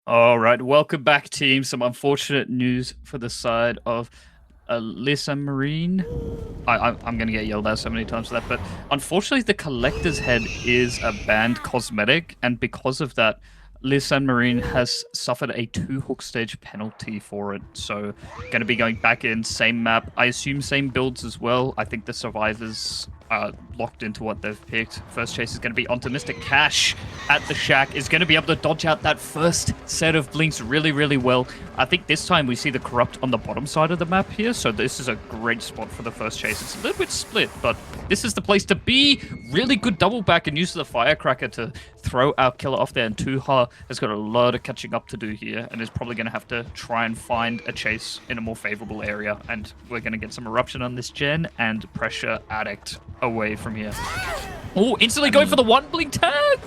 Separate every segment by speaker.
Speaker 1: All right, welcome back, team. Some unfortunate news for the side of Lirasanmarine. I'm going to get yelled at so many times for that, but unfortunately, the Collector's Head is a banned cosmetic, and because of that, Lirasanmarine has suffered a 2 hook stage penalty for it. So, going to be going back in, same map. I assume same builds as well. I think the survivors are locked into what they've picked. First chase is going to be onto Mr. Cash at the shack. Is going to be able to dodge out that first set of blinks really, really well. I think this time we see the Corrupt on the bottom side of the map here, so this is a great spot for the first chase. It's a little bit split, but this is the place to be. Really good double back and use the Firecracker to throw our killer off there, and Tuha has got a lot of catching up to do here and is probably going to have to try and find a chase in a more favorable area, and we're going to get some eruption on this gen and pressure Addict away from here. Oh, instantly going for the one blink tag!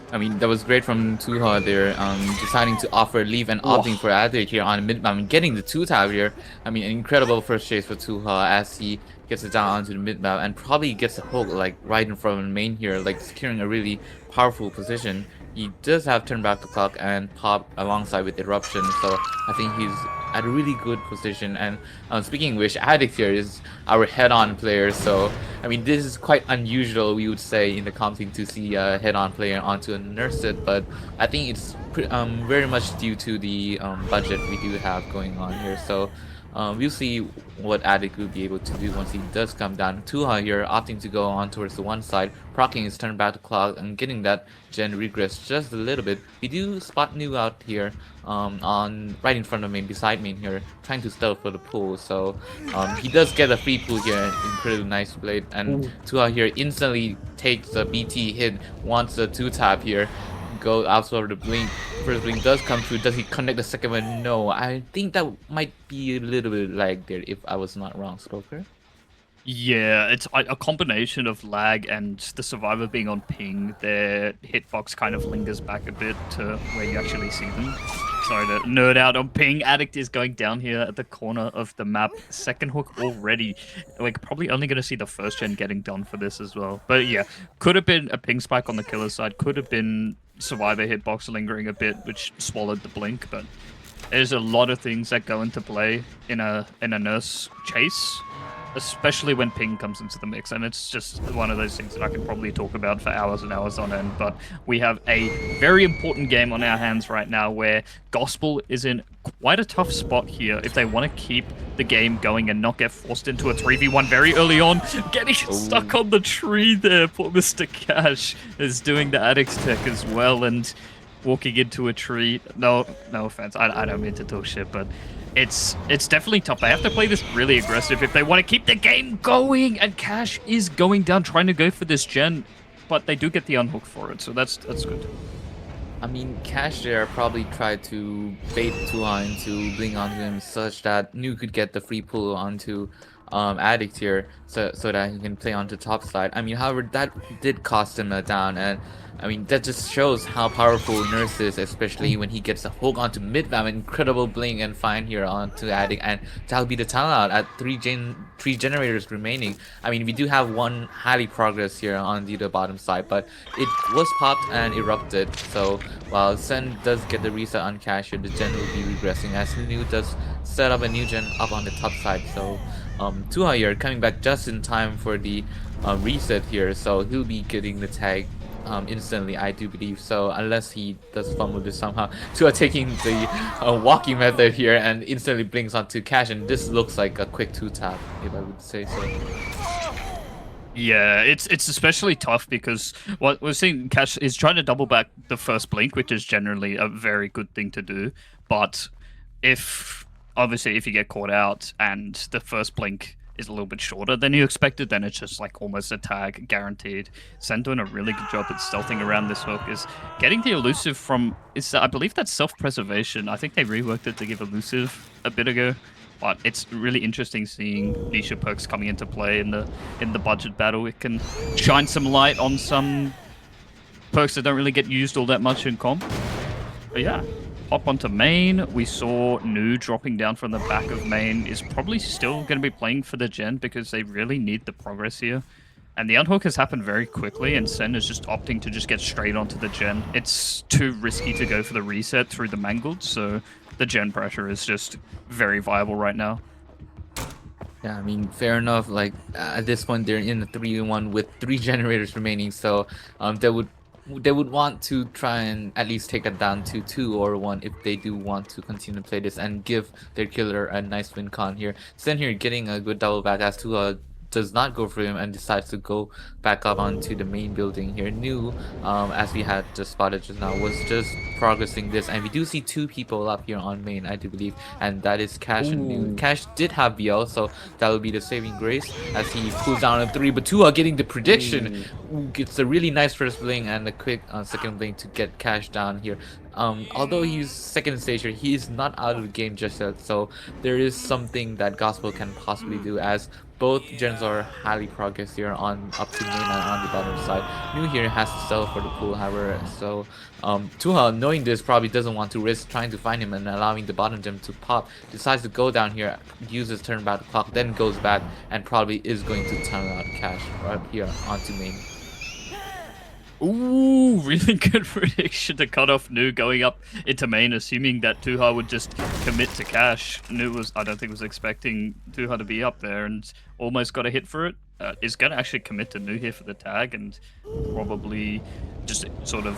Speaker 2: That was great from Tuha there, deciding to offer leave and opting for Adric here on mid map and getting the 2-tab here. An incredible first chase for Tuha as he gets it down onto the mid map and probably gets a hook like right in front of the main here, like securing a really powerful position. He does have turn back the clock and pop alongside with eruption, so I think he's at a really good position. And speaking of which, Addict here is our head-on player, so this is quite unusual, we would say, in the comp team to see a head-on player onto a nurse set, but I think it's very much due to the budget we do have going on here. So we'll see what Addict will be able to do once he does come down. Tuha here opting to go on towards the one side, proccing his turn back to clock and getting that gen regress just a little bit. We do spot New out here on right in front of main, beside main here, trying to stealth for the pull. So he does get a free pull here, incredibly nice blade, and Tuha here instantly takes the BT hit, wants the 2-tap here. Go out for the blink. First blink does come through. Does he connect the second one? No. I think that might be a little bit lag there, if I was not wrong, Stoker.
Speaker 1: Yeah, it's a combination of lag and the survivor being on ping. Their hitbox kind of lingers back a bit to where you actually see them. Sorry to nerd out on ping. Addict is going down here at the corner of the map. Second hook already. We're probably only going to see the first gen getting done for this as well. But yeah, could have been a ping spike on the killer side. Could have been survivor hitbox lingering a bit, which swallowed the blink. But there's a lot of things that go into play in a nurse chase, especially when ping comes into the mix, and it's just one of those things that I can probably talk about for hours and hours on end. But we have a very important game on our hands right now where Gospel is in quite a tough spot here if they want to keep the game going and not get forced into a 3v1 very early on. Getting stuck on the tree there. Poor Mr. Cash is doing the Addict's tech as well and walking into a tree. No offense, I don't mean to talk shit, but it's definitely tough. They have to play this really aggressive if they want to keep the game going, and Cash is going down trying to go for this gen, but they do get the unhook for it, so that's good.
Speaker 2: Cash there probably tried to bait Tuha into blink onto him such that New could get the free pull onto Addict here, so that he can play onto top side. However, that did cost him a down, and that just shows how powerful Nurse is, especially when he gets a hook onto mid map. Incredible blink and find here onto Addict, and that'll be the timeout at three generators remaining. We do have one highly progress here on the bottom side, but it was popped and erupted. So while Sen does get the reset on Cash here, the gen will be regressing as New does set up a new gen up on the top side. So Tuha here coming back just in time for the reset here, so he'll be getting the tag instantly, I do believe. So unless he does fumble this somehow, Tuha taking the walking method here and instantly blinks onto Cash, and this looks like a quick 2-tap, if I would say so.
Speaker 1: Yeah, it's especially tough because what we're seeing, Cash is trying to double back the first blink, which is generally a very good thing to do. But obviously if you get caught out and the first blink is a little bit shorter than you expected, then it's just like almost a tag guaranteed. Sen doing a really good job at stealthing around this hook, is getting the elusive from, I believe that's self-preservation. I think they reworked it to give elusive a bit ago. But it's really interesting seeing Nisha perks coming into play in the budget battle. It can shine some light on some perks that don't really get used all that much in comp. But yeah, hop onto main. We saw Nu dropping down from the back of main. Is probably still going to be playing for the gen because they really need the progress here. And the unhook has happened very quickly, and Sen is just opting to just get straight onto the gen. It's too risky to go for the reset through the mangled, so the gen pressure is just very viable right now.
Speaker 2: Yeah, I mean, fair enough. Like at this point, they're in the 3-1 with 3 generators remaining, so they would want to try and at least take it down to 2 or 1 if they do want to continue to play this and give their killer a nice win con here. Sen here getting a good double back as to does not go for him and decides to go back up onto the main building here. New, as we had just spotted just now, was just progressing this, and we do see 2 people up here on main, I do believe, and that is Cash and New. Cash did have BL, so that will be the saving grace as he pulls down a 3, but 2 are getting the prediction. Gets a really nice first blink and a quick second blink to get Cash down here. Although he's second stage here, he is not out of the game just yet, so there is something that Gospel can possibly do, as both gens are highly progressed here on up to main and on the bottom side. New here has to settle for the pool, however, so Tuha, knowing this, probably doesn't want to risk trying to find him and allowing the bottom gem to pop. Decides to go down here, uses turn back the clock, then goes back and probably is going to tunnel out Cash right here onto main.
Speaker 1: Ooh, really good prediction to cut off Nu going up into main, assuming that Tuha would just commit to Cash. Nu I don't think was expecting Tuha to be up there, and almost got a hit for it. Is going to actually commit to Nu here for the tag, and probably just sort of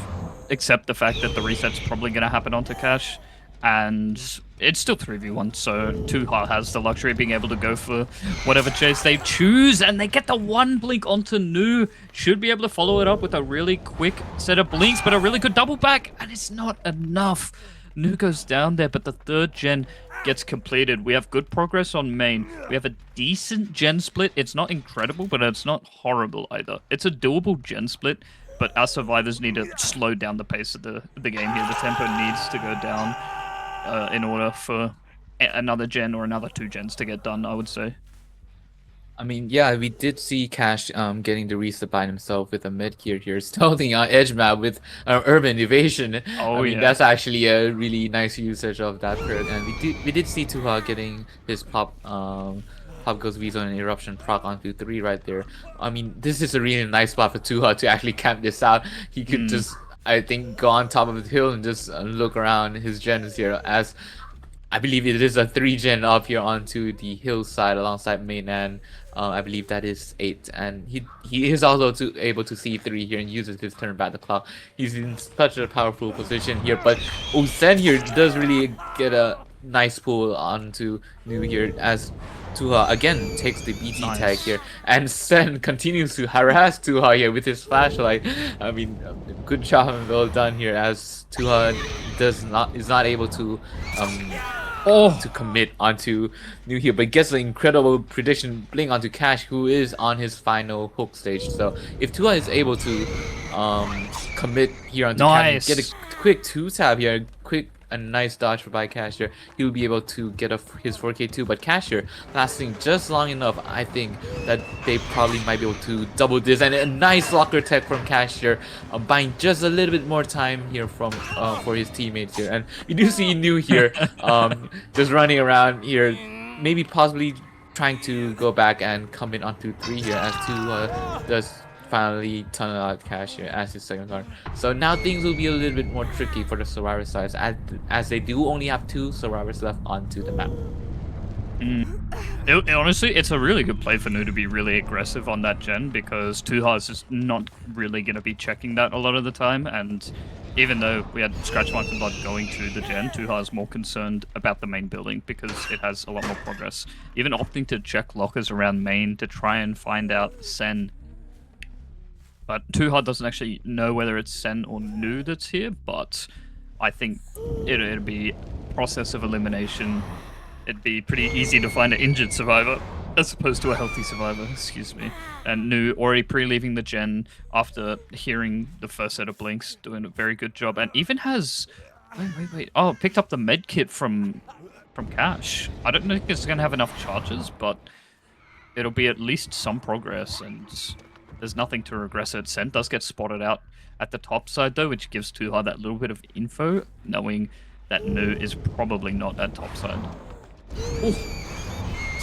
Speaker 1: accept the fact that the reset's probably going to happen onto Cash. And it's still 3v1, so Tuha has the luxury of being able to go for whatever chase they choose, and they get the 1 blink onto Nu. Should be able to follow it up with a really quick set of blinks, but a really good double back, and it's not enough. Nu goes down there, but the 3rd gen gets completed. We have good progress on main. We have a decent gen split. It's not incredible, but it's not horrible either. It's a doable gen split, but our survivors need to slow down the pace of the game here. The tempo needs to go down in order for another gen or another 2 gens to get done, I would say.
Speaker 2: I mean, yeah, we did see Cash getting the reset by himself with a mid gear here, stealthing on edge map with urban evasion. I mean, that's actually a really nice usage of that perk, and we did see Tuha getting his pop goes Weasel and Eruption proc onto 3 right there. I mean, this is a really nice spot for Tuha to actually camp this out. He could just, I think, go on top of the hill and just look around his gens here, as I believe it is a 3 gen up here onto the hillside alongside main, and I believe that is 8, and he is also able to see 3 here and uses his turn back the clock. He's in such a powerful position here, but Sen here does really get a nice pull onto Nu here, as Tuha again takes the BT tag here, and Sen continues to harass Tuha here with his flashlight. I mean, good job and well done here, as Tuha is not able to to commit onto Nu here, but gets an incredible prediction blink onto Cash, who is on his final hook stage. So if Tuha is able to commit here onto Cash, get a quick 2-tap here, a nice dodge by Cash here, he will be able to get his 4K2, but Cash here lasting just long enough, I think, that they probably might be able to double this, and a nice locker tech from Cash here, buying just a little bit more time here from for his teammates here. And you do see Nu here just running around here, maybe possibly trying to go back and come in onto 3 here, as 2 does finally tunnel out Cash here as his second card. So now things will be a little bit more tricky for the survivor side, as they do only have 2 survivors left onto the map.
Speaker 1: Honestly, it's a really good play for Nu to be really aggressive on that gen, because Tuha is just not really going to be checking that a lot of the time, and even though we had Scratch Marks and Blood going to the gen, Tuha is more concerned about the main building because it has a lot more progress. Even opting to check lockers around main to try and find out Sen. But Tuha doesn't actually know whether it's Sen or Nu that's here, but I think it'd be a process of elimination. It'd be pretty easy to find an injured survivor as opposed to a healthy survivor, excuse me. And Nu already pre-leaving the gen after hearing the first set of blinks, doing a very good job, and even has... Wait. Oh, picked up the med kit from Cash. I don't think it's going to have enough charges, but it'll be at least some progress, and there's nothing to regress it. Sen does get spotted out at the top side though, which gives Tuha that little bit of info, knowing that Nu is probably not at top side. Ooh.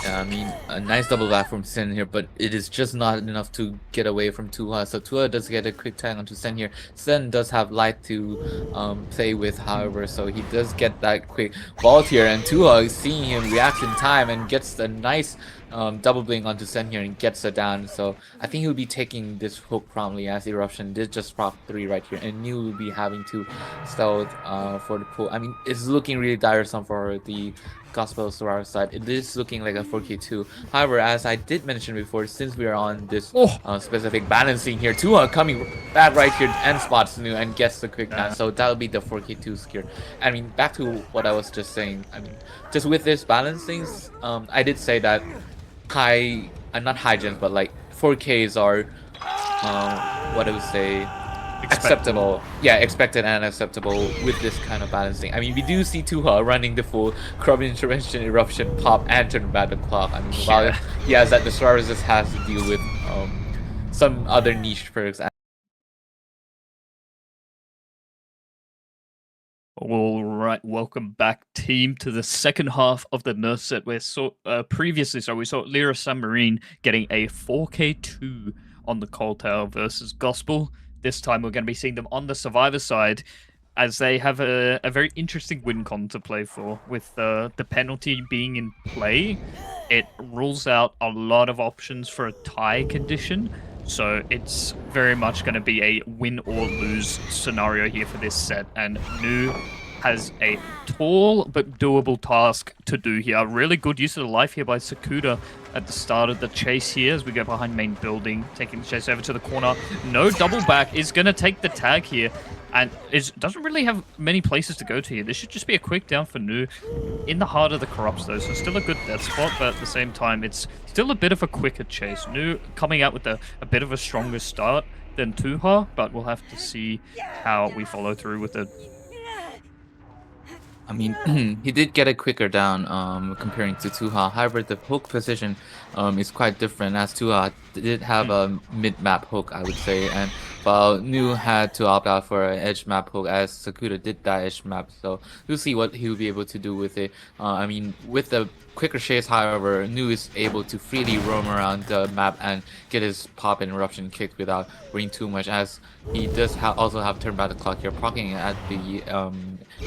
Speaker 2: Yeah, I mean, a nice double back from Sen here, but it is just not enough to get away from Tuha. So Tuha does get a quick tag onto Sen here. Sen does have light to play with, however, so he does get that quick vault here. And Tuha, seeing him react in time and gets a nice double blink onto Sen here and gets it down. So I think he'll be taking this hook promptly, as Eruption did just proc 3 right here. And New will be having to stealth for the pull. I mean, it's looking really tiresome for the Gospel Survivor side. It is looking like a 4K2. However, as I did mention before, since we are on this specific balancing here, Tua coming back right here and spots New and gets the quick knock. So that'll be the 4K2 skill. I mean, back to what I was just saying. I mean, just with this balancing, I did say that not high gens, but like 4Ks are, what I would say, acceptable. Yeah, expected and acceptable with this kind of balancing. I mean, we do see Tuha running the full crop intervention, eruption, pop, and turn back the clock. I mean, while he has that, the Star just has to deal with some other niche perks.
Speaker 1: All right, welcome back, team, to the second half of the Nurse set. Where previously, we saw Lirasanmarine getting a 4K2 on the Cold Tower versus Gospel. This time, we're going to be seeing them on the Survivor side, as they have a very interesting win con to play for. With the penalty being in play, it rules out a lot of options for a tie condition. So it's very much going to be a win or lose scenario here for this set. And Nu has a tall but doable task to do here. Really good use of the life here by Sakuda at the start of the chase here as we go behind main building, taking the chase over to the corner. No double back, is going to take the tag here. And it doesn't really have many places to go to here. This should just be a quick down for Nu. In the heart of the Corrupts, though, so still a good death spot, but at the same time, it's still a bit of a quicker chase. Nu coming out with a bit of a stronger start than Tuha, but we'll have to see how we follow through with it.
Speaker 2: I mean, he did get it quicker down comparing to Tuha. However, the hook position is quite different, as Tuha did have a mid-map hook, I would say, and while Nu had to opt out for an edge map hook, as Sakuda did that edge map. So we'll see what he'll be able to do with it. I mean, with the quicker chase, however, Nu is able to freely roam around the map and get his pop and eruption kicked without worrying too much, as he does also have turn back the clock here, proccing at the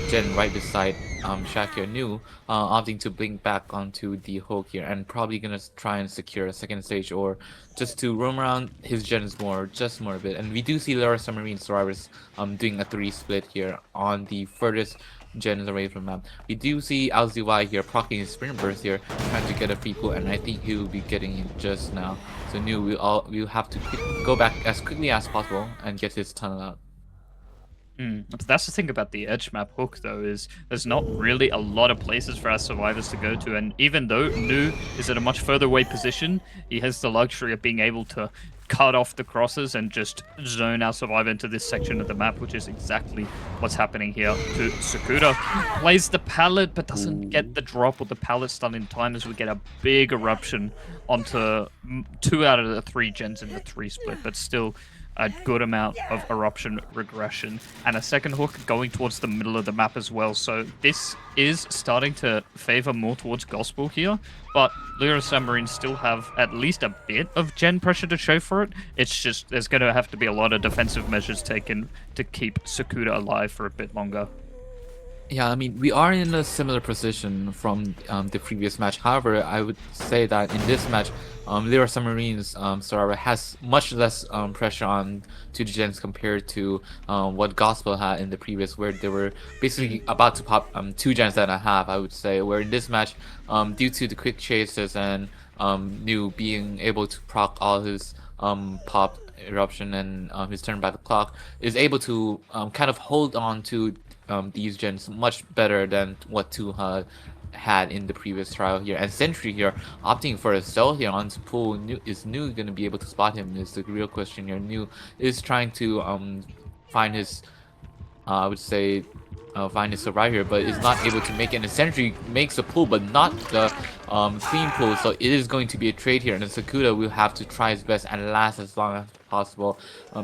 Speaker 2: gen right beside Shakir. Nu opting to blink back onto the hook here and probably gonna try and secure a second stage, or just to roam around his gens just more a bit. And we do see Lirasanmarine survivors doing a 3 split here on the furthest gens away from map. We do see LZY here proccing his sprint burst here, trying to get a free pull, and I think he will be getting it just now. So Nu we'll have to go back as quickly as possible and get his tunnel out.
Speaker 1: That's the thing about the edge map hook, though, is there's not really a lot of places for our survivors to go to, and even though Nu is at a much further away position, he has the luxury of being able to cut off the crosses and just zone our survivor into this section of the map, which is exactly what's happening here to Sakuda. Plays the pallet, but doesn't get the drop or the pallet stun in time, as we get a big eruption onto 2 out of the 3 gens in the 3 split, but still a good amount of eruption regression, and a second hook going towards the middle of the map as well. So this is starting to favor more towards Gospel here, but Lirasanmarine still have at least a bit of gen pressure to show for it. It's just there's going to have to be a lot of defensive measures taken to keep Sakuda alive for a bit longer.
Speaker 2: Yeah, I mean, we are in a similar position from the previous match. However, I would say that in this match, Lirasanmarine's survivor has much less pressure on to the gens compared to what Gospel had in the previous, where they were basically about to pop 2 gens and a half, I would say. Where in this match, due to the quick chases and Nu being able to proc all his pop eruption and his turn by the clock, is able to kind of hold on to these gens much better than what Tuha had in the previous trial here. And Sentry here opting for a stealth here onto pull. Is Nu going to be able to spot him is the real question here. Nu is trying to find his I would say find his survivor here, but is not able to make it. And Sentry makes a pull, but not the clean pull, so it is going to be a trade here, and then Sakuda will have to try his best and last as long as possible.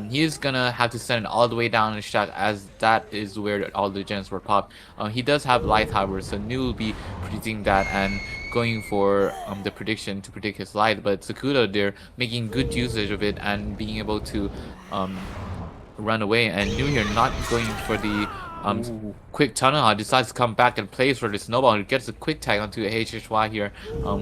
Speaker 2: He is gonna have to send it all the way down the shot, as that is where all the gens were popped. He does have light, however, so Nu will be predicting that and going for the prediction to predict his light, but Sakuda there making good usage of it and being able to run away, and New here not going for the quick tunnel, decides to come back and plays for the snowball. He gets a quick tag onto HHY here,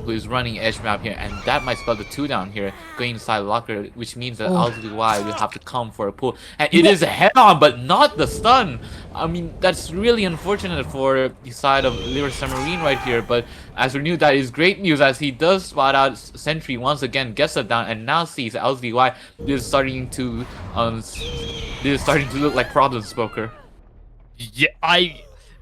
Speaker 2: who is running edge map here, and that might spell the 2 down here, going inside locker, which means that LZY will have to come for a pull, and it is a head-on, but not the stun. I mean, that's really unfortunate for the side of Lirasanmarine right here, but as we knew, that is great news as he does spot out Sentry once again, gets it down, and now sees LZY is starting to look like problem spoker.
Speaker 1: Yeah,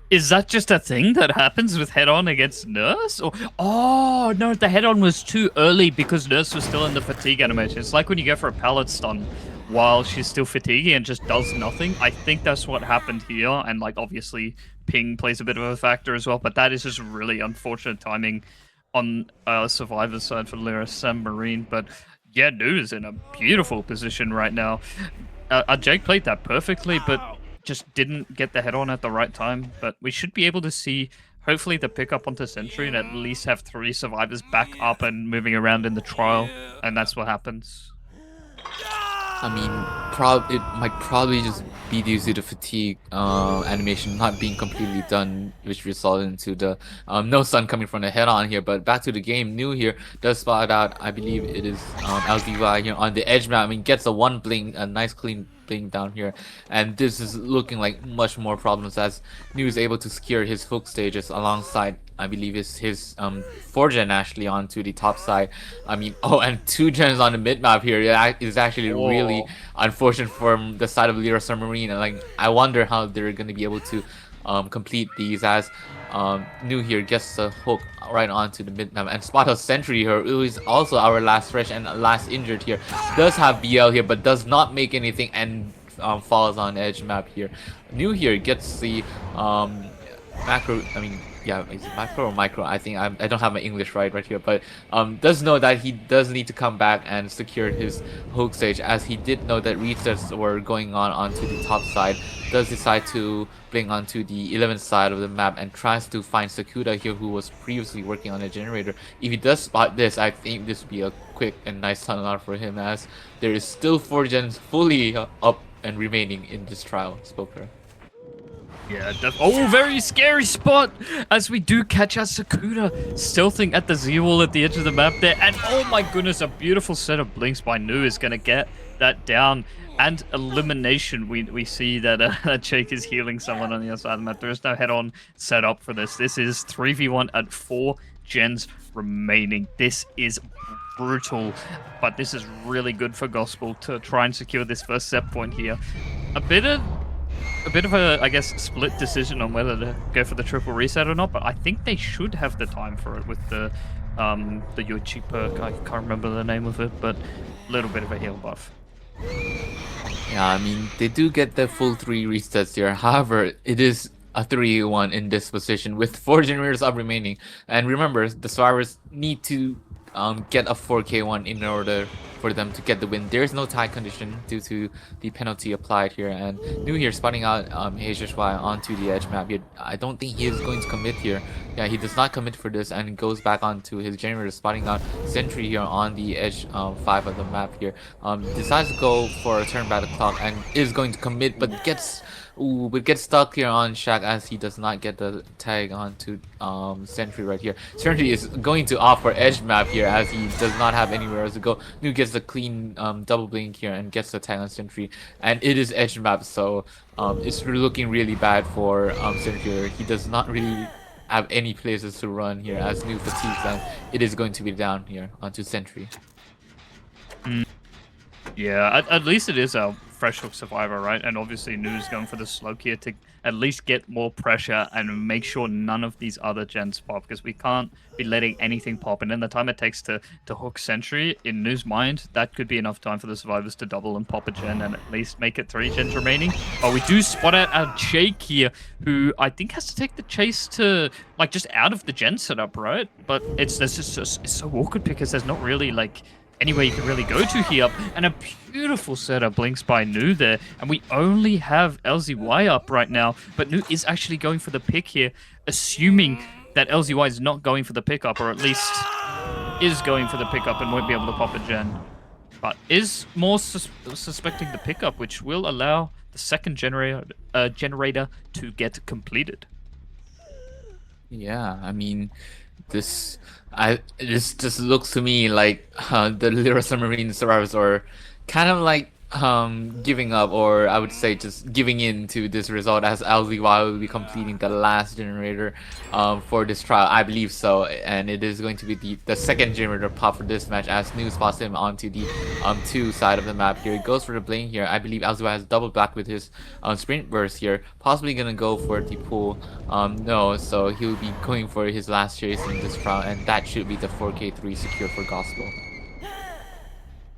Speaker 1: is that just a thing that happens with head-on against Nurse? Or oh no, the head-on was too early because Nurse was still in the fatigue animation. It's like when you go for a pallet stun while she's still fatiguing and just does nothing. I think that's what happened here, and like obviously ping plays a bit of a factor as well, but that is just really unfortunate timing on Survivor's side for Lirasanmarine. But yeah, Nu is in a beautiful position right now. Jake played that perfectly, but just didn't get the head-on at the right time. But we should be able to see, hopefully, the pickup onto Sentry and at least have 3 survivors back up and moving around in the trial. And that's what happens.
Speaker 2: I mean, it might probably just be due to the fatigue animation not being completely done, which resulted into the no stun coming from the head-on here. But back to the game, Nu here does spot out, I believe it is LZY here on the edge map. I mean, gets a 1 blink, a nice clean blink down here, and this is looking like much more problems as Nu is able to secure his hook stages alongside, I believe his 4-gen actually onto the top side. I mean, and 2 gens on the mid map here is actually really unfortunate from the side of Lirasanmarine, and like I wonder how they're going to be able to complete these as Nu here gets the hook right onto the mid map, and spot a Sentry here, who is also our last fresh and last injured here, does have BL here but does not make anything and falls on edge map here. Nu here gets the macro, I mean, yeah, is it macro or micro? I think I don't have my English right here, but does know that he does need to come back and secure his hook stage, as he did know that resets were going on onto the top side. Does decide to blink onto the 11th side of the map and tries to find Sakuda here, who was previously working on a generator. If he does spot this, I think this would be a quick and nice tunnel out for him, as there is still 4 gens fully up and remaining in this trial, Spoker.
Speaker 1: Yeah, very scary spot as we do catch our Sakuda stealthing at the Z-wall at the edge of the map there. And oh my goodness, a beautiful set of blinks by Nu is going to get that down. And elimination, we see that Jake is healing someone on the other side of the map. There is no head-on set up for this. This is 3v1 at 4 gens remaining. This is brutal, but this is really good for Gospel to try and secure this first set point here. A bit of a, I guess, split decision on whether to go for the triple reset or not, but I think they should have the time for it with the Yoichi perk. I can't remember the name of it, but a little bit of a heal buff.
Speaker 2: Yeah, I mean, they do get the full 3 resets here. However, it is a 3-1 in this position with 4 generators up remaining. And remember, the survivors need to get a 4k1 in order for them to get the win. There's no tie condition due to the penalty applied here, and Nu here spotting out HHY onto the edge map. I don't think he is going to commit here. Yeah, he does not commit for this and goes back onto his generator, spotting out Sentry here on the edge 5 of the map here. Decides to go for a turn back the clock and is going to commit, but gets stuck here on Shaq as he does not get the tag onto Sentry right here. Sentry is going to opt for edge map here as he does not have anywhere else to go. Nu gets the clean double blink here and gets the tag on Sentry, and it is edge map, so it's looking really bad for Sentry here. He does not really have any places to run here as Nu fatigues, and it is going to be down here onto Sentry.
Speaker 1: Yeah, at least it is a fresh hook survivor, right? And obviously Nu's going for the slope here to at least get more pressure and make sure none of these other gens pop, because we can't be letting anything pop. And in the time it takes to hook Sentry, in Nu's mind, that could be enough time for the survivors to double and pop a gen and at least make it 3 gens remaining. But we do spot out our Jake here, who I think has to take the chase to, like, just out of the gen setup, right? But it's so awkward because there's not really, like, anywhere you can really go to here. And a beautiful set of blinks by Nu there. And we only have LZY up right now. But Nu is actually going for the pick here, assuming that LZY is not going for the pickup, or at least is going for the pickup and won't be able to pop a gen. But is more suspecting the pickup, which will allow the second generator to get completed.
Speaker 2: Yeah, I mean, this this just looks to me like the Lirasanmarine survivors are kind of like giving up, or I would say just giving in to this result, as LZY will be completing the last generator for this trial. I believe so, and it is going to be the second generator pop for this match, as New spots him onto the 2 side of the map here. He goes for the blame here. I believe LZY has doubled back with his sprint burst here, possibly gonna go for the pull. No, so he'll be going for his last chase in this trial, and that should be the 4K3 secure for Gospel.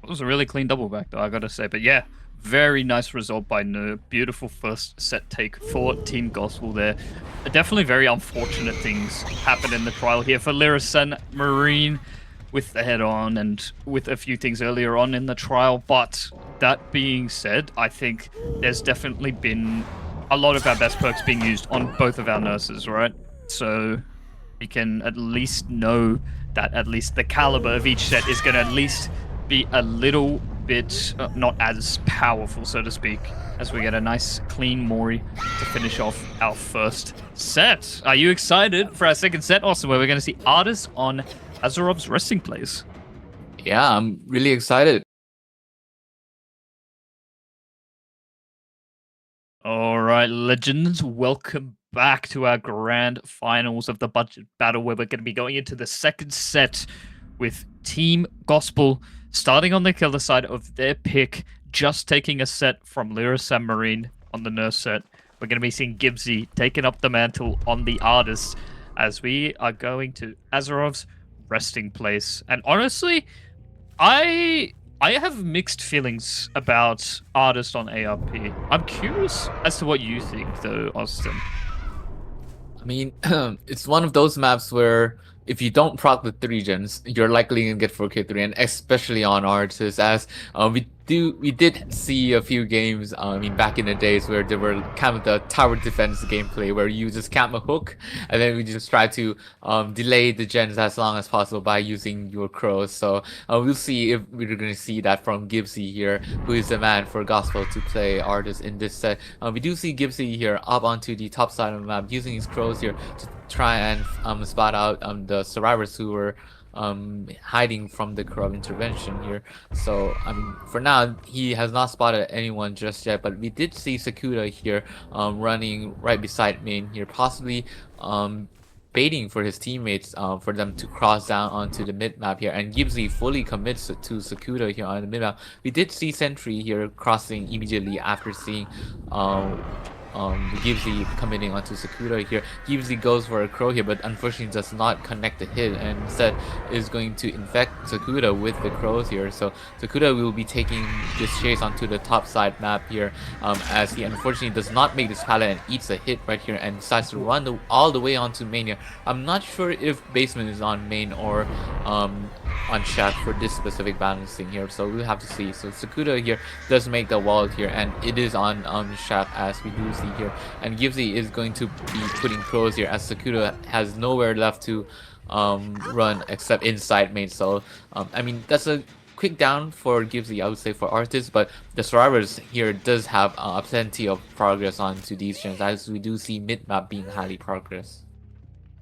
Speaker 1: It was a really clean double back, though, I gotta say. But yeah, very nice result by Nerve. Beautiful first set take for Team Gospel there. Definitely very unfortunate things happened in the trial here for Lirasanmarine with the head-on and with a few things earlier on in the trial. But that being said, I think there's definitely been a lot of our best perks being used on both of our nurses, right? So we can at least know that at least the caliber of each set is going to at least be a little bit not as powerful, so to speak, as we get a nice clean Mori to finish off our first set. Are you excited for our second set, Austin, where we're going to see Artis on Azarov's resting place?
Speaker 2: Yeah, I'm really excited.
Speaker 1: All right, legends, welcome back to our grand finals of the budget battle, where we're going to be going into the second set with Team Gospel starting on the killer side of their pick, just taking a set from Lirasanmarine on the nurse set. We're going to be seeing Gibbsy taking up the mantle on the Artist, as we are going to Azarov's resting place. And honestly, I have mixed feelings about Artist on ARP. I'm curious as to what you think, though, Austin.
Speaker 2: I mean, it's one of those maps where if you don't proc the 3 gens, you're likely gonna get 4K3, and especially on Artis, as we did see a few games, I mean, back in the days where there were kind of the tower defense gameplay where you just camp a hook and then we just try to delay the gens as long as possible by using your crows. So we'll see if we're going to see that from Gibbsy here, who is the man for Gospel to play Artis in this set. We do see Gibbsy here up onto the top side of the map using his crows here to try and spot out the survivors who were hiding from the corrupt intervention here. So I mean, for now he has not spotted anyone just yet, but we did see Sakuda here running right beside main here, possibly baiting for his teammates for them to cross down onto the mid map here, and Gibbsy fully commits to Sakuda here on the mid map. We did see Sentry here crossing immediately after seeing Gibbsy committing onto Sakuda here. Gibbsy goes for a crow here, but unfortunately does not connect the hit, and instead is going to infect Sakuda with the crows here. So Sakuda will be taking this chase onto the top side map here, as he unfortunately does not make this pallet and eats a hit right here and decides to run all the way onto main here. I'm not sure if basement is on main or on shaft for this specific balancing here, so we'll have to see. So Sakuda here does make the wall here, and it is on shaft, as we do see here, and Gibbsy is going to be putting crows here, as Sakuda has nowhere left to run except inside main. So I mean, that's a quick down for Gibbsy, I would say, for Artis, but the survivors here does have plenty of progress onto these gens, as we do see mid map being highly progress.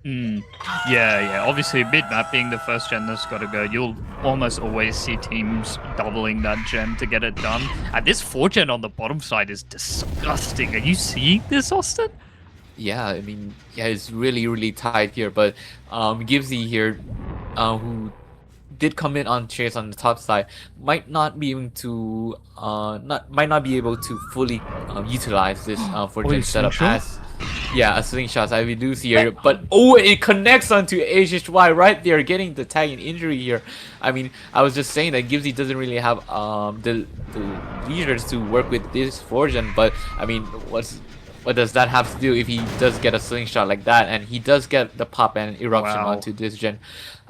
Speaker 1: Yeah. Obviously, mid map being the first gen that's got to go, you'll almost always see teams doubling that gen to get it done. And this 4 gen on the bottom side is disgusting. Are you seeing this, Austin?
Speaker 2: Yeah, I mean, yeah, it's really tight here, but Gibbsy here, who did come in on chase on the top side, might not be able to fully utilize this for gen setup, as yeah, a slingshot I do see here, but oh, it connects onto HHY right there, getting the tag and injury here. I mean, I was just saying that Gibbsy doesn't really have the leaders to work with this 4 gen, but I mean, what does that have to do if he does get a slingshot like that, and he does get the pop and eruption onto this gen?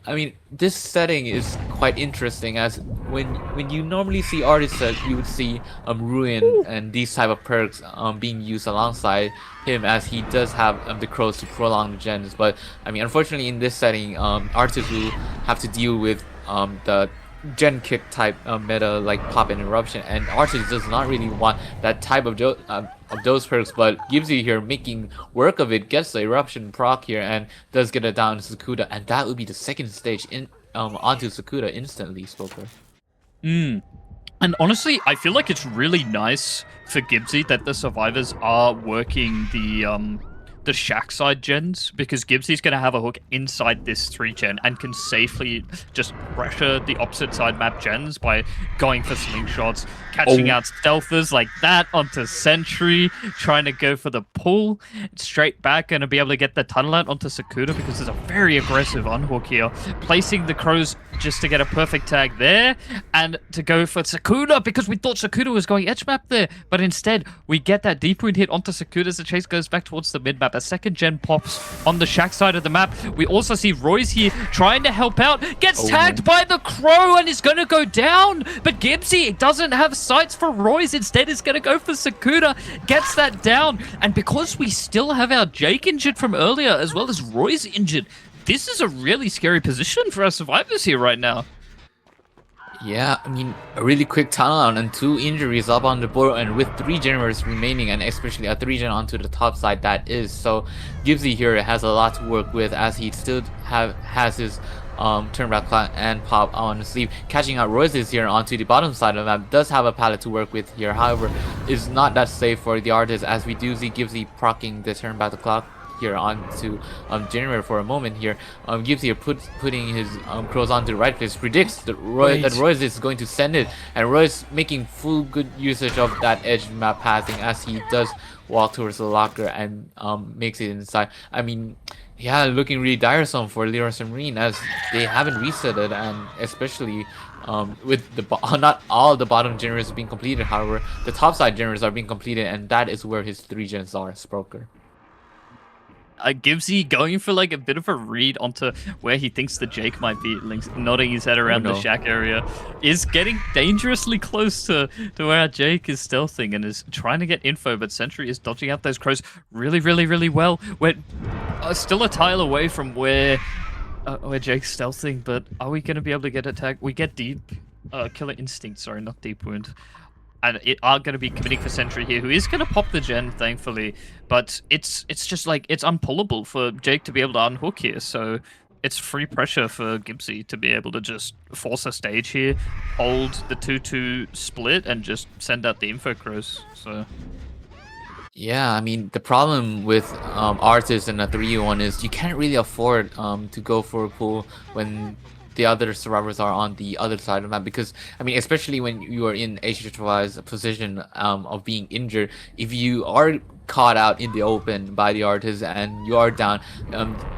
Speaker 2: I mean, this setting is quite interesting as when you normally see artists that you would see Ruin and these type of perks being used alongside him as he does have the crows to prolong the gens. But I mean, unfortunately in this setting, artists will have to deal with the gen kick type meta like pop and eruption, and artist does not really want that type of those perks, but Gibbsy here making work of it, gets the eruption proc here and does get it down to Sakuda, and that would be the second stage in onto Sakuda instantly, Spoker.
Speaker 1: And honestly, I feel like it's really nice for Gibbsy that the survivors are working the shack side gens, because Gibbsy's going to have a hook inside this 3-gen and can safely just pressure the opposite side map gens by going for slingshots, catching out stealthers like that onto Sentry, trying to go for the pull straight back, and to be able to get the tunnel out onto Sakuda because there's a very aggressive unhook here, placing the crows just to get a perfect tag there and to go for Sakuda because we thought Sakuda was going edge map there, but instead we get that deep wound hit onto Sakuda as the chase goes back towards the mid map. A second gen pops on the shack side of the map. We also see Royce here trying to help out, gets tagged by the crow and is going to go down, but Gibbsy doesn't have sights for Royce, instead is going to go for Sakuda, gets that down, and because we still have our Jake injured from earlier as well as Royce injured, this is a really scary position for our survivors here right now.
Speaker 2: Yeah, I mean, a really quick turnaround and 2 injuries up on the board, and with 3 generators remaining, and especially a 3-gen onto the top side, that is. So Gibbsy here has a lot to work with as he still has his turn back clock and pop on the sleeve. Catching out Royces here onto the bottom side of the map, does have a pallet to work with here, however, is not that safe for the artist as we do see Gibbsy proccing the turn back the clock here onto generator for a moment here. Gibbsy here putting his crows onto the right place, predicts that Royce is going to send it, and Royce making full good usage of that edge map passing as he does walk towards the locker and makes it inside. I mean, yeah, looking really tiresome for Lirasanmarine as they haven't reset it, and especially with the not all the bottom generators being completed, however, the top side generators are being completed, and that is where his 3 gens are, Sproker.
Speaker 1: Gibbsy going for like a bit of a read onto where he thinks the Jake might be, nodding his head around the shack area, is getting dangerously close to where Jake is stealthing and is trying to get info, but Sentry is dodging out those crows really well. We're still a tile away from where Jake's stealthing, but are we going to be able to get a tag? We get deep killer instinct, sorry, not deep wound. And it are going to be committing for Sentry here, who is going to pop the gen, thankfully. But it's just like, it's unpullable for Jake to be able to unhook here. So it's free pressure for Gibbsy to be able to just force a stage here, hold the 2-2 split, and just send out the info crows. So
Speaker 2: yeah, I mean, the problem with artists in a 3v1 is you can't really afford to go for a pull when the other survivors are on the other side of the map, because I mean, especially when you are in HHY's position of being injured, if you are caught out in the open by the artist and you are down,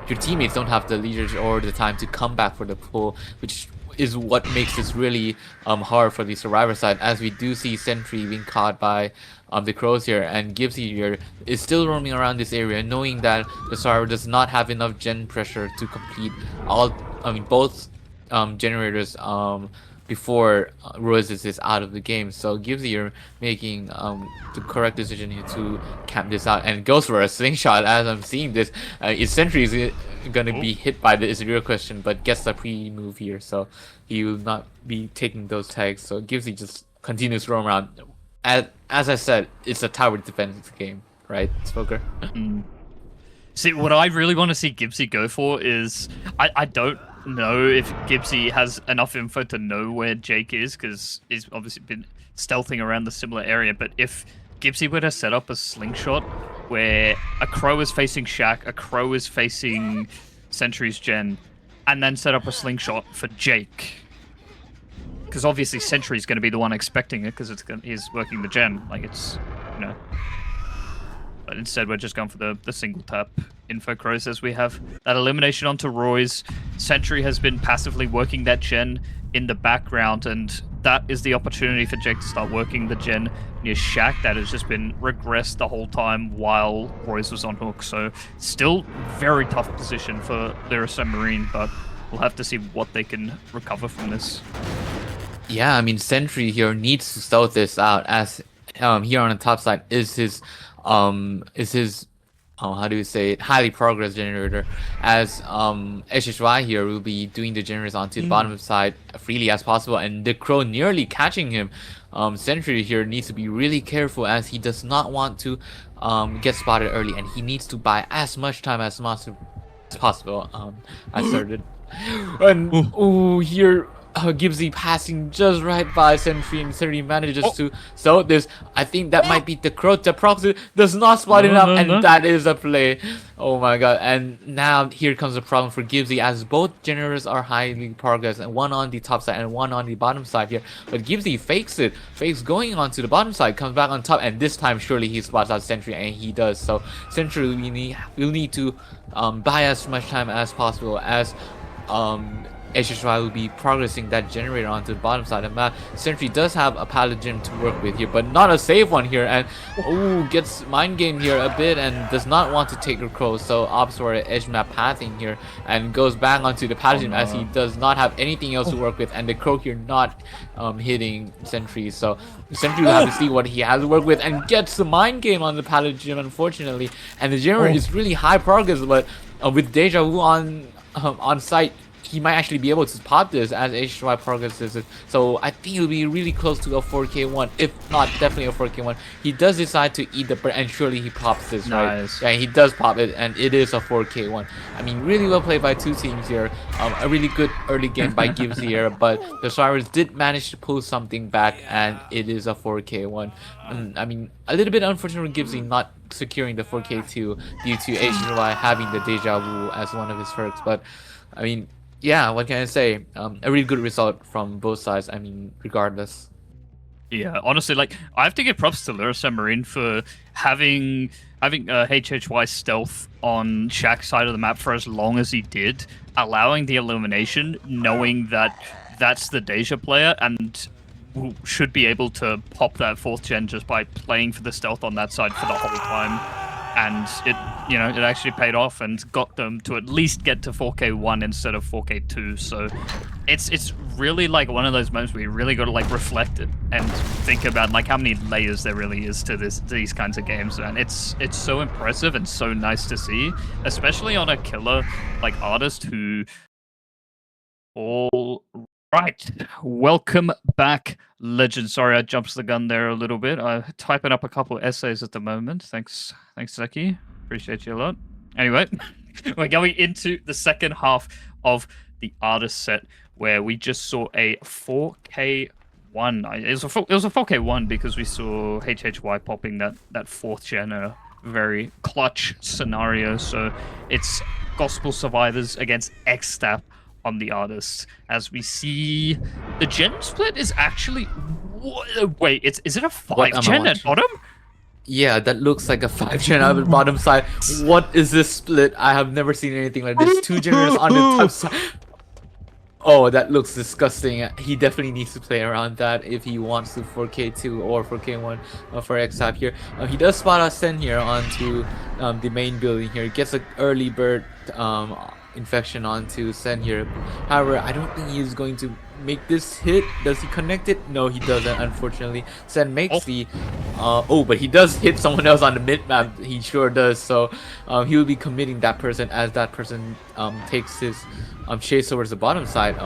Speaker 2: your teammates don't have the leisure or the time to come back for the pull, which is what makes this really hard for the survivor side, as we do see Sentry being caught by the crows here, and Gibbsy here is still roaming around this area knowing that the survivor does not have enough gen pressure to complete both generators before Roses is out of the game. So Gibbsy here making the correct decision here to camp this out and goes for a slingshot. As I'm seeing this, his Sentry is gonna be hit by this, is a real question, but gets the pre-move here, so he will not be taking those tags. So Gibbsy just continues to roam around. As I said, it's a tower defense game, right, Spoker?
Speaker 1: See, what I really want to see Gibbsy go for is, I don't know if Gibbsy has enough info to know where Jake is, because he's obviously been stealthing around the similar area, but if Gibbsy were to set up a slingshot where a crow is facing shack, a crow is facing Sentry's gen, and then set up a slingshot for Jake, because obviously Sentry's going to be the one expecting it because he's working the gen, like it's, you know. But instead, we're just going for the single tap info crows as we have that elimination onto Roy's. Sentry has been passively working that gen in the background, and that is the opportunity for Jake to start working the gen near shack that has just been regressed the whole time while Royce was on hook. So still very tough position for Lirasanmarine, but we'll have to see what they can recover from this.
Speaker 2: Yeah, I mean, Sentry here needs to stealth this out, as here on the top side is his how do you say it, highly progress generator, as SHY here will be doing the generators onto the bottom side freely as possible, and the Crow nearly catching him. Sentry here needs to be really careful, as he does not want to get spotted early, and he needs to buy as much time as possible. I started and here Gibbsy passing just right by Sentry, and Sentry manages to sell this. I think that might be the Crow. The proxy does not spot enough, and that is a play. Oh my god. And now here comes the problem for Gibbsy, as both generators are highly progressed, and one on the top side and one on the bottom side here. But Gibbsy fakes going onto the bottom side, comes back on top, and this time surely he spots out Sentry, and he does. So Sentry will need to buy as much time as possible, as HHY will be progressing that generator onto the bottom side. And Sentry does have a paladin to work with here, but not a safe one here, and gets mind game here a bit, and does not want to take the Crow, so opts for an edge map pathing here, and goes back onto the paladin, as he does not have anything else to work with, and the Crow here not hitting Sentry. So Sentry will have to see what he has to work with, and gets the mind game on the paladin, unfortunately. And the generator is really high progress, but with Deja Vu on site, he might actually be able to pop this as HY progresses it. So I think he'll be really close to a 4K1, if not definitely a 4K1. He does decide to eat the bird, and surely he pops this, right? Yeah, he does pop it, and it is a 4K1. I mean, really well played by two teams here. A really good early game by Gibbs here, but the Survivors did manage to pull something back, and it is a 4K1. I mean, a little bit unfortunate for Gibbsy not securing the 4K2 due to HY having the Deja Vu as one of his perks, but I mean, yeah, what can I say? A really good result from both sides. I mean, regardless.
Speaker 1: Yeah, honestly, like, I have to give props to Lirasanmarine for having HHY stealth on Shaq's side of the map for as long as he did, allowing the elimination, knowing that that's the Deja player, and should be able to pop that 4th gen just by playing for the stealth on that side for the whole time. And it actually paid off and got them to at least get to 4K1 instead of 4K2. So it's really like one of those moments where you really got to like reflect it and think about like how many layers there really is to these kinds of games. And it's so impressive and so nice to see, especially on a killer like artist who. All right, welcome back, legend. Sorry, I jumped the gun there a little bit. I'm typing up a couple essays at the moment. Thanks, Zeki. Appreciate you a lot. Anyway, we're going into the second half of the artist set, where we just saw a 4K1. It was a 4K1 because we saw HHY popping that 4th gen, a very clutch scenario. So it's Gospel Survivors against Xtap on the artists, as we see the gen split is actually wait, is it a 5 gen at bottom?
Speaker 2: Yeah, that looks like a 5 gen on the bottom side. What is this split? I have never seen anything like this. 2 generators on the top side. Oh, that looks disgusting. He definitely needs to play around that if he wants to 4K2 or 4K1 for Xtap here. He does spot us Sen here onto the main building here. Gets an early bird infection onto Sen here. However, I don't think he's going to make this hit. Does he connect it? No, he doesn't, unfortunately. Sen makes the but he does hit someone else on the mid map. He sure does. So he will be committing that person, as that person takes his chase towards the bottom side.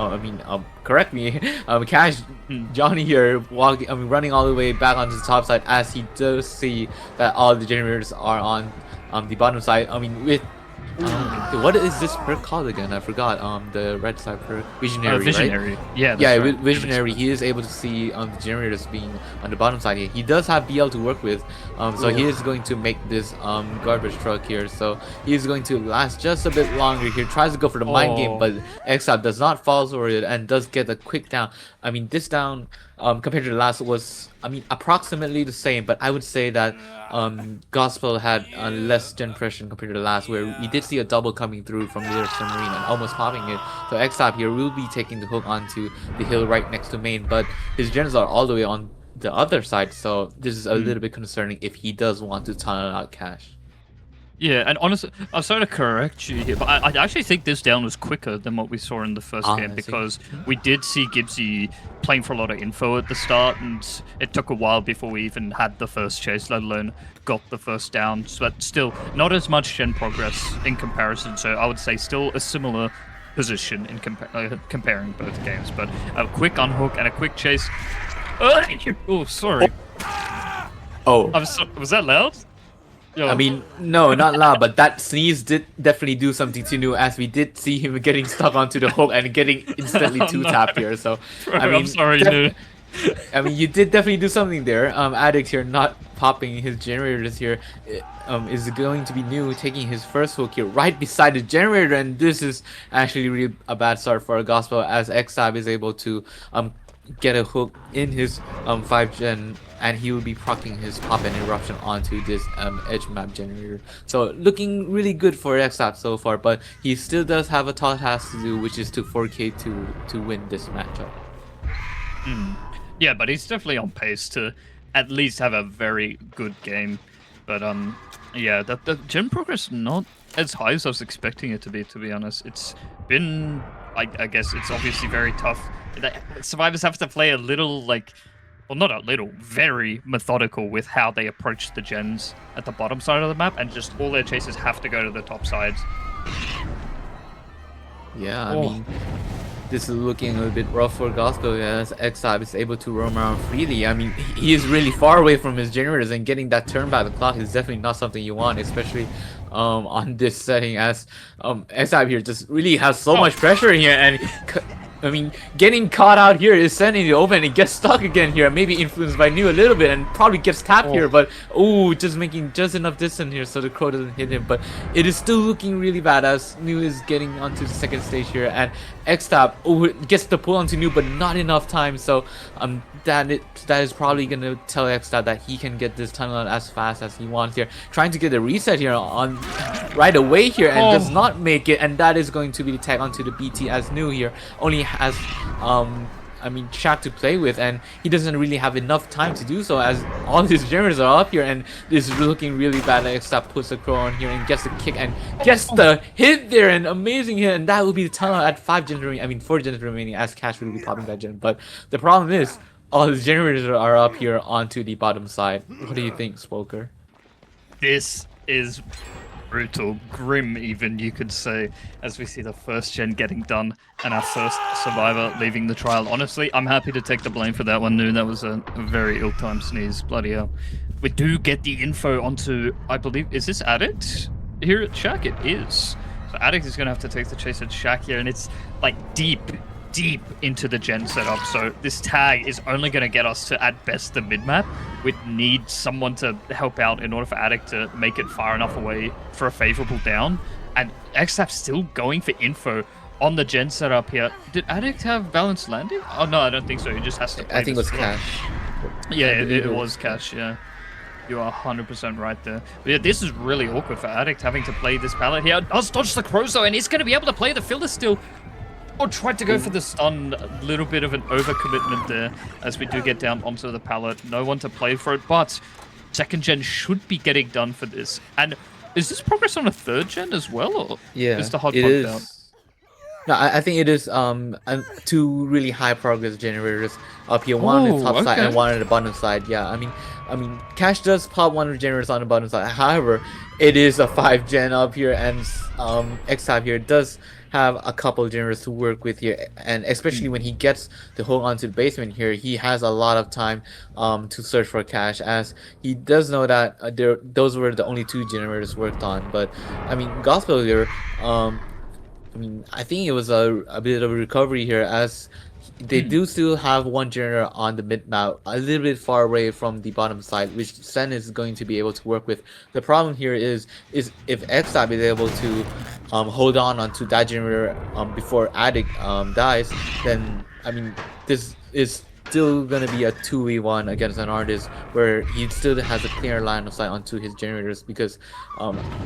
Speaker 2: Correct me. Cash Johnny here running all the way back onto the top side, as he does see that all the generators are on the bottom side. With what is this perk called again? I forgot. The red side perk, Visionary.
Speaker 1: Visionary.
Speaker 2: Right?
Speaker 1: Yeah.
Speaker 2: With Visionary, he is able to see the generators being on the bottom side here. He does have BL to work with, so he is going to make this garbage truck here. So he is going to last just a bit longer here. Tries to go for the mind game, but Exile does not fall for it and does get a quick down. This down compared to the last was approximately the same, but I would say that Gospel had less gen pressure compared to the last, where we did see a double coming through from Lirasanmarine and almost popping it. So Xtap here will be taking the hook onto the hill right next to main, but his gens are all the way on the other side, so this is a little bit concerning if he does want to tunnel out cash.
Speaker 1: Yeah, and honestly, I'm sorry to correct you here, but I actually think this down was quicker than what we saw in the first game
Speaker 2: I see.
Speaker 1: because we did see Gibbsy playing for a lot of info at the start, and it took a while before we even had the first chase, let alone got the first down. But still, not as much gen progress in comparison. So I would say still a similar position in comparing both games. But a quick unhook and a quick chase. Oh, sorry.
Speaker 2: Oh.
Speaker 1: Was that loud? Yo.
Speaker 2: I mean, no, not loud, but that sneeze did definitely do something to New, as we did see him getting stuck onto the hook and getting instantly two-tapped here. So,
Speaker 1: Bro,
Speaker 2: I mean,
Speaker 1: I'm sorry, dude.
Speaker 2: I mean, you did definitely do something there. Addict here not popping his generators here is going to be New taking his first hook here right beside the generator, and this is actually really a bad start for a Gospel, as Xab is able to get a hook in his 5 gen, and he will be proccing his pop and eruption onto this edge map generator. So looking really good for Xab so far, but he still does have a tall task to do, which is to 4K to win this matchup.
Speaker 1: Yeah, but he's definitely on pace to at least have a very good game. But yeah, the gen progress not as high as I was expecting it to be honest. It's been, I guess it's obviously very tough. Survivors have to play a little, like, well, not a little, very methodical with how they approach the gens at the bottom side of the map, and just all their chases have to go to the top sides.
Speaker 2: Yeah, I mean, this is looking a little bit rough for Gospel, as Xab is able to roam around freely. I mean, he is really far away from his generators, and getting that turn by the clock is definitely not something you want, especially on this setting, as Xab here just really has so much pressure here, and I mean, getting caught out here is sending the open, and it gets stuck again here, maybe influenced by New a little bit, and probably gets tapped here, but just making just enough distance here so the crow doesn't hit him. But it is still looking really bad, as New is getting onto the second stage here, and X-Tap gets the pull onto New, but not enough time. So that is probably gonna tell X-Tap that he can get this tunnel out as fast as he wants here, trying to get a reset here on right away here, and does not make it, and that is going to be the tag onto the BT, as New here only has I mean, Shaq to play with, and he doesn't really have enough time to do so, as all his generators are up here, and this is looking really bad. X-Tap puts the crow on here and gets the kick and gets the hit there, and amazing hit, and that will be the tunnel at 4 gens remaining, as Cash will be popping that gen. But the problem is, all his generators are up here onto the bottom side. What do you think, Spoker?
Speaker 1: This is brutal, grim even, you could say, as we see the first gen getting done and our first survivor leaving the trial. Honestly, I'm happy to take the blame for that one, dude. That was a very ill-timed sneeze. Bloody hell. We do get the info onto, I believe, is this Addict here at Shaq? It is. So Addict is going to have to take the chase at Shaq here, and it's like deep into the gen setup, so this tag is only going to get us to, at best, the mid-map. We'd need someone to help out in order for Addict to make it far enough away for a favorable down, and X-Tap's still going for info on the gen setup here. Did Addict have balanced landing? Oh no, I don't think so. He just has to play.
Speaker 2: I think it was Cash.
Speaker 1: Yeah, it was Cash, yeah. You are 100% right there. But yeah, this is really awkward for Addict, having to play this pallet here. Does dodge the crows though, and he's going to be able to play the filler still. Or tried to go for the stun, a little bit of an overcommitment there, as we do get down onto the pallet. No one to play for it, but second gen should be getting done for this. And is this progress on a third gen as well, or is the hot
Speaker 2: it is.
Speaker 1: down?
Speaker 2: No, I think it is 2 really high progress generators up here, one on the top side and one on the bottom side. Yeah, I mean, Cash does pop one of the generators on the bottom side. However, it is a 5 gen up here, and X-Type here does have a couple generators to work with here, and especially when he gets the hook onto the basement here, he has a lot of time to search for Cash, as he does know that those were the only 2 generators worked on. But I mean, Gospel here, I mean, I think it was a bit of a recovery here, as they do still have 1 generator on the mid map, a little bit far away from the bottom side, which Sen is going to be able to work with. The problem here is if X-Type is able to hold onto that generator before Addict dies, then I mean, this is still gonna be a 2v1 against an artist, where he still has a clear line of sight onto his generators, because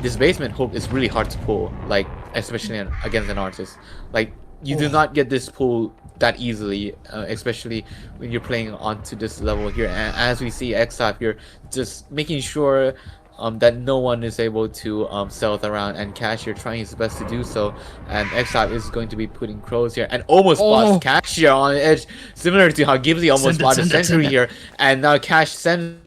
Speaker 2: this basement hook is really hard to pull, like especially against an artist. Like, you do not get this pull that easily, especially when you're playing onto this level here. And as we see X-Type here just making sure that no one is able to stealth around, and Cash here trying his best to do so, and X-Type is going to be putting crows here and almost spots Cash here on the edge, similar to how Ghibli almost spotted Sentry here, and now Cash sends.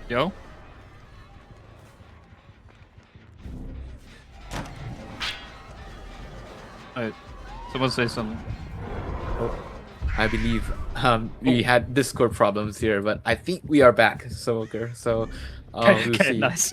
Speaker 1: Yo. Alright, someone say something.
Speaker 2: I believe we had Discord problems here, but I think we are back, Smoker. So we'll
Speaker 1: Okay,
Speaker 2: see.
Speaker 1: nice.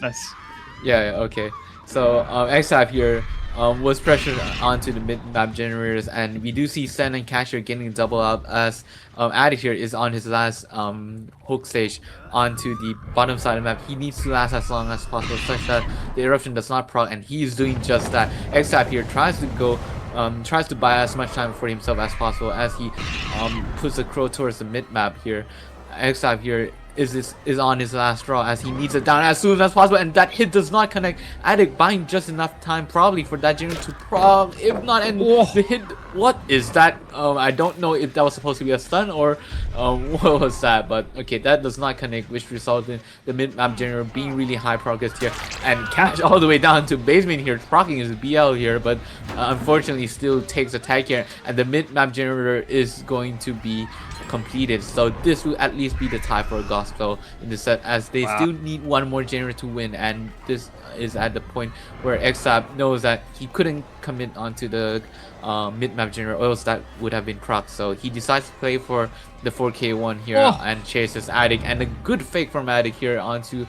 Speaker 2: Yeah, okay. So X-Type here was pressured onto the mid-map generators, and we do see Sen and Casher getting double out as Addict here is on his last hook stage onto the bottom side of the map. He needs to last as long as possible such that the eruption does not proc, and he is doing just that. X-Type here tries to buy as much time for himself as possible as he puts the crow towards the mid-map here. X-Type here is on his last draw as he needs it down as soon as possible, and that hit does not connect. Addict buying just enough time probably for that generator to prog, if not, and the hit, what is that? I don't know if that was supposed to be a stun or what was that, but okay, that does not connect, which resulted in the mid-map generator being really high progress here, and Cash all the way down to basement here, proccing his BL here, but unfortunately still takes a tag here, and the mid-map generator is going to be completed. So this will at least be the tie for Gospel in the set, as they still need one more generator to win, and this is at the point where X-Type knows that he couldn't commit onto the mid-map generator, or else that would have been cropped. So he decides to play for the 4K1 here and chases Addict, and a good fake from Addict here onto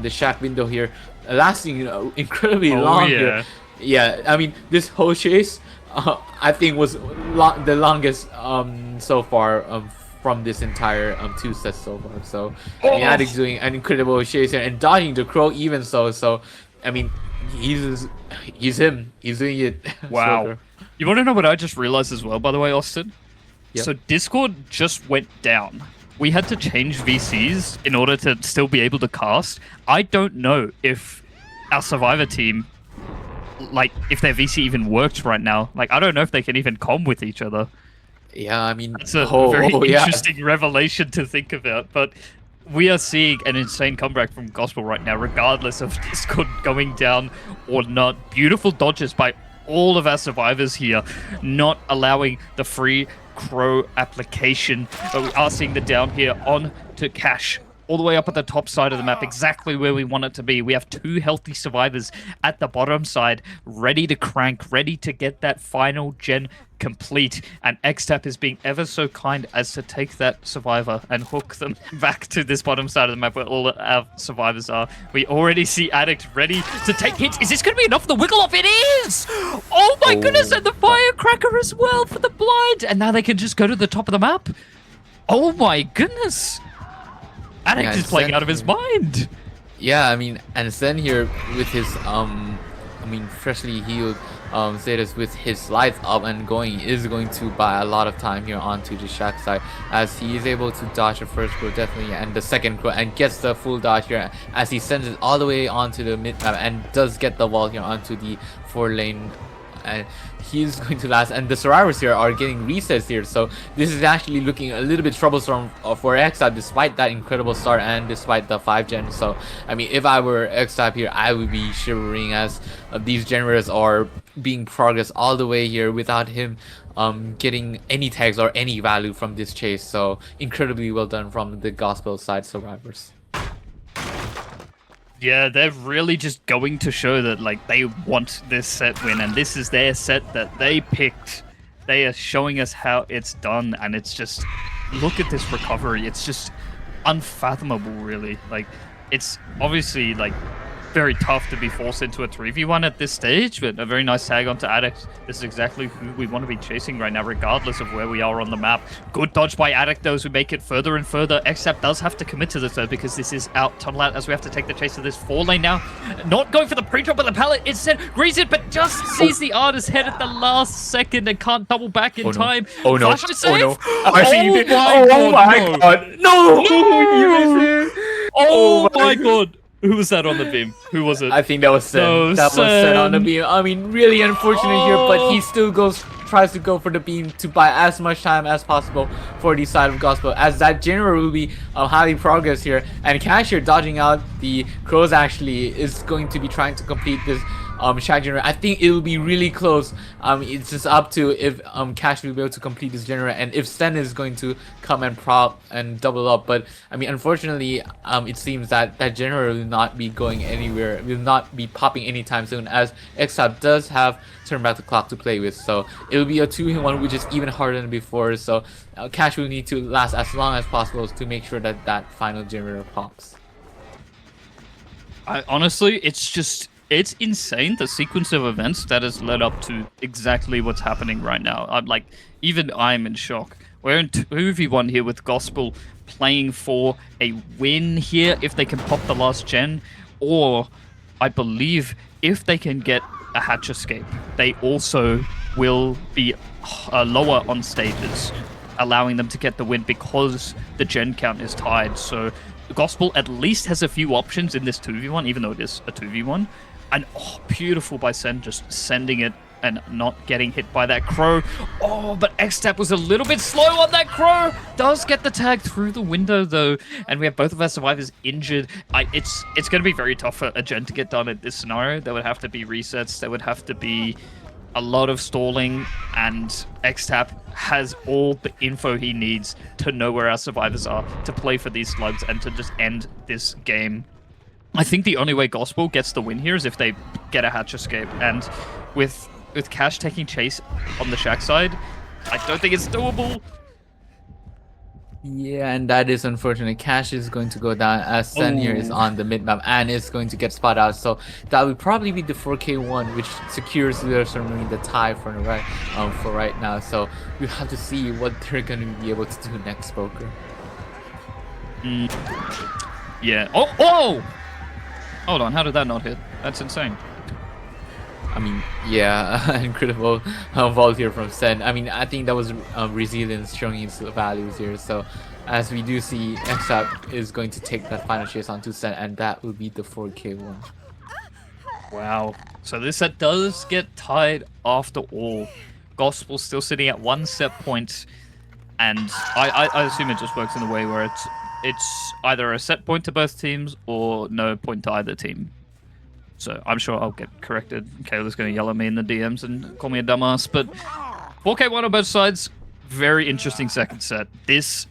Speaker 2: the shack window here, lasting incredibly long here. Yeah, I mean, this whole chase I think was the longest so far from this entire 2 sets so far. So I mean, Addict's doing an incredible chase here and dodging the crow even so. So I mean, he's him. He's doing it.
Speaker 1: Wow. You want to know what I just realized as well, by the way, Austin?
Speaker 2: Yep.
Speaker 1: So Discord just went down. We had to change VCs in order to still be able to cast. I don't know if our Survivor team, like, if their VC even works right now. Like, I don't know if they can even comm with each other.
Speaker 2: Yeah, I mean,
Speaker 1: it's a very interesting revelation to think about. But we are seeing an insane comeback from Gospel right now, regardless of Discord going down or not. Beautiful dodges by all of our survivors here, not allowing the free crow application. But we are seeing the down here on to Cash, all the way up at the top side of the map, exactly where we want it to be. We have 2 healthy survivors at the bottom side, ready to crank, ready to get that final gen complete. And X-Tap is being ever so kind as to take that survivor and hook them back to this bottom side of the map where all our survivors are. We already see Addict ready to take hits. Is this going to be enough for the wiggle off? It is! Oh my goodness, and the firecracker as well for the blind. And now they can just go to the top of the map. Oh my goodness. Addict is playing out of his mind.
Speaker 2: Yeah, I mean, and Zen here with his freshly healed status, with his lights up and going, is going to buy a lot of time here onto the shack side, as he is able to dodge the first crow definitely, and the second crow, and gets the full dodge here as he sends it all the way onto the mid map and does get the wall here onto the 4-lane. And he's going to last, and the survivors here are getting resets here, so this is actually looking a little bit troublesome for X-Type, despite that incredible start and despite the 5 gen. So I mean, if I were X-Type here, I would be shivering, as these generators are being progressed all the way here without him getting any tags or any value from this chase. So incredibly well done from the Gospel side survivors.
Speaker 1: Yeah, they're really just going to show that like they want this set win, and this is their set that they picked. They are showing us how it's done, and it's just, look at this recovery. It's just unfathomable, really. Like, it's obviously like very tough to be forced into a 3v1 at this stage, but a very nice tag onto Addict. This is exactly who we want to be chasing right now, regardless of where we are on the map. Good dodge by Addict, though, as we make it further and further. XSAP does have to commit to this, though, because this is out tunnel out, as we have to take the chase of this 4 lane now. Not going for the pre-drop, but the pallet instead greases it, but just sees the artist head at the last second and can't double back in time.
Speaker 2: Oh no!
Speaker 1: Flash to save.
Speaker 2: Oh my god! No!
Speaker 1: Oh my god! Who was that on the beam? Who was it?
Speaker 2: I think that was Sen.
Speaker 1: No,
Speaker 2: that was Sen on the
Speaker 1: Sen.
Speaker 2: beam. I mean, really unfortunate here, but he still tries to go for the beam to buy as much time as possible for the side of Gospel, as that general will be highly progress here. And Cash here dodging out the crows actually is going to be trying to complete this Shag generator. I think it will be really close. It's just up to if Cash will be able to complete this generator, and if Sen is going to come and prop and double up. But I mean, unfortunately, it seems that that generator will not be going anywhere, will not be popping anytime soon, as XSAP does have turn back the clock to play with. So it will be a 2-in-1, which is even harder than before. So Cash will need to last as long as possible to make sure that that final generator pops.
Speaker 1: Honestly, it's insane, the sequence of events that has led up to exactly what's happening right now. I'm in shock. We're in 2v1 here with Gospel playing for a win here if they can pop the last gen, or I believe if they can get a hatch escape, they also will be lower on stages, allowing them to get the win because the gen count is tied. So Gospel at least has a few options in this 2v1, even though it is a 2v1. And beautiful by Sen, just sending it and not getting hit by that crow. Oh, but XSAP was a little bit slow on that crow. Does get the tag through the window, though. And we have both of our survivors injured. It's going to be very tough for a gen to get done in this scenario. There would have to be resets. There would have to be a lot of stalling. And XSAP has all the info he needs to know where our survivors are, to play for these slugs, and to just end this game. I think the only way Gospel gets the win here is if they get a hatch escape, and with Cash taking chase on the Shack side, I don't think it's doable.
Speaker 2: Yeah, and that is unfortunate. Cash is going to go down as Sen here is on the mid map and is going to get spot out. So that will probably be the 4K1, which secures Lirasanmarine the tie for right now. So we have to see what they're going to be able to do next, Poker.
Speaker 1: Yeah. Oh! Hold on, how did that not hit? That's insane.
Speaker 2: I mean, yeah, incredible vault here from Sen. I mean, I think that was resilience showing its values here. So as we do see, XSAP is going to take that final chase onto Sen, and that will be the 4K1.
Speaker 1: Wow. So this set does get tied after all. Gospel still sitting at 1 set point, and I assume it just works in the way where it's either a set point to both teams or no point to either team. So I'm sure I'll get corrected. Kayla's going to yell at me in the DMs and call me a dumbass. But 4K1 on both sides, very interesting second set. This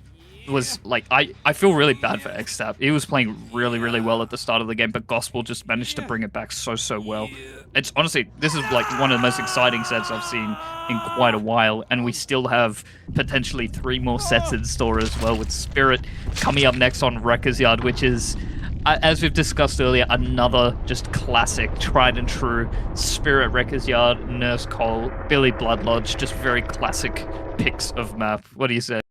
Speaker 1: was like, I feel really bad for XSAP. He was playing really, really well at the start of the game, but Gospel just managed to bring it back so well. It's honestly, this is like one of the most exciting sets I've seen in quite a while, and we still have potentially 3 more sets in store as well, with Spirit coming up next on Wrecker's Yard, which is, as we've discussed earlier, another just classic, tried and true Spirit, Wrecker's Yard, Nurse Cole, Billy Blood Lodge, just very classic picks of map. What do you say?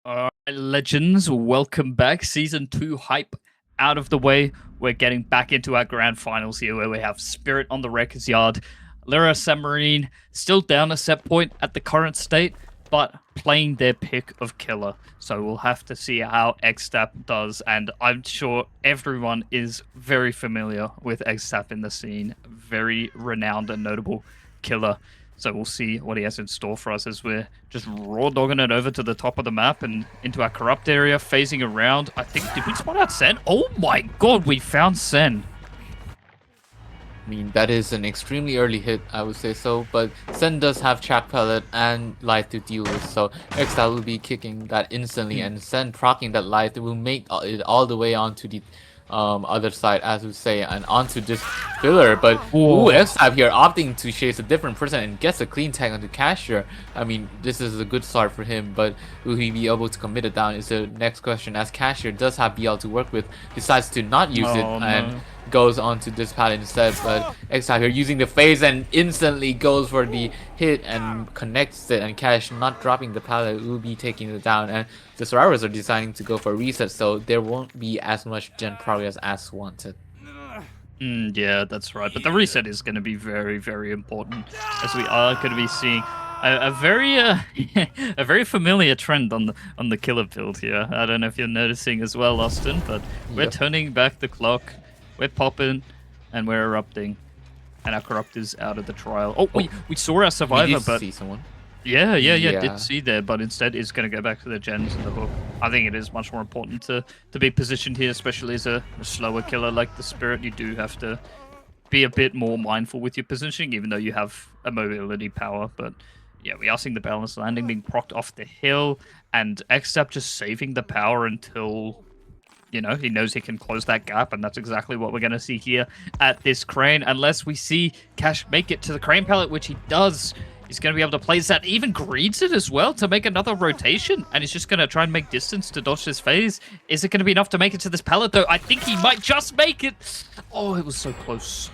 Speaker 1: Alright, legends, welcome back. Season 2 hype out of the way. We're getting back into our grand finals here, where we have Spirit on the Wrecker's Yard. Lirasanmarine still down a set point at the current state, but playing their pick of killer. So we'll have to see how XSAP does, and I'm sure everyone is very familiar with XSAP in the scene. Very renowned and notable killer. So we'll see what he has in store for us as we're just raw dogging it over to the top of the map and into our corrupt area, phasing around. I think, did we spot out Sen? Oh my god, we found Sen.
Speaker 2: I mean, that is an extremely early hit, I would say so, but Sen does have Track Pellet and Light to deal with, so Exile will be kicking that instantly, and Sen proccing that Light will make it all the way onto the other side, as we say, and onto this filler. But ooh, Exile here opting to chase a different person and gets a clean tag onto Cashier. I mean, this is a good start for him, but will he be able to commit it down is the next question, as Cashier does have BL to work with, decides to not use it and goes onto this pallet instead. But Exile here using the phase and instantly goes for the hit and connects it, and Cash not dropping the pallet will be taking it down, and the survivors are deciding to go for a reset, so there won't be as much gen progress as wanted.
Speaker 1: Yeah, that's right. But the reset is going to be very, very important, as we are going to be seeing a very a very familiar trend on the killer build here. I don't know if you're noticing as well, Austin, but we're turning back the clock, we're popping, and we're erupting, and our corrupt is out of the trial. Oh, we saw our survivor, but
Speaker 2: see someone.
Speaker 1: Yeah, did see there, but instead is going to go back to the gens and the hook. I think it is much more important to be positioned here, especially as a slower killer like the Spirit. You do have to be a bit more mindful with your positioning, even though you have a mobility power. But yeah, we are seeing the balance landing being procced off the hill, and Xtap just saving the power until, you know, he knows he can close that gap, and that's exactly what we're going to see here at this crane. Unless we see Cash make it to the crane pallet, which he does. He's going to be able to place that, even greeds it as well to make another rotation, and he's just going to try and make distance to dodge this phase. Is it going to be enough to make it to this pallet, though? I think he might just make it. Oh, it was so close.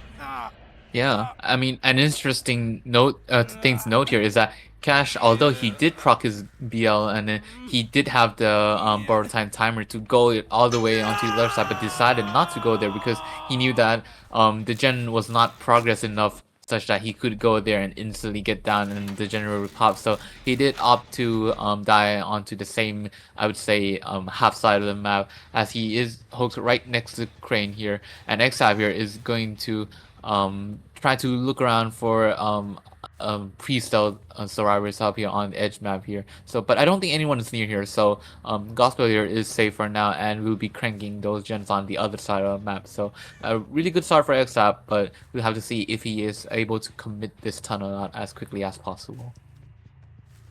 Speaker 2: Yeah, I mean, an interesting note, thing to note here is that Cash, although he did proc his BL and he did have the borrow time timer to go all the way onto the left side, but decided not to go there because he knew that the gen was not progress enough such that he could go there and instantly get down and the generator would pop. So he did opt to die onto the same, I would say, half side of the map, as he is hooked right next to the crane here, and Exile here is going to try to look around for pre-stealth survivors up here on the edge map here. So, but I don't think anyone is near here, so Gospel here is safe for now, and we'll be cranking those gens on the other side of the map. So a really good start for Exap, but we'll have to see if he is able to commit this tunnel out as quickly as possible.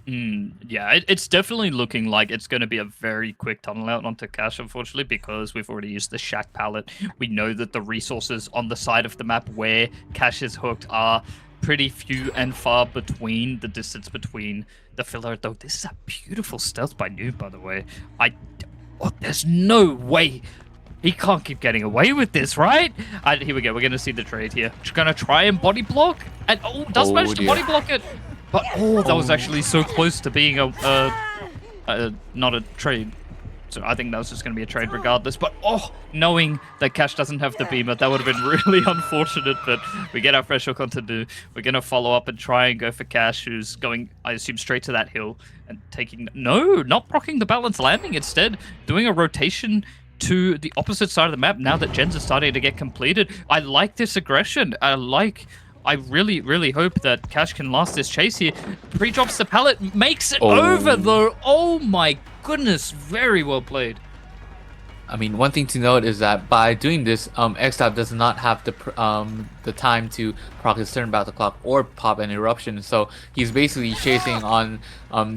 Speaker 1: Yeah, it's definitely looking like it's going to be a very quick tunnel out onto Cash, unfortunately, because we've already used the Shack pallet. We know that the resources on the side of the map where Cash is hooked are pretty few and far between. The distance between the filler, though. This is a beautiful stealth by Noob, by the way. There's no way he can't keep getting away with this, right? Here we go. We're going to see the trade here. Just going to try and body block, and does manage to body block it. But that was actually so close to being not a trade. So I think that was just going to be a trade regardless. But knowing that Cash doesn't have the beamer, that would have been really unfortunate. But we get our fresh hook onto Do. We're going to follow up and try and go for Cash, who's going, I assume, straight to that hill and taking... No, not proccing the balance landing. Instead, doing a rotation to the opposite side of the map now that gens are starting to get completed. I like this aggression. I really, really hope that Cash can last this chase here. Pre-drops the pallet, makes it over though. Oh my goodness, very well played.
Speaker 2: I mean, one thing to note is that by doing this, Xtab does not have the time to proc his turn battle clock or pop an eruption. So he's basically chasing on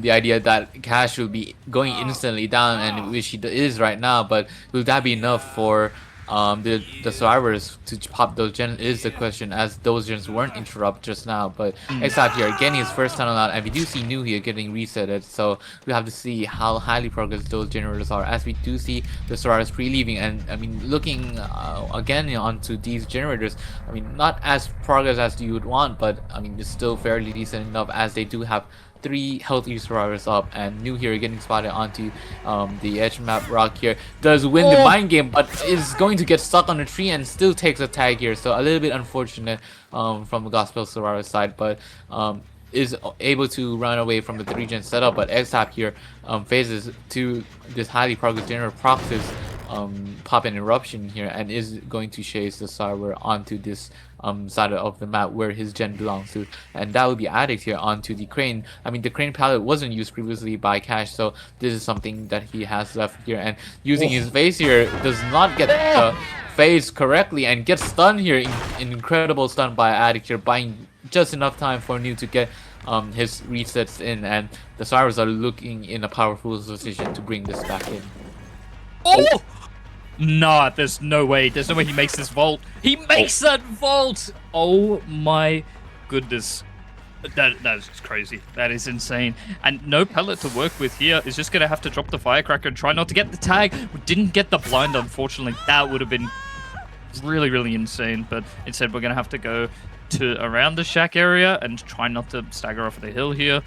Speaker 2: the idea that Cash will be going instantly down, and which he is right now. But will that be enough for the survivors to pop those gens is the question, as those gens weren't interrupted just now. But Exap here getting his first tunnel out, and we do see New here getting resetted, so we have to see how highly progressed those generators are, as we do see the survivors pre-leaving. And I mean, looking again onto these generators, I mean, not as progress as you would want, but I mean, it's still fairly decent enough, as they do have 3 healthy survivors up, and New here getting spotted onto the edge map. Rock here does win the mind game, but is going to get stuck on a tree and still takes a tag here, so a little bit unfortunate from the Gospel survivor side, but is able to run away from the 3-gen setup. But Exap here phases to this highly progressed generator, procs his pop an eruption here, and is going to chase the server onto this side of the map where his gen belongs to, and that will be added here onto the crane. I mean, the crane pallet wasn't used previously by Cash, so this is something that he has left here, and using his face here does not get the phase correctly and gets stunned here. Incredible stun by Addict here, buying just enough time for New to get his resets in, and the Cyrus are looking in a powerful position to bring this back in.
Speaker 1: Oh! Nah, there's no way. There's no way he makes this vault. He makes that vault! Oh my goodness. That is just crazy. That is insane. And no pellet to work with here. Is just going to have to drop the firecracker and try not to get the tag. We didn't get the blind, unfortunately. That would have been really, really insane. But instead, we're going to have to go to around the shack area and try not to stagger off the hill here.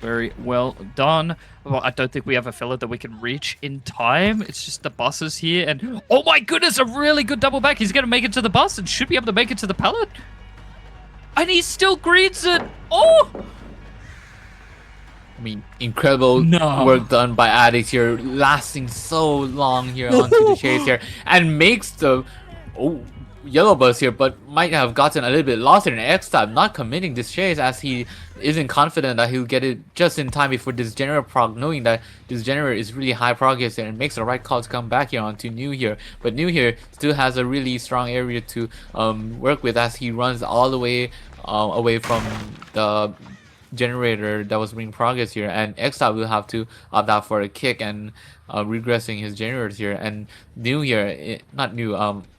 Speaker 1: Very well done. Well, I don't think we have a fella that we can reach in time. It's just the buses here. And oh my goodness, a really good double back. He's going to make it to the bus and should be able to make it to the pallet. And he still greets it. Oh!
Speaker 2: I mean, incredible work done by Addict here, lasting so long here onto the chase here, and makes the yellow bus here, but might have gotten a little bit lost in X-Tab, not committing this chase as he isn't confident that he'll get it just in time before this Disgenerate proc, knowing that this Disgenerate is really high progress and makes the right call to come back here onto New here. But New here still has a really strong area to work with as he runs all the way away from the generator that was bringing progress here, and X-Tab will have to opt out for a kick and regressing his generators here. And New here, not New,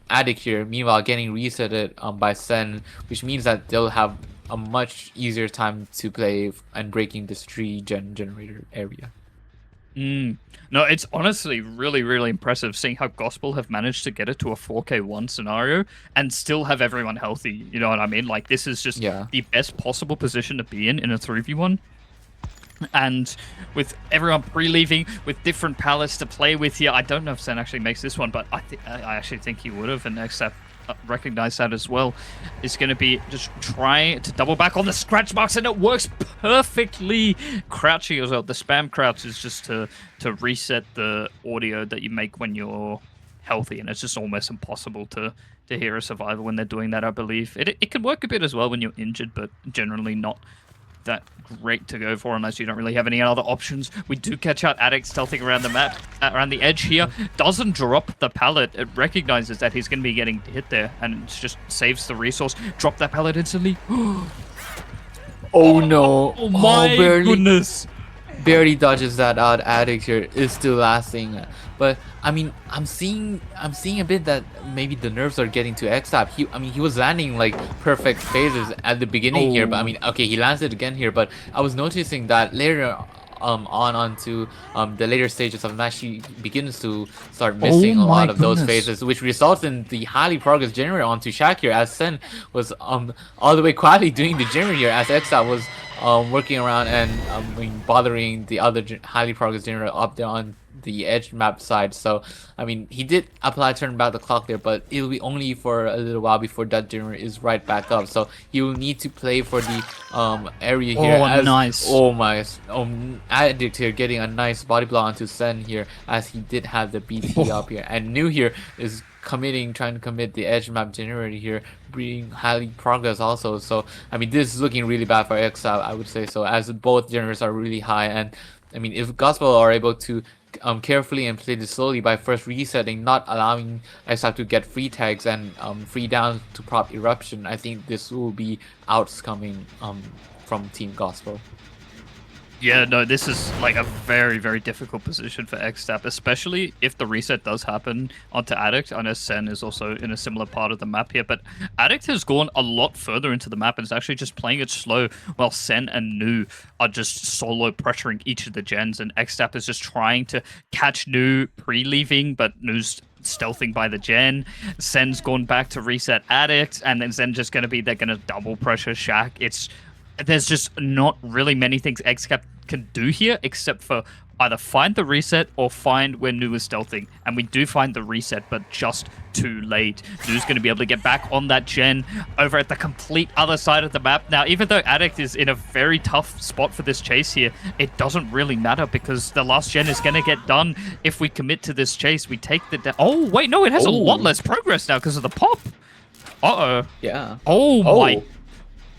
Speaker 2: Addict here, meanwhile getting resetted by Sen, which means that they'll have a much easier time to play and breaking this 3-gen generator area.
Speaker 1: No, it's honestly really, really impressive seeing how Gospel have managed to get it to a 4K1 scenario and still have everyone healthy. You know what I mean? Like, this is just the best possible position to be in a 3v1. And with everyone pre-leaving, with different pallets to play with here, I don't know if Sen actually makes this one, but I actually think he would have, and Exap recognize that as well. Is going to be just trying to double back on the scratch marks, and it works perfectly. Crouching as well. The spam crouch is just to reset the audio that you make when you're healthy, and it's just almost impossible to hear a survivor when they're doing that, I believe. It can work a bit as well when you're injured, but generally not that great to go for unless you don't really have any other options. We do catch out Addict stealthing around the map, around the edge here. Doesn't drop the pallet. It recognizes that he's going to be getting hit there, and it just saves the resource. Drop that pallet instantly.
Speaker 2: Oh no!
Speaker 1: Oh my goodness!
Speaker 2: Barely dodges that out. Addict here is still lasting, but I mean, I'm seeing a bit that maybe the nerves are getting to X-Tab. He was landing like perfect phases at the beginning here, but I mean, okay, he lands it again here, but I was noticing that later onto the later stages of the match, he begins to start missing a lot of those phases, which results in the highly progress generator onto Shaq here, as Sen was all the way quietly doing the generator here, as X-Tab was working around and bothering the other highly progress generator up there on the edge map side. So I mean, he did apply turn back the clock there, but it'll be only for a little while before that generator is right back up. So he will need to play for the area here.
Speaker 1: Nice.
Speaker 2: Oh my, Addict here getting a nice body blow onto Sen here, as he did have the BT up here, and New here is trying to commit the edge map generator here, bringing highly progress also. So I mean, this is looking really bad for Exile, I would say so, as both generators are really high. And I mean, if Gospel are able to carefully and play this slowly by first resetting, not allowing Exile to get free tags and free down to prop eruption, I think this will be outs coming from Team Gospel.
Speaker 1: Yeah, no, this is like a very, very difficult position for X-Tap, especially if the reset does happen onto Addict. I know Sen is also in a similar part of the map here, but Addict has gone a lot further into the map and is actually just playing it slow, while Sen and Nu are just solo pressuring each of the gens, and X-Tap is just trying to catch Nu pre-leaving, but Nu's stealthing by the gen. Sen's gone back to reset Addict, and then Zen just going to be, they're going to double pressure Shaq. There's just not really many things XCap can do here except for either find the reset or find where Nu is stealthing. And we do find the reset, but just too late. Nu's going to be able to get back on that gen over at the complete other side of the map. Now, even though Addict is in a very tough spot for this chase here, it doesn't really matter because the last gen is going to get done if we commit to this chase. We take the... Oh, wait, no, it has a lot less progress now because of the pop. Uh-oh.
Speaker 2: Yeah.
Speaker 1: Oh, my...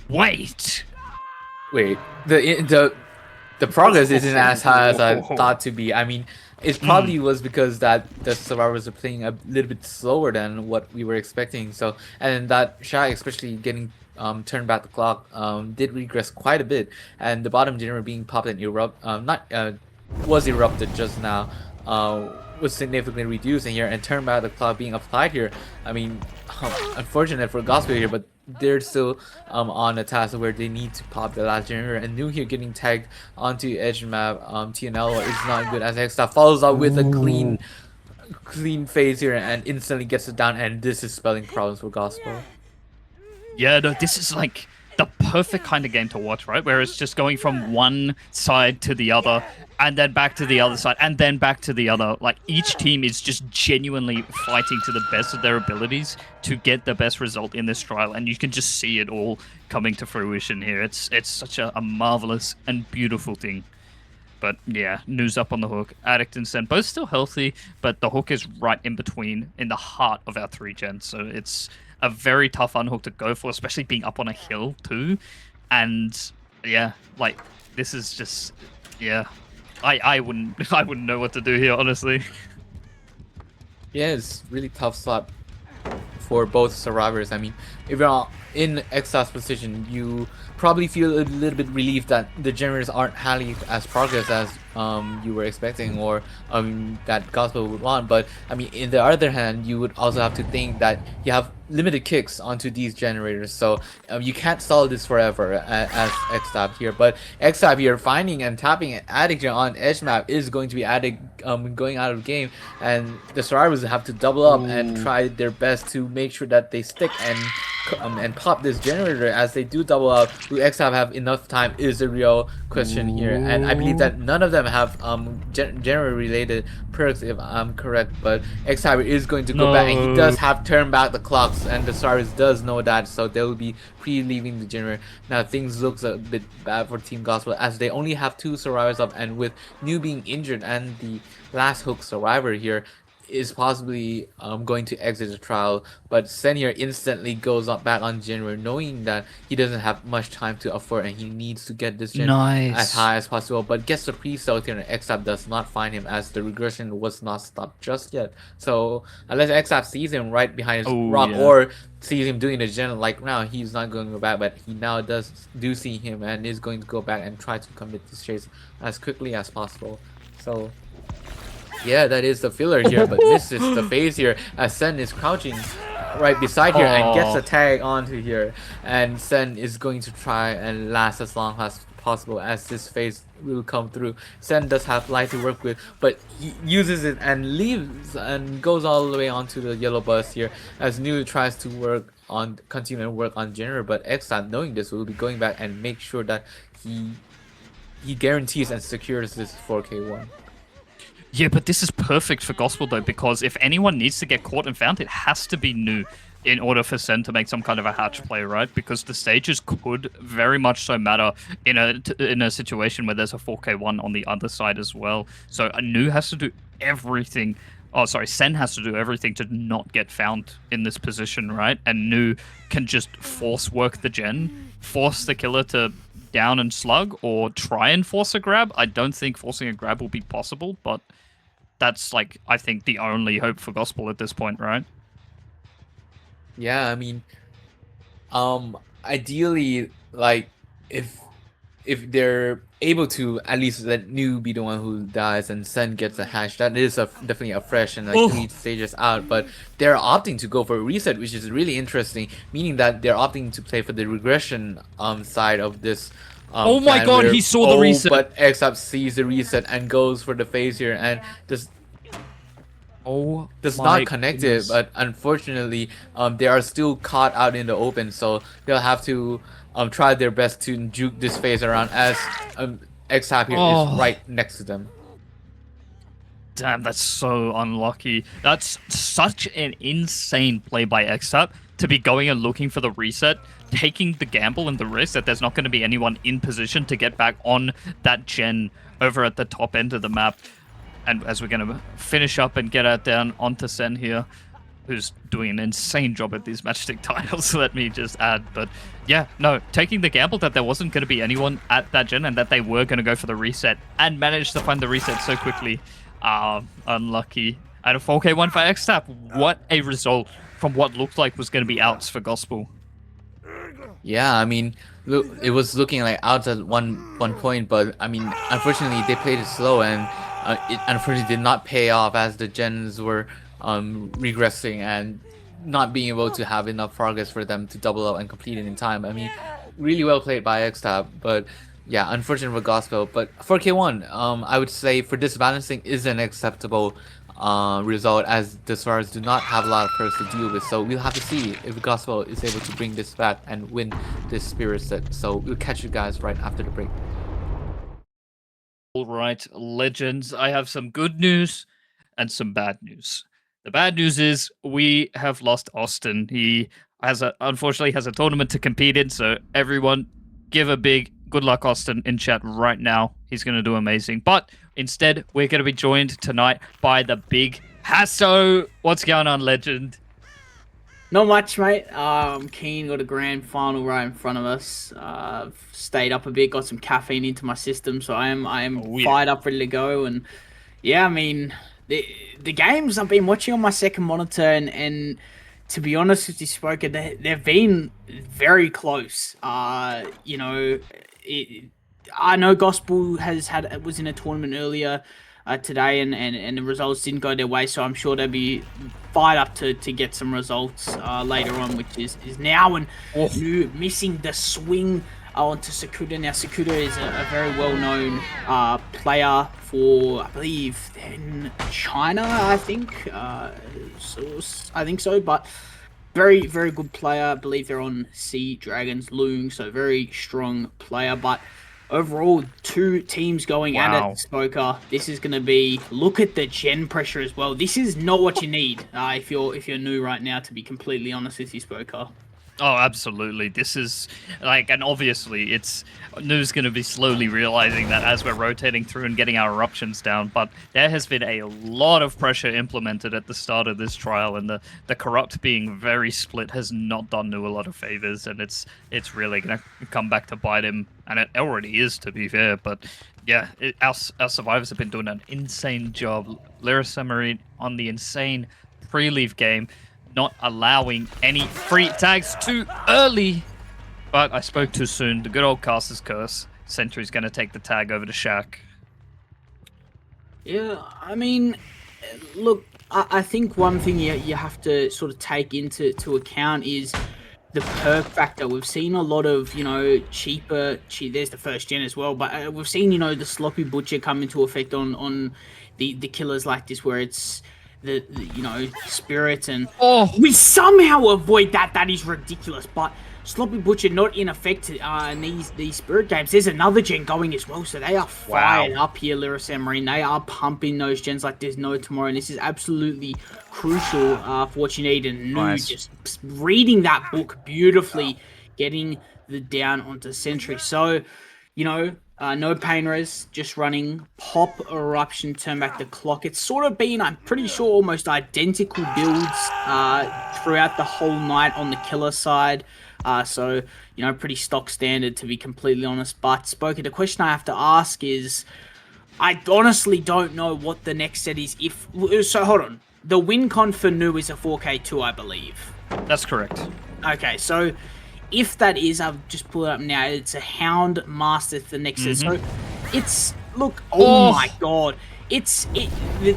Speaker 1: Wait.
Speaker 2: Wait, the the progress isn't as high as I thought to be. I mean, it probably was because that the survivors are playing a little bit slower than what we were expecting. So, and that Shy, especially getting turned back the clock, did regress quite a bit. And the bottom generator being popped and was erupted just now. Was significantly reduced in here, and turn back the clock being applied here. I mean, unfortunate for Gospel here, but they're still on a task where they need to pop the last generator. And New here getting tagged onto edge map. TNL is not good as Xstar follows up with a clean phase here and instantly gets it down. And this is spelling problems for Gospel.
Speaker 1: Yeah, no, this is like the perfect kind of game to watch, right? Where it's just going from one side to the other, and then back to the other side, and then back to the other. Like, each team is just genuinely fighting to the best of their abilities to get the best result in this trial, and you can just see it all coming to fruition here. It's such a marvelous and beautiful thing. But yeah, News up on the hook. Addict and Sen both still healthy, but the hook is right in between, in the heart of our 3-gen, so it's a very tough unhook to go for, especially being up on a hill too. And yeah, like, this is just, yeah, I wouldn't know what to do here, honestly.
Speaker 2: Yeah, it's really tough slot for both survivors. I mean, if you're in X's position, you probably feel a little bit relieved that the generators aren't highly as progress as you were expecting, or that Gospel would want. But I mean, in the other hand, you would also have to think that you have limited kicks onto these generators, so you can't stall this forever as X-Tab here. But X-Tab here finding and tapping Addict on edge map is going to be Addict going out of game, and the survivors have to double up and try their best to make sure that they stick and pop this generator. As they do double up, do X-Tab have enough time is the real question here, and I believe that none of them have generator related perks if I'm correct. But X-Tab is going to go back, and he does have turn back the clocks, and the survivors does know that, so they will be pre-leaving the generator. Now things looks a bit bad for Team Gospel as they only have 2 survivors up, and with New being injured and the last hook survivor here is possibly going to exit the trial. But Sen here instantly goes back on generator, knowing that he doesn't have much time to afford and he needs to get this gen as high as possible, but gets the pre-stealth here, and X-Tab does not find him as the regression was not stopped just yet. So unless X-Tab sees him right behind his rock, or sees him doing the gen like now, he's not going to go back, but he now do see him and is going to go back and try to commit this chase as quickly as possible. So yeah, that is the filler here, but misses the phase here as Sen is crouching right beside here and gets a tag onto here, and Sen is going to try and last as long as possible as this phase will come through. Sen does have light to work with, but he uses it and leaves and goes all the way onto the yellow bus here as New tries to continue to work on generator, but X-Tab, knowing this, will be going back and make sure that he guarantees and secures this 4K1.
Speaker 1: Yeah, but this is perfect for Gospel though, because if anyone needs to get caught and found, it has to be New in order for Sen to make some kind of a hatch play, right? Because the stages could very much so matter in a situation where there's a 4K1 on the other side as well. So New has to do everything. Oh, sorry, Sen has to do everything to not get found in this position, right? And New can just force work the gen, force the killer to down and slug, or try and force a grab. I don't think forcing a grab will be possible, but that's, like, I think the only hope for Gospel at this point, right?
Speaker 2: Yeah, I mean, ideally, like, if they're able to at least let New be the one who dies and Sen gets a hash, that is definitely a fresh and like 3 stages out. But they're opting to go for a reset, which is really interesting, meaning that they're opting to play for the regression side of this.
Speaker 1: Oh my god, he saw the reset.
Speaker 2: But X-Up sees the reset and goes for the phase here and does not connect it, but unfortunately they are still caught out in the open, so they'll have to try their best to juke this phase around as X-Tab here is right next to them.
Speaker 1: Damn, that's so unlucky. That's such an insane play by X-Tab to be going and looking for the reset, taking the gamble and the risk that there's not going to be anyone in position to get back on that gen over at the top end of the map. And as we're going to finish up and get out down onto Sen here, who's doing an insane job at these matchstick titles, let me just add. But yeah, no, taking the gamble that there wasn't going to be anyone at that gen and that they were going to go for the reset and managed to find the reset so quickly. Unlucky. And a 4K1 for X-Tap. What a result from what looked like was going to be outs for Gospel.
Speaker 2: Yeah, I mean, look, it was looking like outs at one point, but I mean, unfortunately, they played it slow, and it unfortunately did not pay off as the gens were regressing and not being able to have enough progress for them to double up and complete it in time. I mean, really well played by X-Tap, but yeah, unfortunate for Gospel. But 4K1, I would say for this balancing is an acceptable result, as the Stars do not have a lot of pros to deal with. So we'll have to see if Gospel is able to bring this back and win this Spirit set. So we'll catch you guys right after the break.
Speaker 1: All right, legends, I have some good news and some bad news. The bad news is we have lost Austin. He unfortunately has a tournament to compete in, so everyone give a big good luck Austin in chat right now. He's going to do amazing. But instead, we're going to be joined tonight by the big Hasso. What's going on, legend?
Speaker 3: Not much, mate. I'm keen. Got a grand final right in front of us. Stayed up a bit, got some caffeine into my system, so I am fired up, ready to go. And yeah, I mean, the games I've been watching on my second monitor, and to be honest with you, Spoker, they've been very close. You know, I know Gospel was in a tournament earlier today, and the results didn't go their way, so I'm sure they'll be fired up to get some results later on, which is now. And missing the swing onto Sakuda. Now, Sakuda is a very well-known player for, I believe, in China, I think. I think so, but very, very good player. I believe they're on Sea Dragons Loong, so very strong player. But overall, two teams going at it, Spoker. This is going to be, look at the gen pressure as well. This is not what you need if you're new right now, to be completely honest with you, Spoker.
Speaker 1: Oh, absolutely. This is like, and obviously it's Nu's going to be slowly realizing that as we're rotating through and getting our eruptions down, but there has been a lot of pressure implemented at the start of this trial, and the corrupt being very split has not done Nu a lot of favors, and it's really going to come back to bite him, and it already is, to be fair. But yeah, our survivors have been doing an insane job. Lirasanmarine on the insane pre-leave game, not allowing any free tags too early. But I spoke too soon. The good old caster's curse. Sentry's going to take the tag over to Shaq.
Speaker 3: Yeah, I mean, look, I think one thing you have to sort of take into account is the perk factor. We've seen a lot of, you know, cheaper, there's the first gen as well, but we've seen, you know, the sloppy butcher come into effect on the killers like this, where it's the you know, spirit, and we somehow avoid that. That is ridiculous. But sloppy butcher not in effect in these spirit games. There's another gen going as well, so they are fired up here. Lirasanmarine, they are pumping those gens like there's no tomorrow, and this is absolutely crucial for what you need. And Nu just reading that book beautifully, getting the down onto Sentry. So, you know, no pain res, just running pop eruption, turn back the clock. It's sort of been, I'm pretty sure, almost identical builds throughout the whole night on the killer side. So, you know, pretty stock standard, to be completely honest. But Spoken, the question I have to ask is, I honestly don't know what the next set is. So hold on, the win con for Nu is a 4K2, I believe.
Speaker 1: That's correct.
Speaker 3: Okay, so if that is, I've just pulled it up now, it's a Houndmaster for the next set. So it's, look, oh my god. The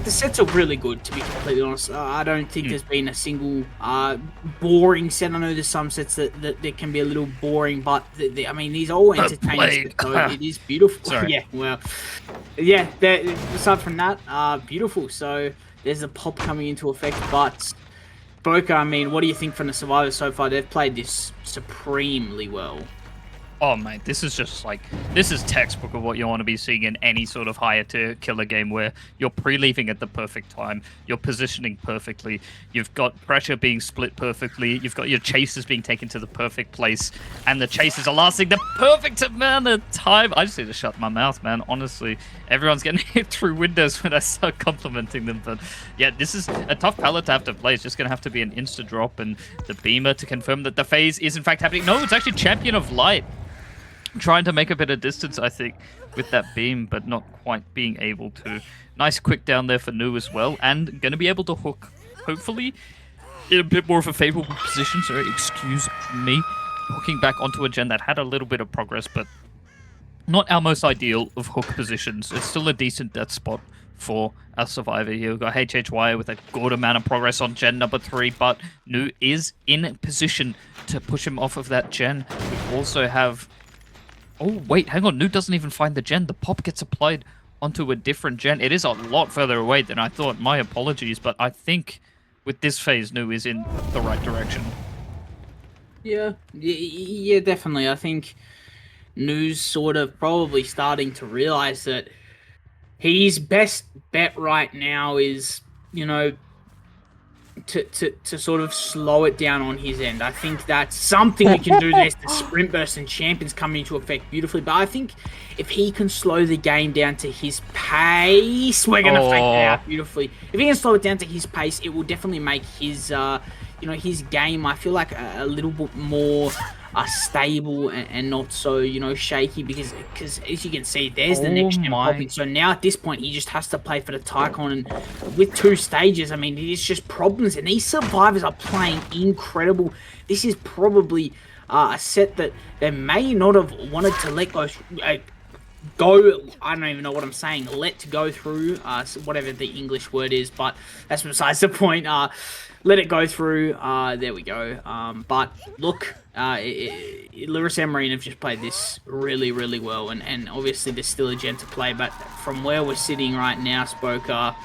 Speaker 3: sets are really good, to be completely honest. I don't think there's been a single boring set. I know there's some sets that can be a little boring, but I mean, these are all entertaining sets, so it is beautiful. Yeah, well, yeah, aside from that, beautiful. So there's a pop coming into effect, but Boca, I mean, what do you think from the survivors so far? They've played this supremely well.
Speaker 1: Oh mate, this is just like, this is textbook of what you want to be seeing in any sort of higher tier killer game, where you're pre-leaving at the perfect time, you're positioning perfectly, you've got pressure being split perfectly, you've got your chases being taken to the perfect place, and the chases are lasting the perfect amount of time. I just need to shut my mouth, man. Honestly, everyone's getting hit through windows when I start complimenting them. But yeah, this is a tough palette to have to play. It's just going to have to be an insta drop, and the beamer to confirm that the phase is in fact happening. No, it's actually Champion of Light trying to make a bit of distance, I think, with that beam, but not quite being able to. Nice quick down there for Nu as well, and going to be able to hook, hopefully, in a bit more of a favorable position. So, excuse me, hooking back onto a gen that had a little bit of progress, but not our most ideal of hook positions. It's still a decent death spot for our survivor here. We've got HHY with a good amount of progress on gen number 3, but Nu is in position to push him off of that gen. We also have... Oh, wait, hang on. Nu doesn't even find the gen. The pop gets applied onto a different gen. It is a lot further away than I thought. My apologies, but I think with this phase, Nu is in the right direction.
Speaker 3: Yeah, definitely. I think Nu's sort of probably starting to realize that his best bet right now is, you know, to sort of slow it down on his end. I think that's something we can do. There's the sprint burst and champions coming into effect beautifully, but I think if he can slow the game down to his pace, we're gonna fake it out beautifully. If he can slow it down to his pace, it will definitely make his you know, his game, I feel like, a little bit more stable and not so, you know, shaky, because as you can see, there's the next gen popping. So now at this point, he just has to play for the Tycon, and with 2 stages, I mean, it's just problems, and these survivors are playing incredible. This is probably a set that they may not have wanted to let go. I don't even know what I'm saying. Let go through, whatever the English word is, but that's besides the point. Let it go through. There we go. But look, Lirasanmarine have just played this really, really well, and obviously there's still a gen to play. But from where we're sitting right now, Spoker,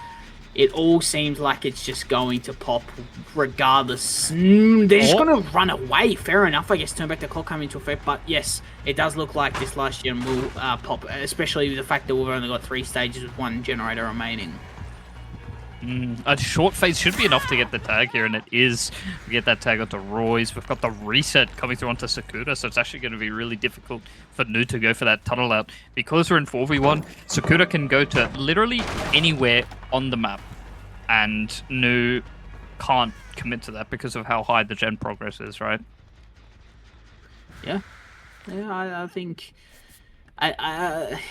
Speaker 3: it all seems like it's just going to pop regardless. They're just going to run away. Fair enough, I guess. Turn back the clock coming into effect. But yes, it does look like this last gen will pop, especially with the fact that we've only got 3 stages with 1 generator remaining.
Speaker 1: A short phase should be enough to get the tag here, and it is. We get that tag onto Royce. We've got the reset coming through onto Sakura, so it's actually going to be really difficult for Nu to go for that tunnel out. Because we're in 4v1, Sakura can go to literally anywhere on the map, and Nu can't commit to that because of how high the gen progress is, right?
Speaker 3: Yeah. I think...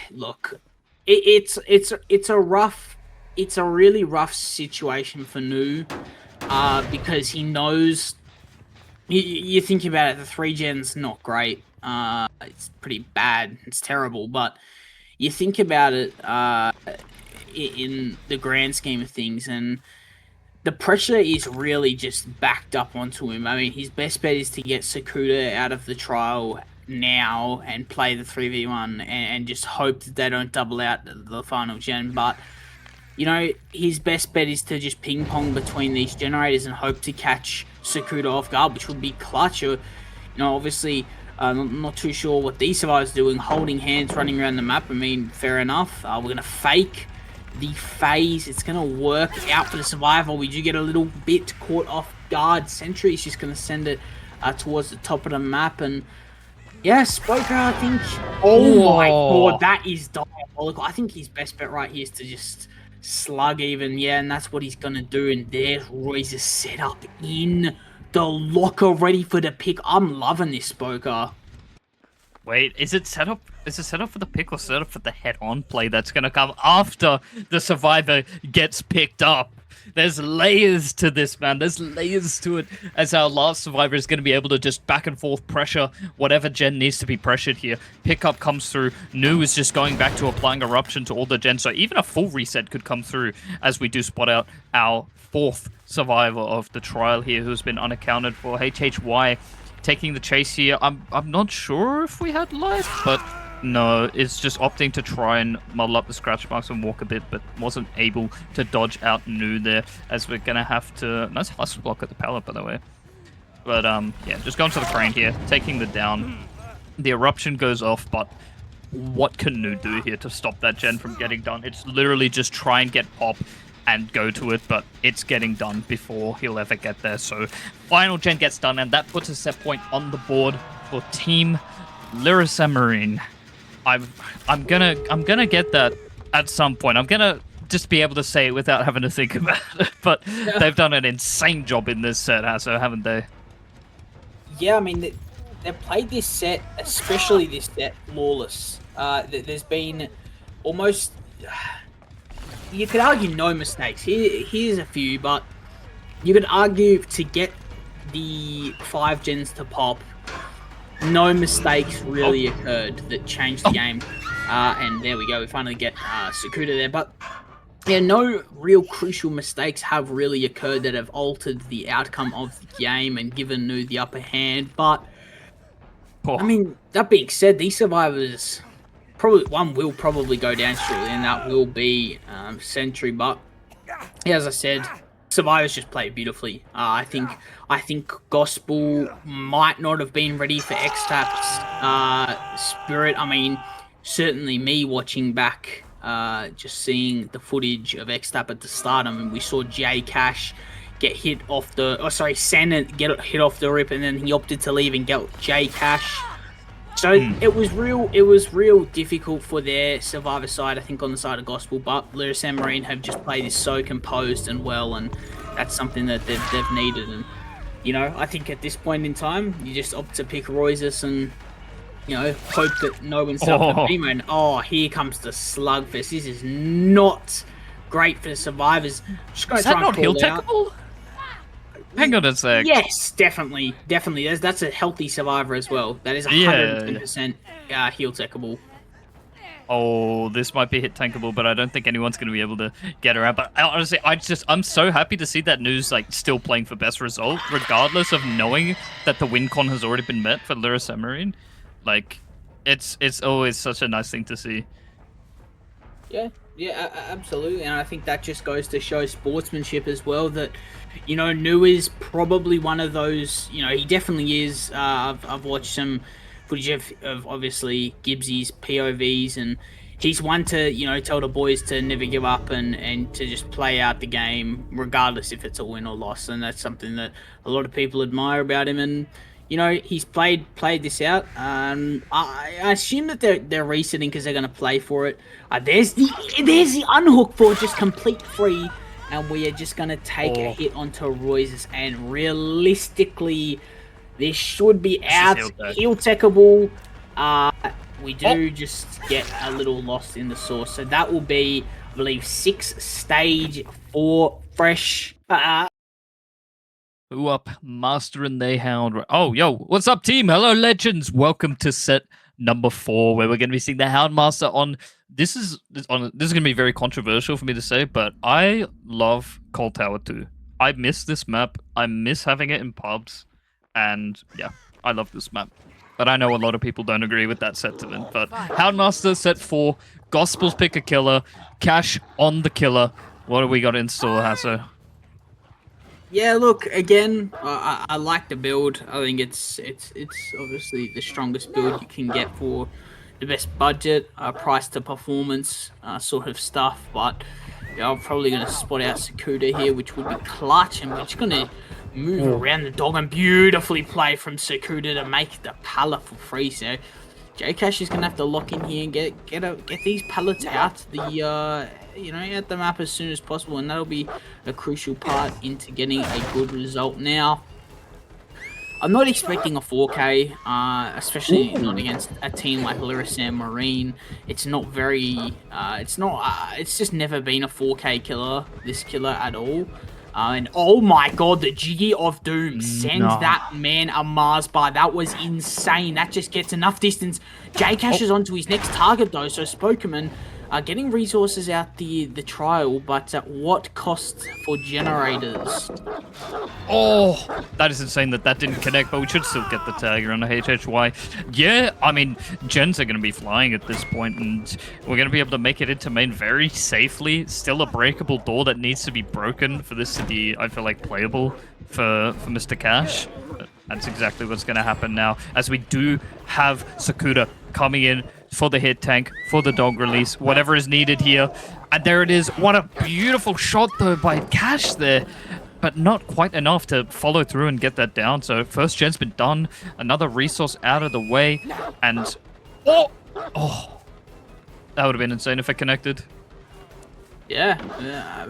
Speaker 3: look, it's a rough... It's a really rough situation for Nu, because he knows... You think about it, the 3 gen's not great. It's pretty bad. It's terrible. But you think about it in the grand scheme of things, and the pressure is really just backed up onto him. I mean, his best bet is to get Sakura out of the trial now and play the 3v1 and just hope that they don't double out the final gen. But... you know, his best bet is to just ping-pong between these generators and hope to catch Sakura off guard, which would be clutch. Or, you know, obviously, I'm not too sure what these survivors are doing, holding hands, running around the map. I mean, fair enough. We're going to fake the phase. It's going to work out for the survivor. We do get a little bit caught off guard. Sentry is just going to send it towards the top of the map. And, yeah, Spoker, I think... Oh, my God, that is diabolical. I think his best bet right here is to just... slug even, yeah, and that's what he's gonna do. And there's Roy's set up in the locker ready for the pick. I'm loving this, Spoker.
Speaker 1: Wait, is it set up? Is it set up for the pick or set up for the head-on play that's gonna come after the survivor gets picked up? There's layers to this, man. There's layers to it, as our last survivor is going to be able to just back and forth pressure whatever gen needs to be pressured here. Pickup comes through. Nu is just going back to applying eruption to all the gens, so even a full reset could come through as we do spot out our 4th survivor of the trial here, who's been unaccounted for. HHY taking the chase here. I'm not sure if we had life, but no, it's just opting to try and muddle up the scratch marks and walk a bit, but wasn't able to dodge out Nu there, as we're gonna have to... Nice hustle block at the pallet, by the way. But yeah, just going to the crane here, taking the down. The eruption goes off, but what can Nu do here to stop that gen from getting done? It's literally just try and get pop and go to it, but it's getting done before he'll ever get there. So final gen gets done, and that puts a set point on the board for Team Lirasanmarine. I'm gonna get that at some point. I'm gonna just be able to say it without having to think about it. But they've done an insane job in this set, haven't they?
Speaker 3: Yeah, I mean, they've played this set, especially this set, flawless. There's been almost, you could argue no mistakes. Here's a few, but you could argue to get the 5 gens to pop, no mistakes really occurred that changed the game. And there we go, we finally get Sakuda there. But yeah, no real crucial mistakes have really occurred that have altered the outcome of the game and given Nu the upper hand. But I mean, that being said, these survivors, one will probably go down shortly, and that will be Sentry. But yeah, as I said, survivors just played beautifully. I think Gospel might not have been ready for X-Tap's Spirit. I mean, certainly me watching back, just seeing the footage of X-Tap at the start. I mean, we saw J Cash get hit off the, Sen get hit off the rip, and then he opted to leave and get J Cash. So it was real difficult for their survivor side, I think, on the side of Gospel. But Lirasanmarine have just played this so composed and well, and that's something that they've needed. And you know, I think at this point in time, you just opt to pick Royzus and, you know, hope that no one's up the and here comes the slugfest. This is not great for the survivors. Just gonna
Speaker 1: is that not hill techable? Hang on a sec.
Speaker 3: Yes, definitely. That's a healthy survivor as well. That is 110% heal techable.
Speaker 1: Oh, this might be hit tankable, but I don't think anyone's going to be able to get around. But honestly, I'm so happy to see that Nu's like still playing for best result, regardless of knowing that the win con has already been met for Lirasanmarine. Like, it's always such a nice thing to see.
Speaker 3: Yeah, absolutely, and I think that just goes to show sportsmanship as well. That, you know, Nu is probably one of those. You know, he definitely is. I've watched some footage of obviously Gibbsy's POVs, and he's one to, you know, tell the boys to never give up and to just play out the game regardless if it's a win or loss, and that's something that a lot of people admire about him. And you know, he's played this out. I assume that they're resetting because they're going to play for it. There's the unhook for just complete free, and we are just going to take a hit onto Royces, and realistically, this should be out. Heal techable. We do just get a little lost in the source, so that will be, I believe, 6 stage 4 fresh.
Speaker 1: Who up, Master and they Hound? Oh, yo, what's up, team? Hello, legends. Welcome to set number 4, where we're going to be seeing the Houndmaster on. This is going to be very controversial for me to say, but I love Cold Tower 2. I miss this map. I miss having it in pubs, and yeah, I love this map. But I know a lot of people don't agree with that sentiment. But Houndmaster set 4, Gospel's pick a killer, Cash on the killer. What do we got in store, Hasso?
Speaker 3: Yeah, look, again, I like the build. I think it's obviously the strongest build you can get for the best budget, price to performance sort of stuff. But yeah, I'm probably going to spot out Sakuda here, which would be clutch, and we're just going to move around the dog and beautifully play from Sakuda to make the pallet for free. So J-Cash is going to have to lock in here and get these pallets out out the map as soon as possible, and that'll be a crucial part into getting a good result. Now, I'm not expecting a 4K, especially not against a team like Lirasanmarine. It's not very, it's just never been a 4K killer, this killer at all. And oh my god, the Jiggy of Doom sends that man a Mars bar. That was insane. That just gets enough distance. J-Cash is onto his next target though, so Spokeman getting resources out the trial, but at what cost for generators?
Speaker 1: Oh, that is insane that didn't connect, but we should still get the tagger on the HHY. Yeah, I mean, gens are going to be flying at this point, and we're going to be able to make it into main very safely. Still a breakable door that needs to be broken for this to be, I feel like, playable for Mr. Cash. That's exactly what's going to happen now, as we do have Sakuda coming in for the hit tank, for the dog release, whatever is needed here. And there it is. What a beautiful shot, though, by Cash there. But not quite enough to follow through and get that down. So first gen's been done. Another resource out of the way. And... Oh! That would have been insane if it connected.
Speaker 3: Yeah,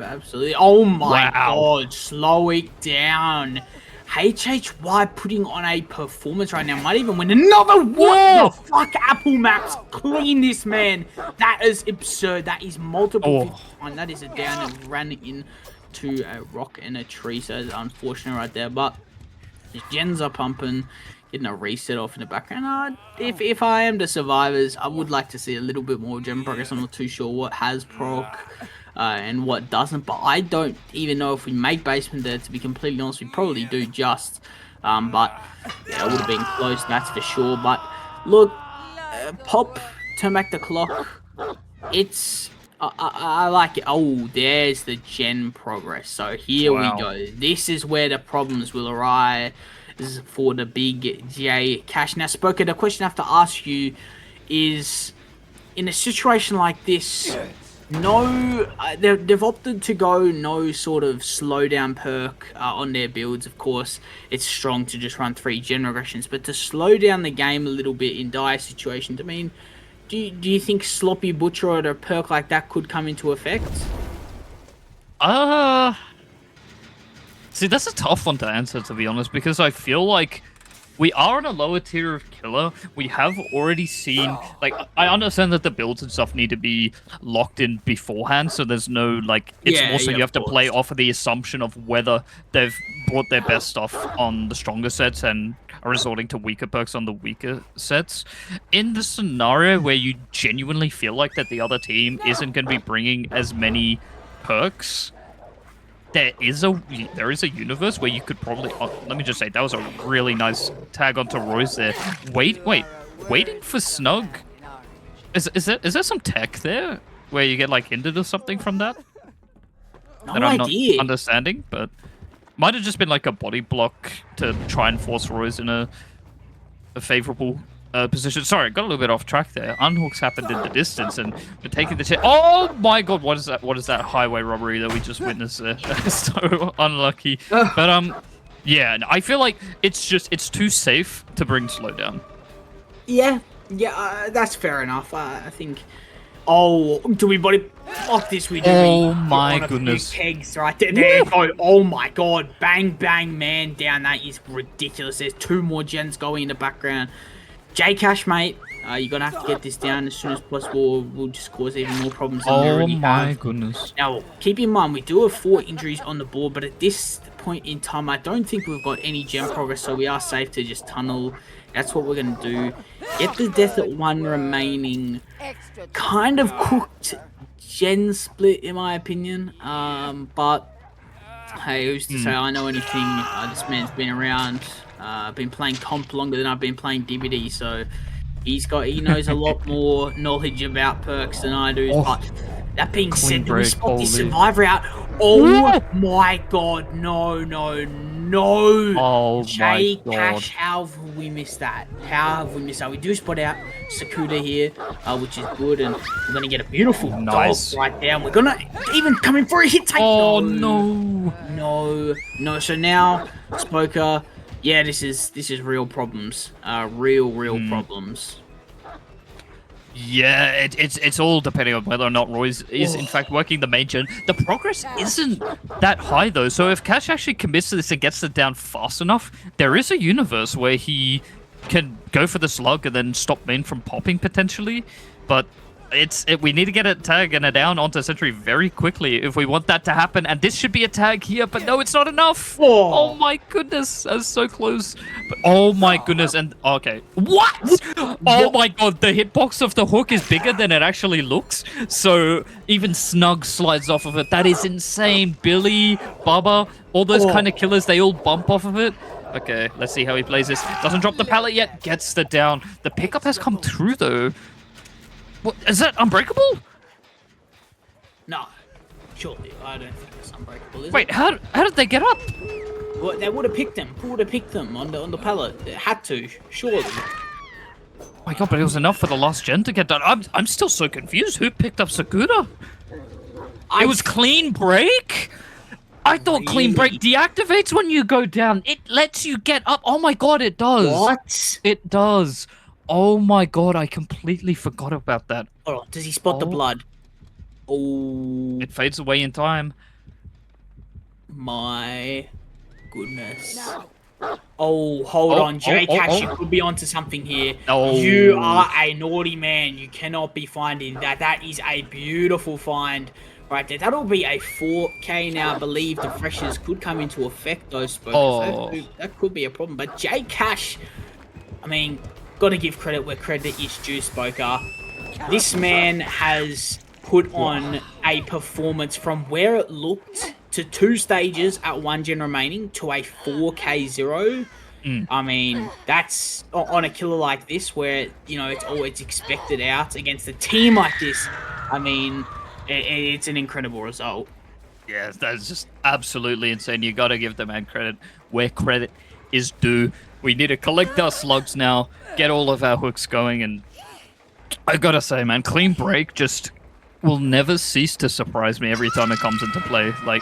Speaker 3: absolutely. Oh my
Speaker 1: Wow.
Speaker 3: god, slow it down. HHY putting on a performance right now. Might even win another. What the fuck, Apple Maps? Clean this, man. That is absurd. That is multiple. 59. That is a down and ran into a rock and a tree. So it's unfortunate right there. But the gens are pumping. Getting a reset off in the background. If I am the survivors, I would like to see a little bit more gem progress. I'm not too sure what has proc and what doesn't, but I don't even know if we make basement there, to be completely honest. We probably do just, but yeah, it would have been close, that's for sure. But look, Pop, turn back the clock. It's, I like it. Oh, there's the gen progress. So here we go. This is where the problems will arise. This is for the big J Cash. Now, Spoker, the question I have to ask you is, in a situation like this, they've opted to go no sort of slowdown perk on their builds. Of course, it's strong to just run 3 gen regressions, but to slow down the game a little bit in dire situations, I mean, do you think Sloppy Butcher or a perk like that could come into effect?
Speaker 1: See, that's a tough one to answer, to be honest, because I feel like we are on a lower tier of killer. We have already seen, like, I understand that the builds and stuff need to be locked in beforehand, so there's no, like, it's more so you have to play off of the assumption of whether they've brought their best stuff on the stronger sets and are resorting to weaker perks on the weaker sets. In the scenario where you genuinely feel like that the other team isn't going to be bringing as many perks, there is a universe where you could probably... Oh, let me just say, that was a really nice tag onto Royce there. Waiting for Snug. Is there some tech there where you get, like, hindered or something from that?
Speaker 3: I'm
Speaker 1: not understanding, but might have just been, like, a body block to try and force Royce in a favorable position. Sorry, got a little bit off track there. Unhooks happened in the distance, and we're taking the chance. Oh my god, what is that? What is that highway robbery that we just witnessed there? So unlucky. But yeah, I feel like it's too safe to bring slowdown.
Speaker 3: Yeah, that's fair enough. I think. Oh, do we body? Fuck this, we do.
Speaker 1: Oh my goodness.
Speaker 3: Pegs right there. There you go. Oh my god, bang bang, man down. That is ridiculous. There's 2 more gens going in the background. J Cash, mate, you're gonna have to get this down as soon as possible. We'll just cause even more problems than we already have.
Speaker 1: Oh my goodness.
Speaker 3: Now, keep in mind, we do have 4 injuries on the board, but at this point in time, I don't think we've got any gem progress, so we are safe to just tunnel. That's what we're gonna do. Get the death at 1 remaining. Kind of cooked gen split, in my opinion. But hey, who's to say I know anything? This man's been around. Been playing comp longer than I've been playing DVD, so he knows a lot more knowledge about perks than I do. But that being said, we spot this survivor out. Oh my god, no.
Speaker 1: Oh
Speaker 3: J
Speaker 1: my god.
Speaker 3: Cash, how have we missed that? We do spot out Sakuda here, which is good, and we're gonna get a beautiful dog right there. And we're gonna even come in for a hit take.
Speaker 1: Oh no.
Speaker 3: So now, Spoker. Yeah, this is real problems. Real problems.
Speaker 1: Yeah, it's all depending on whether or not Royce is in fact working the main gen. The progress isn't that high though, so if Cash actually commits to this and gets it down fast enough, there is a universe where he can go for the slug and then stop main from popping potentially. But we need to get a tag and a down onto Sentry very quickly if we want that to happen. And this should be a tag here, but no, it's not enough. Oh my goodness, that's so close. But oh my goodness, and okay. What? Oh my god, the hitbox of the hook is bigger than it actually looks. So even Snug slides off of it. That is insane. Billy, Bubba, all those kind of killers, they all bump off of it. Okay, let's see how he plays this. Doesn't drop the pallet yet, gets the down. The pickup has come through though. What, is that unbreakable?
Speaker 3: No, surely I don't think it's unbreakable. Is
Speaker 1: Wait,
Speaker 3: it?
Speaker 1: how did they get up?
Speaker 3: Well, they would have picked them. Who would have picked them on the pallet? They had to, surely.
Speaker 1: Oh my god, but it was enough for the last gen to get done. I'm still so confused. Who picked up Sakura? It was clean break? I thought clean break deactivates when you go down. It lets you get up. Oh my god, it does.
Speaker 3: What?
Speaker 1: It does. Oh my god, I completely forgot about that.
Speaker 3: Hold on, does he spot the blood? Oh
Speaker 1: It fades away in time.
Speaker 3: my goodness. Oh, hold on, J-Cash, you could be onto something here.
Speaker 1: Oh.
Speaker 3: You are a naughty man. You cannot be finding that. That is a beautiful find right there. That'll be a 4K now. I believe the freshers could come into effect, though, Spokers.
Speaker 1: Oh.
Speaker 3: That could be a problem. But J-Cash, I mean, got to give credit where credit is due, Spoker. This man has put on a performance from where it looked to 2 stages at 1 gen remaining to a 4K0. I mean, that's on a killer like this where, you know, it's always expected out against a team like this. I mean, it's an incredible result.
Speaker 1: Yeah, that's just absolutely insane. You gotta give the man credit where credit is due. We need to collect our slugs now, get all of our hooks going, and I gotta say, man, clean break just will never cease to surprise me every time it comes into play. Like,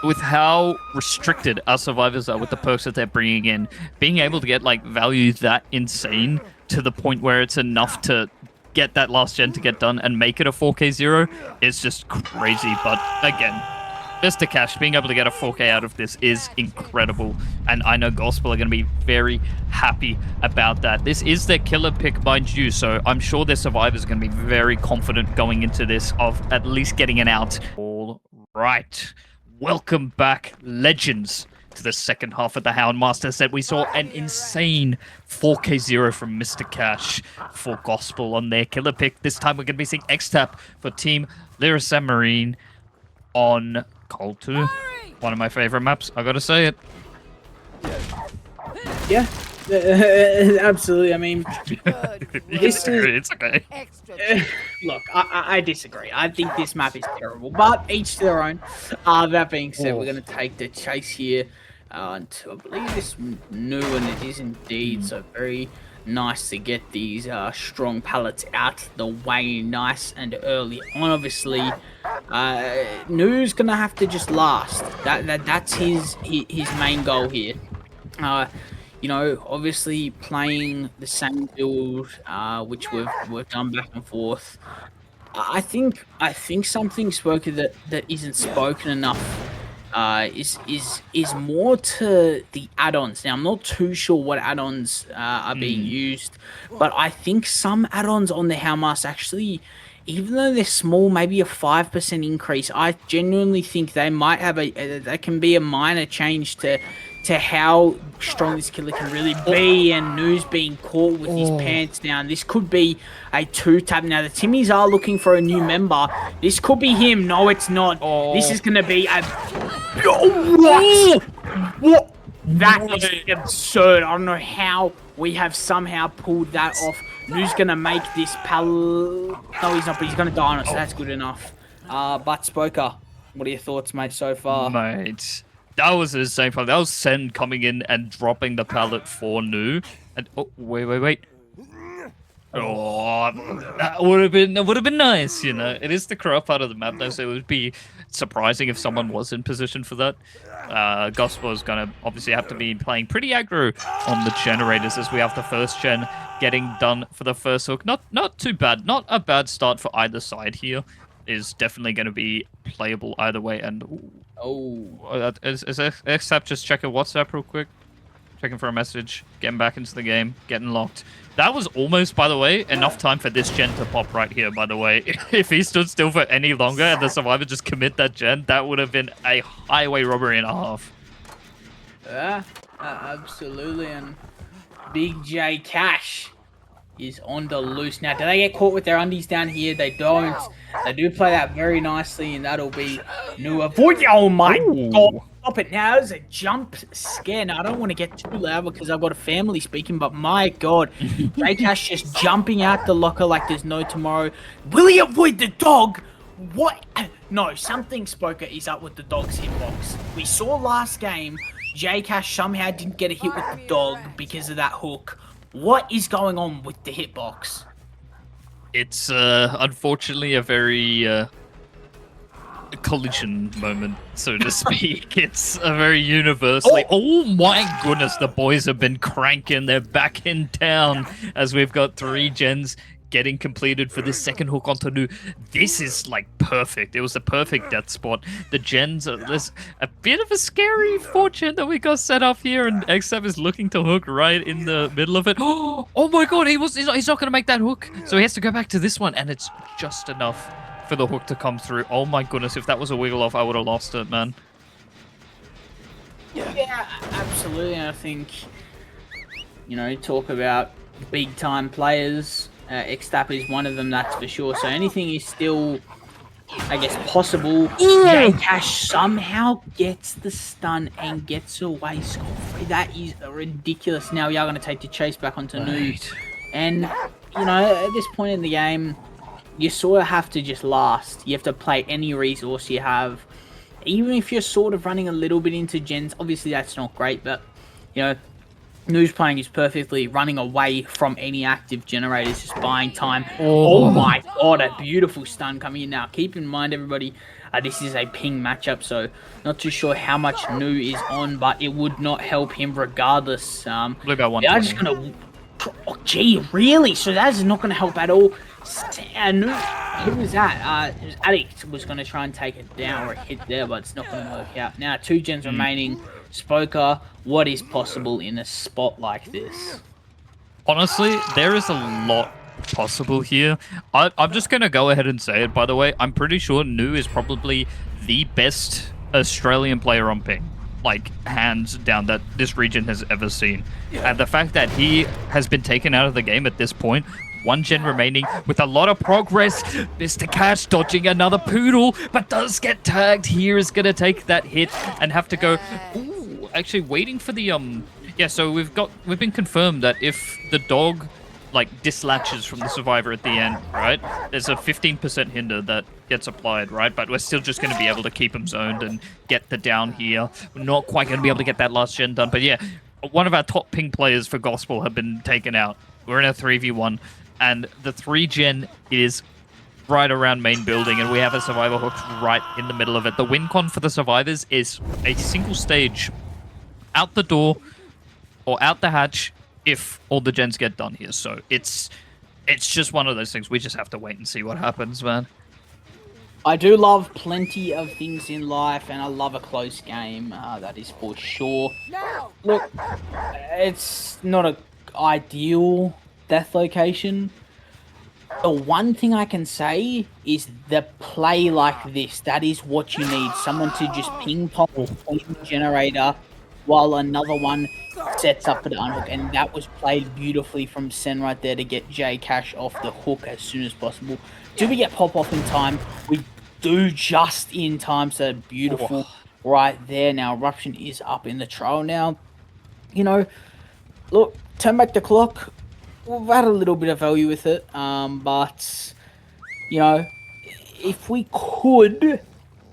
Speaker 1: with how restricted our survivors are with the perks that they're bringing in, being able to get, like, value that insane to the point where it's enough to get that last gen to get done and make it a 4K0 is just crazy. But, again, Mr. Cash, being able to get a 4K out of this is incredible, and I know Gospel are going to be very happy about that. This is their killer pick, mind you, so I'm sure their survivors are going to be very confident going into this of at least getting an out. All right, welcome back, legends, to the second half of the Houndmaster set. We saw an insane 4K0 from Mr. Cash for Gospel on their killer pick. This time we're going to be seeing X-Tap for Team Lirasanmarine on Cold 2, one of my favorite maps, I gotta say it.
Speaker 3: Yeah, absolutely. I mean,
Speaker 1: it's okay.
Speaker 3: Look, I disagree. I think this map is terrible, but each to their own. That being said, we're going to take the chase here. And I believe this new, and it is indeed, so very nice to get these strong pallets out the way nice and early on. Obviously, Nu's gonna have to just last. That's his main goal here. You know, obviously playing the same build, which we've done back and forth. I think something spoken that isn't spoken enough. Is more to the add-ons. Now, I'm not too sure what add-ons are being used, but I think some add-ons on the Houndmaster actually, even though they're small, maybe a 5% increase, I genuinely think they might have that can be a minor change to how strong this killer can really be, and Nu's being caught with his pants down. This could be a 2-tap. Now, the Timmies are looking for a new member. This could be him. No, it's not. This is going to be a... What? That is absurd. I don't know how we have somehow pulled that off. Nu's going to make this No, he's not, but he's going to die on it, so that's good enough. But Spoker, what are your thoughts, mate, so far?
Speaker 1: Mate, that was the same part. That was Sen coming in and dropping the pallet for Nu. And wait. Oh, that would have been nice, you know. It is the corrupt part of the map, though, so it would be surprising if someone was in position for that. Gospel is gonna obviously have to be playing pretty aggro on the generators as we have the first gen getting done for the first hook. Not too bad. Not a bad start for either side here. Is definitely going to be playable either way. And is X-Tap just checking WhatsApp real quick? Checking for a message, getting back into the game, getting locked. That was almost, by the way, enough time for this gen to pop right here, by the way. If he stood still for any longer and the survivor just commit that gen, that would have been a highway robbery and a half.
Speaker 3: Yeah, absolutely. And Big J Cash is on the loose. Now, do they get caught with their undies down here? They don't. They do play that very nicely, and that'll be new avoid. Oh my god. Stop it now. It's a jump scare. Now, I don't want to get too loud because I've got a family speaking, but my god. J-Cash just jumping out the locker like there's no tomorrow. Will he avoid the dog? What? No, something Spoker is up with the dog's hitbox. We saw last game J-Cash somehow didn't get a hit with the dog because of that hook. What is going on with the hitbox?
Speaker 1: It's unfortunately a very collision moment, so to speak. It's a very universally. Oh my goodness, the boys have been cranking. They're back in town as we've got 3 gens getting completed for this second hook onto Nu. This is like perfect. It was the perfect death spot. The gens are there's a bit of a scary fortune that we got set up here, and XF is looking to hook right in the middle of it. Oh my god, he's not going to make that hook, so he has to go back to this one, and it's just enough for the hook to come through. Oh my goodness, if that was a wiggle off, I would have lost it, man.
Speaker 3: Yeah, absolutely. I think, talk about big time players. Xtap is one of them, that's for sure. So anything is still, I guess, possible. J-Cash somehow gets the stun and gets away scot-free. That is ridiculous. Now we are going to take the chase back onto Nu. And, at this point in the game, you sort of have to just last. You have to play any resource you have. Even if you're sort of running a little bit into gens, obviously that's not great, but, Nu's playing is perfectly running away from any active generators, just buying time. Oh my god, a beautiful stun coming in now. Keep in mind, everybody, this is a ping matchup, so not too sure how much Nu is on, but it would not help him regardless.
Speaker 1: Probably about 120.
Speaker 3: They're just going to... Oh, gee, really? So that is not going to help at all. Nu, who was that? Addict was going to try and take it down or a hit there, but it's not going to work out. Now, 2 gens remaining. Spoker, what is possible in a spot like this?
Speaker 1: Honestly, there is a lot possible here. I'm just going to go ahead and say it, by the way. I'm pretty sure Nu is probably the best Australian player on ping. Like, hands down, that this region has ever seen. And the fact that he has been taken out of the game at this point, 1 gen remaining with a lot of progress. Mr. Cash dodging another poodle, but does get tagged. Here is going to take that hit and have to go... Ooh, actually waiting for the... Yeah, so we've been confirmed that if the dog, like, dislatches from the survivor at the end, right? There's a 15% hinder that gets applied, right? But we're still just going to be able to keep him zoned and get the down here. We're not quite going to be able to get that last gen done. But yeah, one of our top ping players for Gospel have been taken out. We're in a 3v1. And the 3 gen is right around main building, and we have a survivor hook right in the middle of it. The win con for the survivors is a single stage out the door or out the hatch if all the gens get done here. So it's just one of those things. We just have to wait and see what happens, man.
Speaker 3: I do love plenty of things in life, and I love a close game. That is for sure. Look, it's not an ideal death location. The one thing I can say is the play like this. That is what you need. Someone to just ping pong the generator while another one sets up for the unhook. And that was played beautifully from Sen right there to get J-Cash off the hook as soon as possible. Do we get pop off in time? We do, just in time. So beautiful right there. Now Eruption is up in the trail now. Look, turn back the clock. We've had a little bit of value with it, but, if we could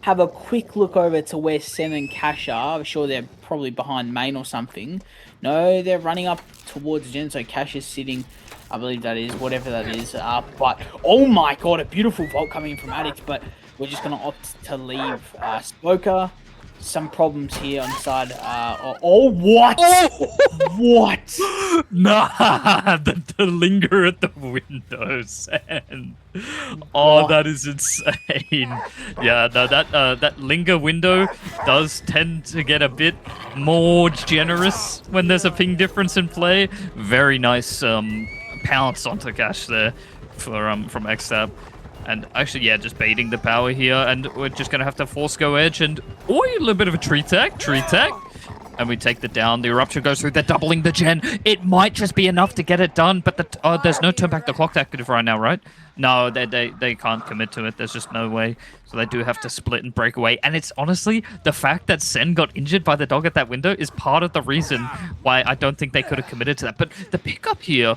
Speaker 3: have a quick look over to where Sen and Cash are, I'm sure they're probably behind main or something. No, they're running up towards Gen, so Cash is sitting, I believe that is, whatever that is, but, oh my god, a beautiful vault coming in from Addict, but we're just going to opt to leave Spoker. Some problems here on the side. What? What?
Speaker 1: Nah, the linger at the window, Sen. Oh, that is insane. Yeah, no, that linger window does tend to get a bit more generous when there's a ping difference in play. Very nice pounce onto Cash there from XTAB. And actually, yeah, just baiting the power here, and we're just going to have to force go edge, and a little bit of a tree tag, and we take the down. The Eruption goes through, they're doubling the gen. It might just be enough to get it done, but there's no turn back the clock active right now, right? No, they can't commit to it. There's just no way. So they do have to split and break away. And it's honestly, the fact that Sen got injured by the dog at that window is part of the reason why I don't think they could have committed to that. But the pickup here...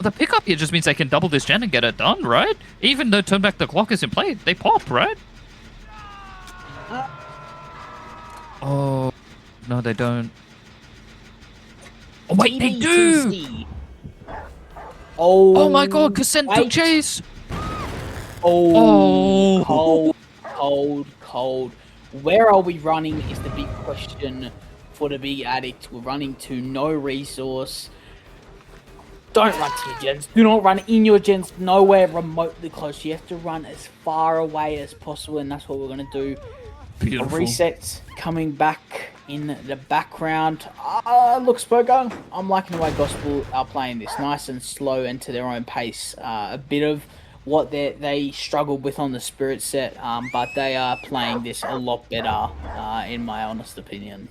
Speaker 1: The pickup here just means they can double this gen and get it done, right? Even though turn back the clock is in play, they pop, right? Oh, No, they don't. Oh, wait, they do!
Speaker 3: TBTC. Oh,
Speaker 1: Oh my god, Cassette took
Speaker 3: wait.
Speaker 1: chase!
Speaker 3: Oh,
Speaker 1: Oh.
Speaker 3: cold. Where are we running is the big question for the big addict. We're running to no resource. Don't run to your gens. Do not run in your gens nowhere remotely close. You have to run as far away as possible, and that's what we're going to do.
Speaker 1: Beautiful.
Speaker 3: A reset's coming back in the background. Look, Spoker, I'm liking the way Gospel are playing this. Nice and slow and to their own pace. A bit of what they struggled with on the Spirit set, but they are playing this a lot better, in my honest opinion.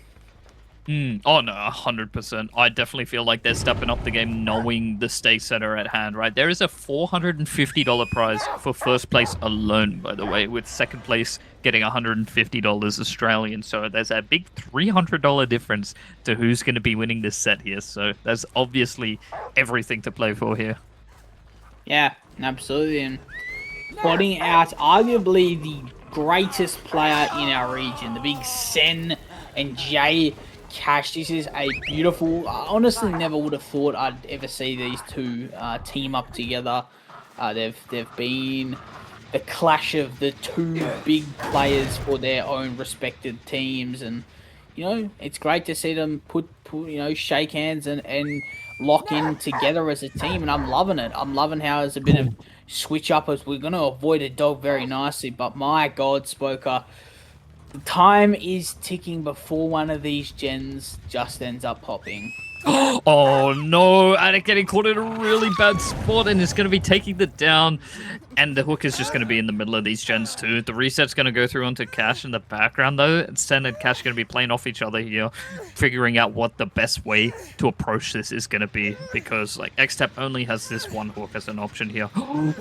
Speaker 1: Oh no, 100%. I definitely feel like they're stepping up the game knowing the stakes that are at hand, right? There is a $450 prize for first place alone, by the way, with second place getting $150 Australian. So there's a big $300 difference to who's going to be winning this set here. So there's obviously everything to play for here.
Speaker 3: Yeah, absolutely. And spotting out arguably the greatest player in our region, the big Sen and Jay Cash. This is a beautiful... I honestly never would have thought I'd ever see these two team up together. They've been the clash of the two big players for their own respected teams, and you know, it's great to see them put you know, shake hands and lock in together as a team, and I'm loving it. I'm loving how there's a bit of switch up as we're going to avoid a dog very nicely, but my god, Spoker, the time is ticking before one of these gens just ends up popping.
Speaker 1: Oh no, Attic getting caught in a really bad spot and is going to be taking the down. And the hook is just going to be in the middle of these gens too. The reset's going to go through onto Cash in the background though. Sen and Cash going to be playing off each other here, figuring out what the best way to approach this is going to be. Because like X-Tap only has this one hook as an option here.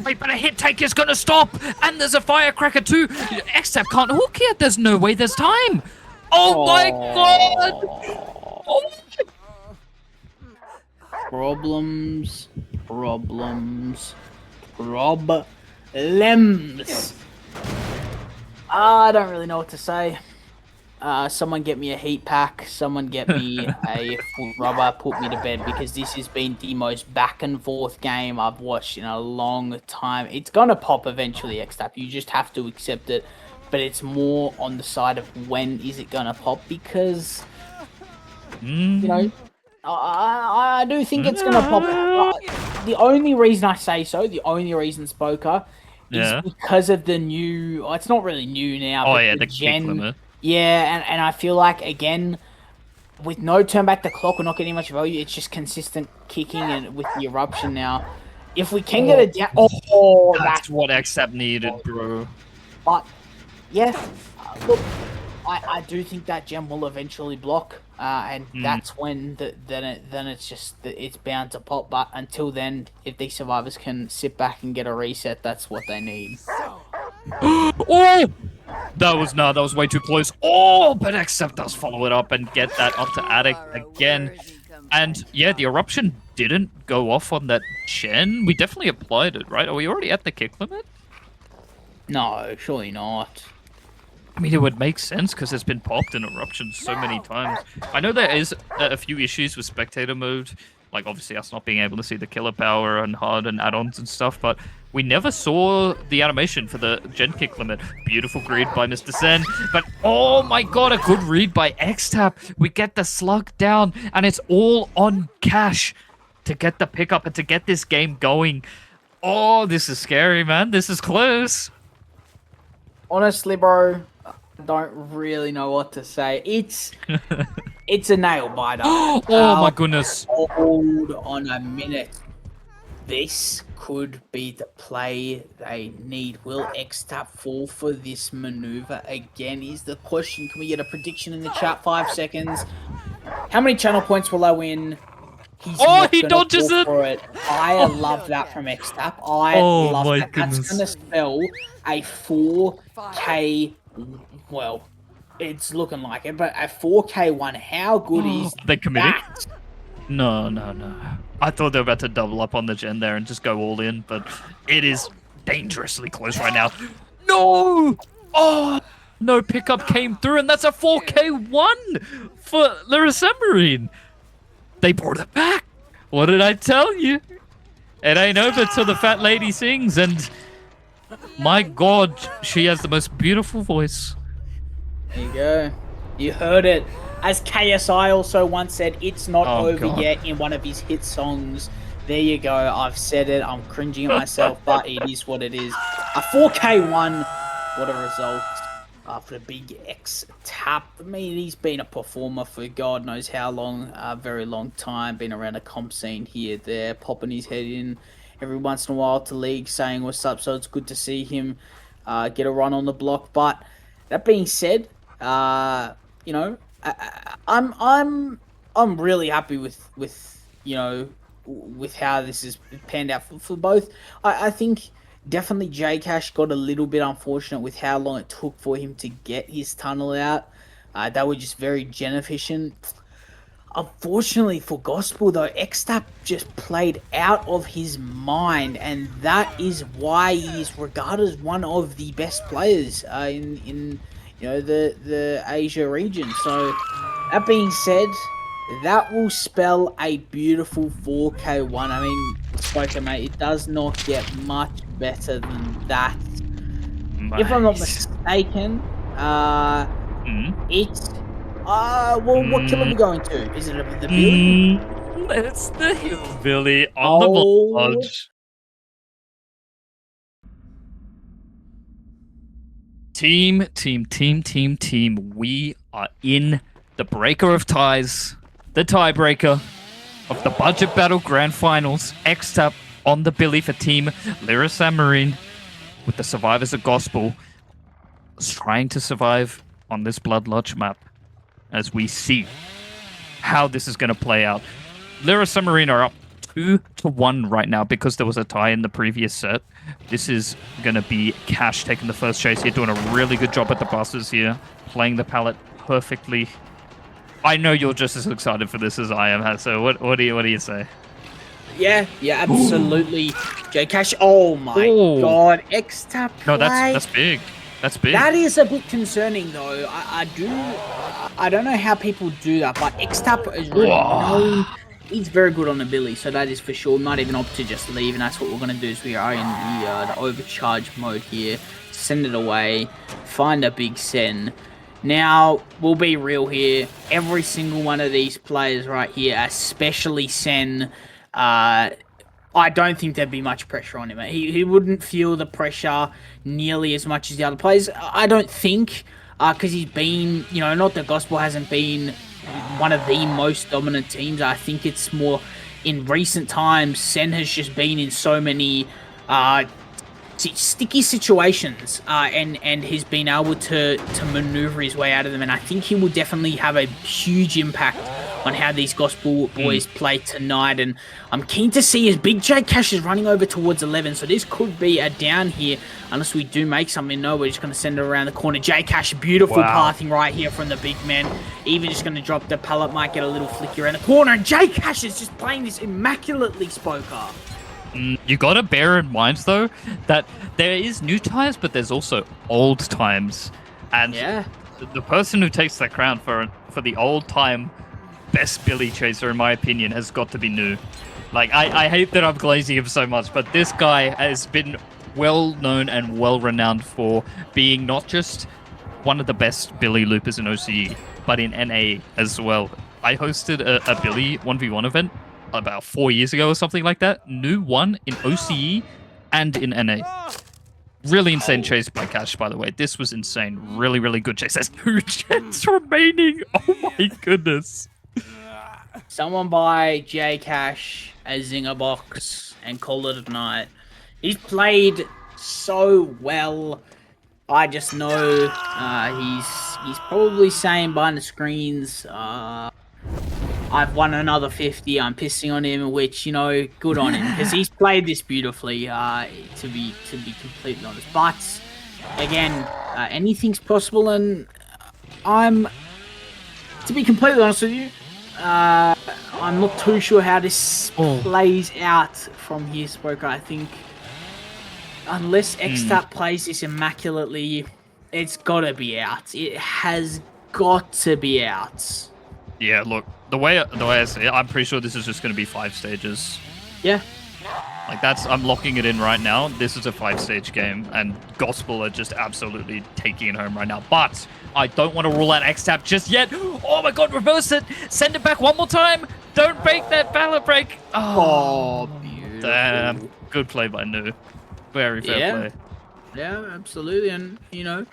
Speaker 1: Wait, but a hit take is going to stop! And there's a firecracker too! X-Tap can't hook yet, there's no way, there's time! Oh my god! Oh.
Speaker 3: Problems. I don't really know what to say. Someone get me a heat pack. Someone get me a foot rubber. Put me to bed, because this has been the most back and forth game I've watched in a long time. It's gonna pop eventually, X-Tap. You just have to accept it. But it's more on the side of when is it gonna pop, because you know, I do think it's gonna pop. The only reason I say so, the only reason, Spoker, is because of the new... it's not really new now.
Speaker 1: Oh
Speaker 3: but
Speaker 1: yeah, the kick limit.
Speaker 3: Yeah, and I feel like, again, with no turn back the clock, we're not getting much value. It's just consistent kicking, and with the eruption now, if we can get it down... Oh,
Speaker 1: that's what X-Tap needed, bro.
Speaker 3: But, yeah, look, I do think that gem will eventually block. And that's when then it's just it's bound to pop. But until then, if these survivors can sit back and get a reset, that's what they need.
Speaker 1: Oh, that was way too close. Oh, but X-Tap does follow it up and get that onto Attic again. And yeah, the eruption didn't go off on that gen. We definitely applied it, right? Are we already at the kick limit?
Speaker 3: No, surely not.
Speaker 1: I mean, it would make sense because it's been popped in eruptions so many times. I know there is a few issues with spectator mode, like obviously us not being able to see the killer power and HUD and add-ons and stuff, but we never saw the animation for the gen kick limit. Beautiful read by Mr. Sen, but oh my god, a good read by X-Tap. We get the slug down, and it's all on Cash to get the pickup and to get this game going. Oh, this is scary, man. This is close.
Speaker 3: Honestly, bro, I don't really know what to say. It's a nail biter.
Speaker 1: Oh my goodness.
Speaker 3: Hold on a minute. This could be the play they need. Will X-Tap fall for this maneuver again is the question. Can we get a prediction in the chat? 5 seconds. How many channel points will I win?
Speaker 1: He dodges it.
Speaker 3: I love that from X-Tap. I love that.
Speaker 1: Goodness.
Speaker 3: That's going to spell a 4K... Well, it's looking like it, but a 4K one. How good is
Speaker 1: they committed?
Speaker 3: that?
Speaker 1: No. I thought they were about to double up on the gen there and just go all in, but it is dangerously close right now. No! Oh! No pickup came through, and that's a 4K1 for Lirasanmarine. They brought it back. What did I tell you? It ain't over till the fat lady sings, and my God, she has the most beautiful voice.
Speaker 3: There you go. You heard it. As KSI also once said, it's not over yet in one of his hit songs. There you go. I've said it. I'm cringing at myself, but it is what it is. A 4K1. What a result. For the big X tap. I mean, he's been a performer for God knows how long. A very long time. Been around the comp scene here, there. Popping his head in every once in a while to league, saying what's up. So it's good to see him get a run on the block. But that being said, you know, I'm really happy with you know, with how this has panned out for both. I think definitely J-Cash got a little bit unfortunate with how long it took for him to get his tunnel out. They were just very inefficient. Unfortunately for Gospel though, X-Tap just played out of his mind, and that is why he is regarded as one of the best players in you know, the Asia region. So that being said, that will spell a beautiful 4K1. I mean, Spoker, mate, it does not get much better than that.
Speaker 1: Nice.
Speaker 3: If I'm not mistaken, it's well, what kill are we going to? Is it the Billy?
Speaker 1: It's the Hillbilly on the lodge. Team. We are in the breaker of ties, the tiebreaker of the Budget Battle Grand Finals. X-Tap on the Billy for Team Lirasanmarine, with the survivors of Gospel trying to survive on this Blood Lodge map as we see how this is going to play out. Lirasanmarine are up 2-1 right now because there was a tie in the previous set. This is going to be Cash taking the first chase here, doing a really good job at the buses here, playing the pallet perfectly. I know you're just as excited for this as I am, so what do you say?
Speaker 3: Yeah, absolutely. J-Cash, oh my God, X-Tap play.
Speaker 1: No, that's big. That's big.
Speaker 3: That is a bit concerning though. I don't know how people do that, but X-Tap is really known. He's very good on the Billy, so that is for sure. Might even opt to just leave, and that's what we're going to do. Is we are in the overcharge mode here. Send it away. Find a big send. Now, we'll be real here. Every single one of these players right here, especially Sen, I don't think there'd be much pressure on him. He wouldn't feel the pressure nearly as much as the other players. I don't think, because he's been, you know, not that Gospel hasn't been one of the most dominant teams. I think it's more in recent times, Sen has just been in so many sticky situations and he's been able to maneuver his way out of them, and I think he will definitely have a huge impact on how these Gospel boys play tonight. And I'm keen to see as Big J Cash is running over towards 11, so this could be a down here unless we do make something. No, we're just going to send it around the corner. J Cash, beautiful pathing right here from the big man. Even just going to drop the pallet, might get a little flicky around the corner, and J Cash is just playing this immaculately, Spoker.
Speaker 1: You gotta bear in mind though that there is new times, but there's also old times, and the person who takes that crown for the old time best Billy chaser, in my opinion, has got to be new. Like I hate that I'm glazing him so much, but this guy has been well known and well renowned for being not just one of the best Billy loopers in OCE, but in NA as well. I hosted a Billy 1v1 event about 4 years ago or something like that. New one in OCE and in NA. Really insane chase by Cash, by the way. This was insane. Really, really good chase. There's 2 gens remaining. Oh my goodness.
Speaker 3: Someone buy J Cash a Zinger box and call it a night. He's played so well. I just know he's probably saying behind the screens, I've won another 50. I'm pissing on him, which, you know, good on him because he's played this beautifully. To be completely honest, but again, anything's possible, and to be completely honest with you, I'm not too sure how this plays out from here, Spoker. I think unless X-Tap plays this immaculately, It's gotta be out. It has got to be out.
Speaker 1: Yeah, look, the way I see it, I'm pretty sure this is just going to be 5 stages.
Speaker 3: Yeah.
Speaker 1: Like I'm locking it in right now. This is a 5-stage game, and Gospel are just absolutely taking it home right now. But I don't want to rule out X-Tap just yet. Oh my god, reverse it. Send it back one more time. Don't break that ballot break.
Speaker 3: Oh, beautiful.
Speaker 1: Damn. Good play by Nu. Very fair play.
Speaker 3: Yeah, absolutely. And, you know,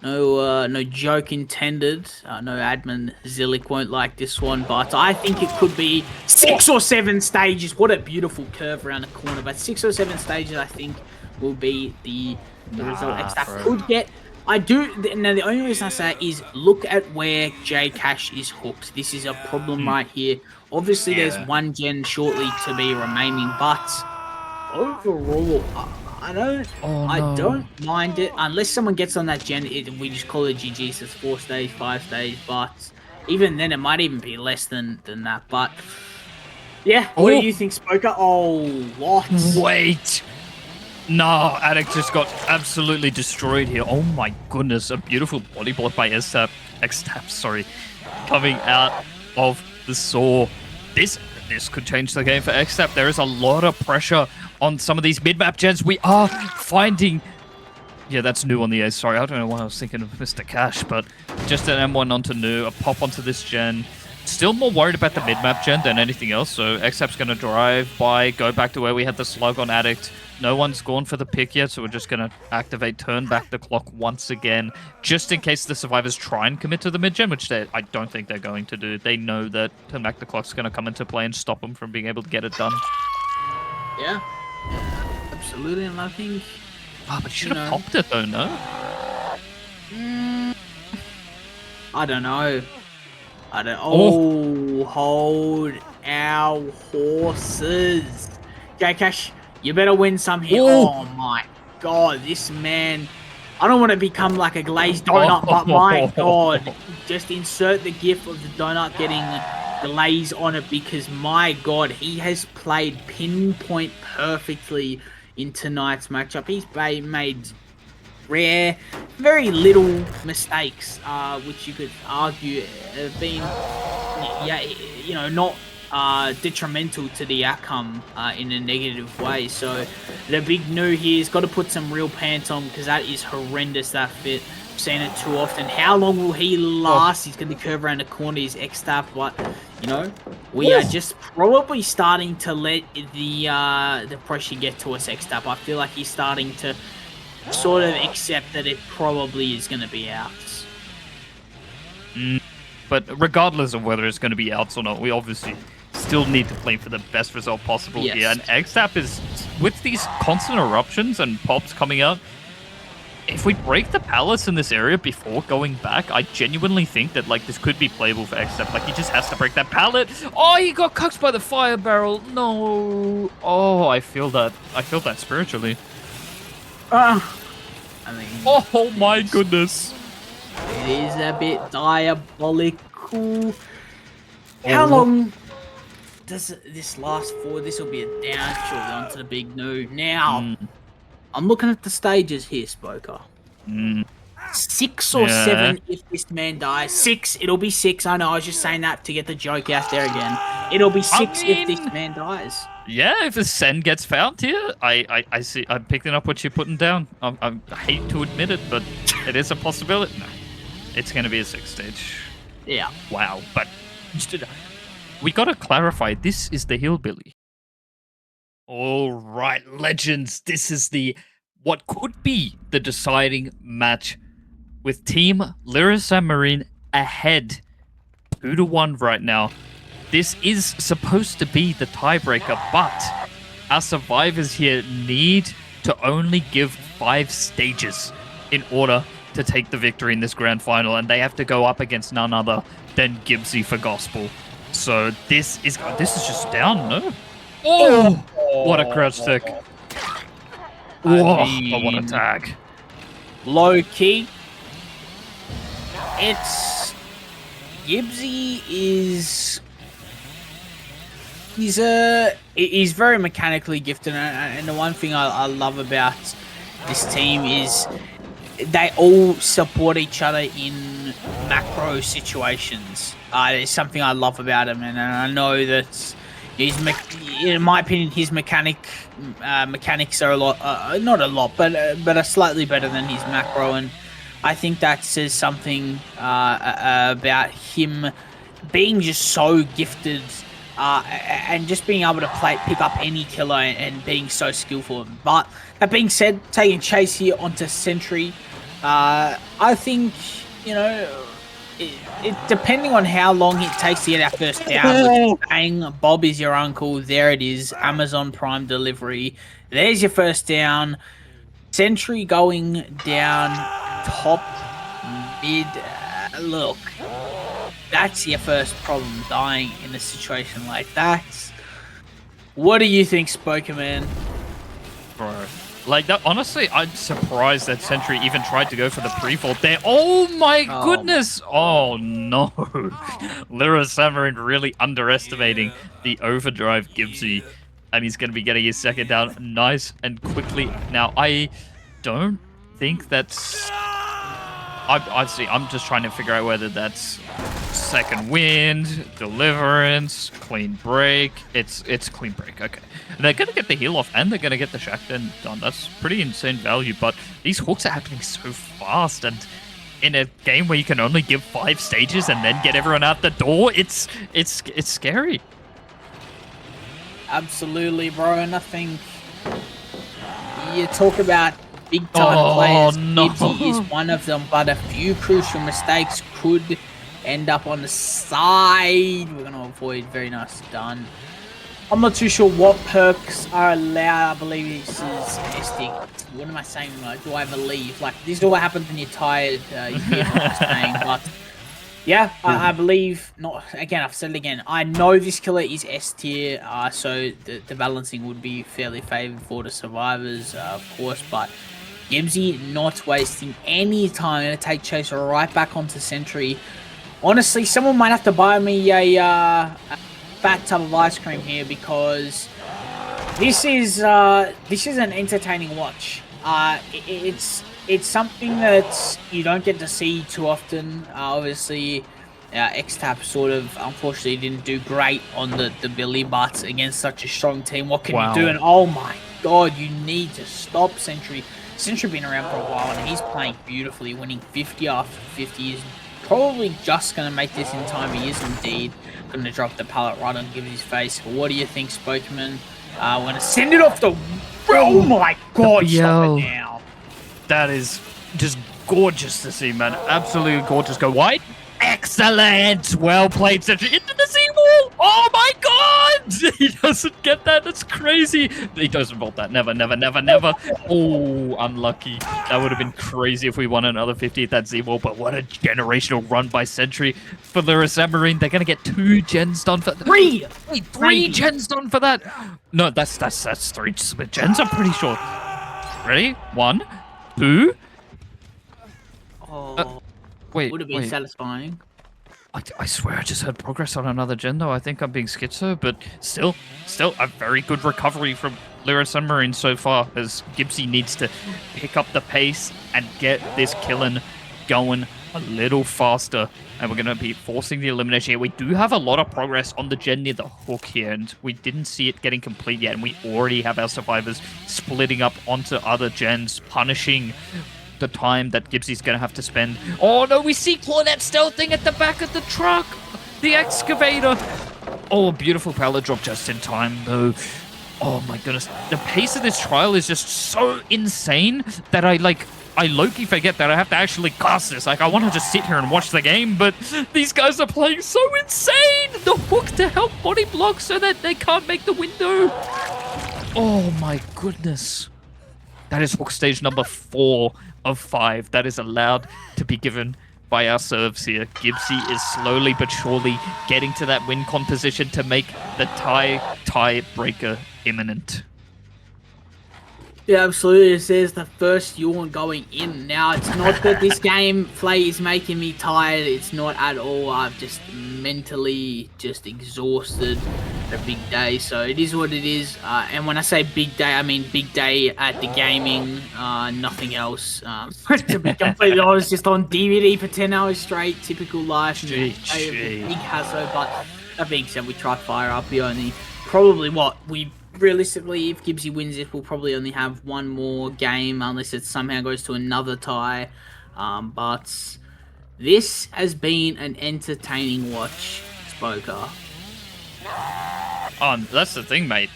Speaker 3: no joke intended. No admin Zillick won't like this one, but I think it could be 6 or 7 stages. What a beautiful curve around the corner. But 6 or 7 stages, I think, will be the result X-Tap could get. I do. Now, the only reason I say that is look at where J Cash is hooked. This is a problem right here. Obviously, there's one gen shortly to be remaining, but overall, I don't mind it unless someone gets on that gen. We just call it GG. So it's 4 stage, 5 stage, but even then, it might even be less than that. But yeah, what do you think, Spoker? Oh, what?
Speaker 1: Wait. No, Addict just got absolutely destroyed here. Oh my goodness, a beautiful body block by X-Tap, sorry, coming out of the saw. This could change the game for X-Tap. There is a lot of pressure on some of these mid-map gens. We are finding... Yeah, that's Nu on the ace. Sorry, I don't know why I was thinking of Mr. Cash, but just an M1 onto Nu, a pop onto this gen. Still more worried about the mid-map gen than anything else, so X-Tap's going to drive by, go back to where we had the slug on Addict. No one's gone for the pick yet, so we're just going to activate, turn back the clock once again, just in case the survivors try and commit to the mid-gen, which I don't think they're going to do. They know that turn back the clock's going to come into play and stop them from being able to get it done.
Speaker 3: Yeah, absolutely, and I think...
Speaker 1: Oh, but you should have popped it though, no?
Speaker 3: I don't know. Hold our horses. J-Cash, you better win some here. Oh my god, this man. I don't want to become like a glazed donut, but my god. Just insert the gif of the donut getting glaze on it because my god, he has played pinpoint perfectly in tonight's matchup. He's made rare, very little mistakes, which you could argue have been, not detrimental to the outcome in a negative way. So the big Nu here's got to put some real pants on because that is horrendous, that fit. I've seen it too often. How long will he last? He's going to curve around the corner, he's X-Tap, but, we are just probably starting to let the pressure get to us, X-Tap. I feel like he's starting to sort of accept that it probably is going to be outs.
Speaker 1: But regardless of whether it's going to be outs or not, we obviously still need to play for the best result possible here. And X-Tap is, with these constant eruptions and pops coming out, if we break the palace in this area before going back, I genuinely think that this could be playable for X-Tap. He just has to break that pallet. Oh, he got cucked by the fire barrel. No. Oh, I feel that spiritually. Oh my goodness.
Speaker 3: It is a bit diabolical. How long does this last for? This will be a down shortly onto the big Nu. Now, I'm looking at the stages here, Spoker. 6 or 7 if this man dies. 6, it'll be 6. I know, I was just saying that to get the joke out there again. It'll be 6 if this man dies.
Speaker 1: Yeah, if a Sen gets found here, I see. I'm picking up what you're putting down. I hate to admit it, but it is a possibility. No, it's going to be a 6 stage.
Speaker 3: Yeah.
Speaker 1: Wow, but we got to clarify. This is the Hillbilly. All right, legends. This is what could be the deciding match with Team Lirasanmarine ahead 2-1 right now. This is supposed to be the tiebreaker, but our survivors here need to only give 5 stages in order to take the victory in this grand final, and they have to go up against none other than Gibbsy for Gospel. So this is just down, no? Oh, what a crouch stick. Whoa, what a tag.
Speaker 3: Low key. It's... Gibbsy is... He's very mechanically gifted, and the one thing I love about this team is they all support each other in macro situations. It's something I love about him, and I know that in my opinion, his mechanics are a lot, not a lot, but are slightly better than his macro, and I think that says something about him being just so gifted. And just being able to pick up any killer and being so skillful. But that being said, taking chase here onto Sentry, I think, you know, depending on how long it takes to get our first down, bang, Bob is your uncle, there it is, Amazon Prime delivery, there's your first down, Sentry going down top mid, look, that's your first problem, dying in a situation like that. What do you think, Spokerman?
Speaker 1: Bro. Like, that, honestly, I'm surprised that Sentry even tried to go for the pre-fault there. Oh my goodness! Oh no. Lirasanmarine really underestimating the overdrive Gibbsy. And he's going to be getting his second down nice and quickly. Now, I don't think that's... I'm just trying to figure out whether that's second wind, deliverance, clean break. It's clean break. Okay, they're gonna get the heal off and they're gonna get the shotgun done. That's pretty insane value. But these hooks are happening so fast, and in a game where you can only give 5 stages and then get everyone out the door, it's scary.
Speaker 3: Absolutely, bro. And I think you talk about big time players.
Speaker 1: No.
Speaker 3: Gibbsy is one of them, but a few crucial mistakes could end up on the side. We're going to avoid. Very nice done. I'm not too sure what perks are allowed. I believe this is SD. What am I saying? Like, do I believe? Like, this is what happens when you're tired. You hear what I'm saying. But yeah, I believe not. Again, I've said it again. I know this killer is S tier, so the balancing would be fairly favourable to survivors, of course. But Gibbsy not wasting any time. Going to take chase right back onto Sentry. Honestly, someone might have to buy me a fat tub of ice cream here, because this is an entertaining watch. It's something that you don't get to see too often. Obviously, X-Tap sort of unfortunately didn't do great on the Billy, but against such a strong team, what can you do? And oh my god, you need to stop Sentry. Sentry been around for a while and he's playing beautifully, winning 50 after 50. Is probably just going to make this in time. He is indeed going to drop the pallet right on Gibbsy's face. What do you think, Spokeman? We're going to send it off the... Oh my god, stop it now.
Speaker 1: That is just gorgeous to see, man. Absolutely gorgeous. Go wide. Excellent. Well played, Sentry. Into the seawall. Oh my god. He doesn't get that. That's crazy. He doesn't vault that. Never, never, never, never. Oh, unlucky. That would have been crazy if we won another 50 at that Z-wall, but what a generational run by Sentry for Lirasanmarine. They're going to get 2 gens done for... Three gens done for that. No, that's 3 split gens, I'm pretty sure. Ready? 1, 2. Wait,
Speaker 3: would have been satisfying.
Speaker 1: I swear I just heard progress on another gen, though. I think I'm being schizo, but still a very good recovery from Lirasanmarine so far, as Gibbsy needs to pick up the pace and get this killing going a little faster. And we're going to be forcing the elimination here. We do have a lot of progress on the gen near the hook here, and we didn't see it getting complete yet, and we already have our survivors splitting up onto other gens, punishing the time that Gibbsy's going to have to spend. Oh no, we see Claudette stealthing at the back of the truck. The excavator. Oh, beautiful pallet drop just in time, though. Oh my goodness. The pace of this trial is just so insane that I low-key forget that I have to actually cast this. Like, I want to just sit here and watch the game, but these guys are playing so insane. The hook to help body block so that they can't make the window. Oh my goodness. That is hook stage number 4 of 5 that is allowed to be given by our serves here. Gibbsy is slowly but surely getting to that win con position to make the tiebreaker imminent.
Speaker 3: Yeah, absolutely. It says the first yawn going in. Now, it's not that this game play is making me tired. It's not at all. I'm just mentally just exhausted. a big day, so it is what it is. And when I say big day, I mean big day at the gaming, nothing else. To be completely honest, just on DVD for 10 hours straight, typical life.
Speaker 1: Gee.
Speaker 3: Big hassle, but that being said, we tried fire up. We only probably realistically, if Gibbsy wins this, we'll probably only have one more game unless it somehow goes to another tie. But this has been an entertaining watch, Spoker.
Speaker 1: That's the thing, mate.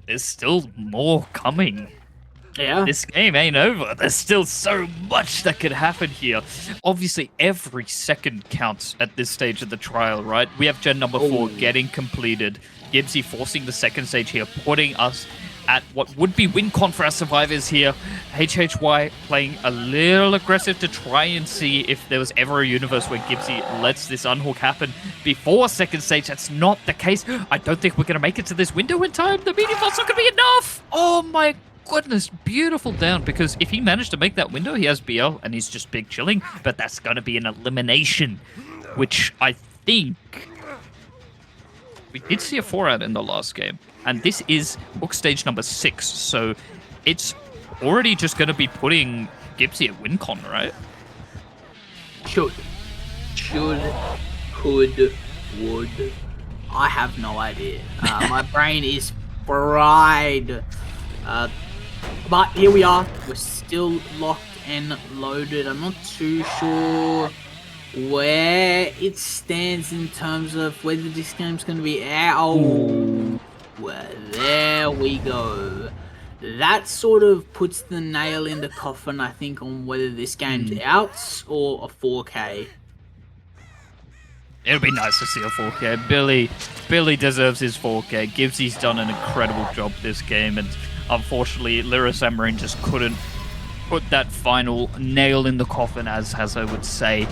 Speaker 1: There's still more coming.
Speaker 3: Yeah.
Speaker 1: This game ain't over. There's still so much that could happen here. Obviously, every second counts at this stage of the trial, right? We have gen number 4 getting completed. Gibbsy forcing the second stage here, putting us at what would be win con for our survivors here. HHY playing a little aggressive to try and see if there was ever a universe where Gibbsy lets this unhook happen before second stage. That's not the case. I don't think we're going to make it to this window in time. The medium bolt's not going to be enough. Oh my goodness, beautiful down, because if he managed to make that window, he has BL and he's just big chilling, but that's going to be an elimination, which I think we did see a 4-out in the last game. And this is hook stage number 6, so it's already just going to be putting Gibbsy at WinCon, right?
Speaker 3: Should, could, would. I have no idea. My brain is fried. But here we are. We're still locked and loaded. I'm not too sure where it stands in terms of whether this game's going to be out. Oh, well, there we go. That sort of puts the nail in the coffin, I think, on whether this game's out or a 4K.
Speaker 1: It'll be nice to see a 4K. Billy deserves his 4K. Gibbsy's done an incredible job this game, and unfortunately, Lirasanmarine just couldn't put that final nail in the coffin, as I would say,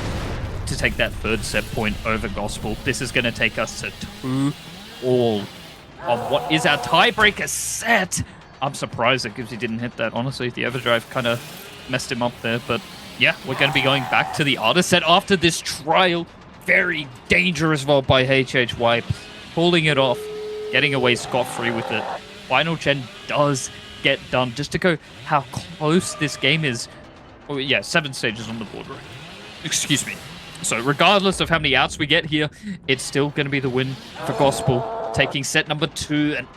Speaker 1: to take that third set point over Gospel. This is going to take us to 2-all of what is our tiebreaker set. I'm surprised that Gibbsy didn't hit that. Honestly, the overdrive kind of messed him up there. But yeah, we're going to be going back to the artist set after this trial. Very dangerous vault by HHY, pulling it off, getting away scot-free with it. Final gen does get done. Just to go how close this game is. Oh yeah, 7 stages on the board, right? Excuse me. So regardless of how many outs we get here, it's still going to be the win for Gospel. Taking set number 2, and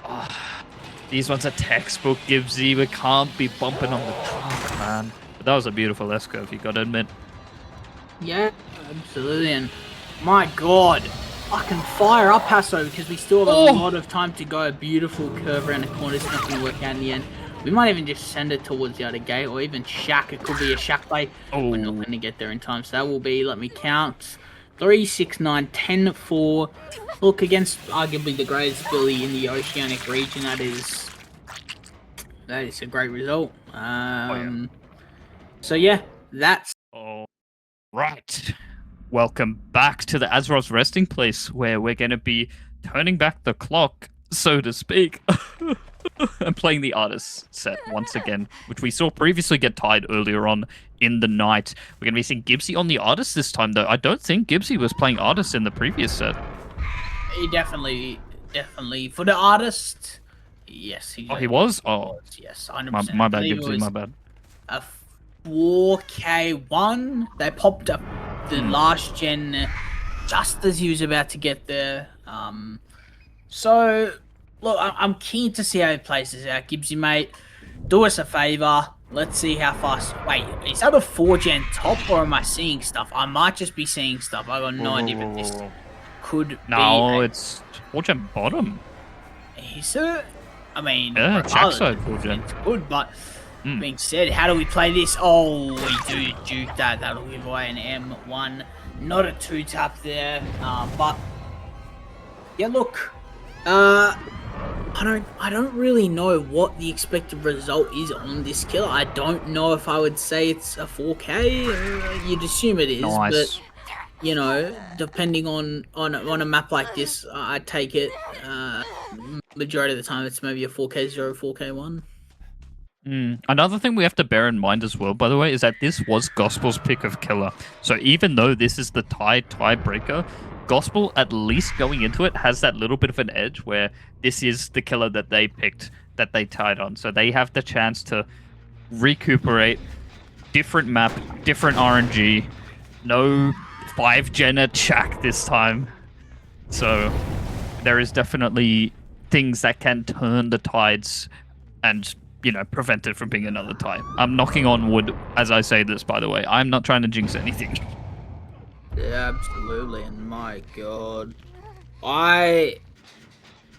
Speaker 1: these ones are textbook Gibbsy. We can't be bumping on the truck, man. But that was a beautiful S-curve, you got to admit.
Speaker 3: Yeah, absolutely. And my God, I can fire up Hasso because we still have a lot of time to go. A beautiful curve around the corner. It's not going to work out in the end. We might even just send it towards the other gate, or even shack. It could be a shack play. We're not going to get there in time. So that will be, let me count, 3, 6, 9, 10, 4. Look, against arguably the greatest Billy in the Oceanic region, that is a great result. So yeah, that's...
Speaker 1: All right. Welcome back to the Azeroth's resting place, where we're going to be turning back the clock, so to speak, and playing the artist set once again, which we saw previously get tied earlier on in the night. We're going to be seeing Gibbsy on the artist this time, though. I don't think Gibbsy was playing artist in the previous set.
Speaker 3: He definitely, for the artist, yes.
Speaker 1: He was? Oh,
Speaker 3: yes, 100%.
Speaker 1: My bad, Gibbsy, my bad.
Speaker 3: A 4K1. They popped up the last gen just as he was about to get there. So, look, I'm keen to see how he plays this out. Gibbsy, mate, do us a favor. Let's see how fast... Wait, is that a 4-gen top, or am I seeing stuff? I might just be seeing stuff. I got no idea if this could be...
Speaker 1: No, it's 4-gen bottom.
Speaker 3: Is it? I mean...
Speaker 1: Yeah, check side 4-gen.
Speaker 3: It's good, but... Being said, how do we play this? Oh, we do duke that. That'll give away an M1. Not a 2-tap there. But... Yeah, look... I don't really know what the expected result is on this kill. I don't know if I would say it's a 4K. You'd assume it is, but you know, depending on a map like this, I take it. Majority of the time, it's maybe a 4K0, 4K1.
Speaker 1: Another thing we have to bear in mind as well, by the way, is that this was Gospel's pick of killer. So even though this is the tiebreaker, Gospel, at least going into it, has that little bit of an edge where this is the killer that they picked, that they tied on. So they have the chance to recuperate, different map, different RNG, no 5-gen at Shaq this time. So there is definitely things that can turn the tides and, you know, prevent it from being another tie. I'm knocking on wood as I say this, by the way. I'm not trying to jinx anything.
Speaker 3: Yeah, absolutely. And my God, I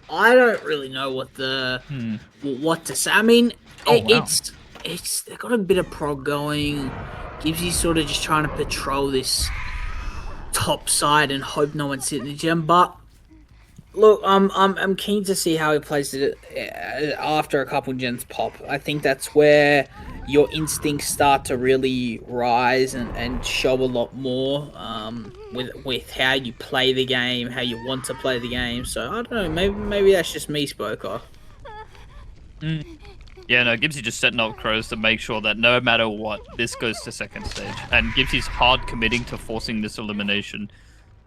Speaker 3: don't really know what to say. I mean,
Speaker 1: Wow.
Speaker 3: it's they got a bit of prog going. Gibbsy's sort of just trying to patrol this top side and hope no one's hitting the gem. But look, I'm keen to see how he plays it after a couple gens pop. I think that's where your instincts start to really rise and show a lot more with how you play the game, how you want to play the game. So I don't know, maybe that's just me, Spoker.
Speaker 1: Yeah, no, Gibbsy just setting up crows to make sure that no matter what, this goes to second stage. And Gibbsy's hard committing to forcing this elimination.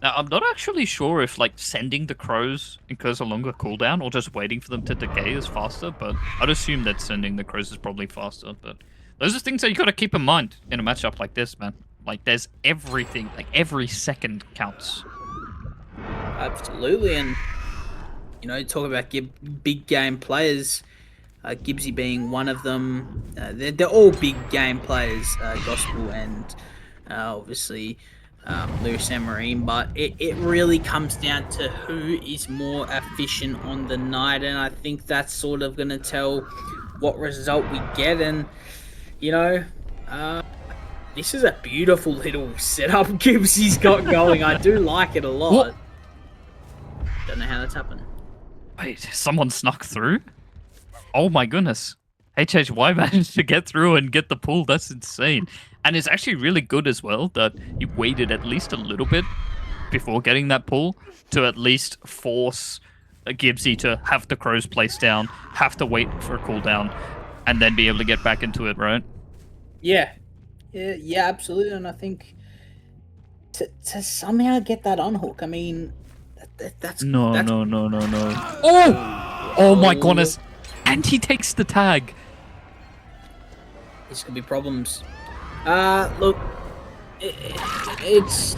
Speaker 1: Now, I'm not actually sure if, like, sending the crows incurs a longer cooldown or just waiting for them to decay is faster, but I'd assume that sending the crows is probably faster. But those are things that you got to keep in mind in a matchup like this, man. Like, there's everything, like, every second counts.
Speaker 3: Absolutely, and, you know, talk about big game players, Gibbsy being one of them. They're all big game players, Gospel and obviously Lirasanmarine, but it really comes down to who is more efficient on the night, and I think that's sort of going to tell what result we get. And, you know, this is a beautiful little setup Gibbsy's got going. I do like it a lot.
Speaker 1: What?
Speaker 3: Don't know how that's happened.
Speaker 1: Wait, someone snuck through? Oh my goodness. HHY managed to get through and get the pull. That's insane. And it's actually really good as well that he waited at least a little bit before getting that pull to at least force Gibbsy to have the crows placed down, have to wait for a cooldown, and then be able to get back into it, right?
Speaker 3: Yeah, absolutely. And I think to somehow get that unhook, I mean, that's
Speaker 1: No. Oh my goodness. And he takes the tag.
Speaker 3: This could be problems. Look, it's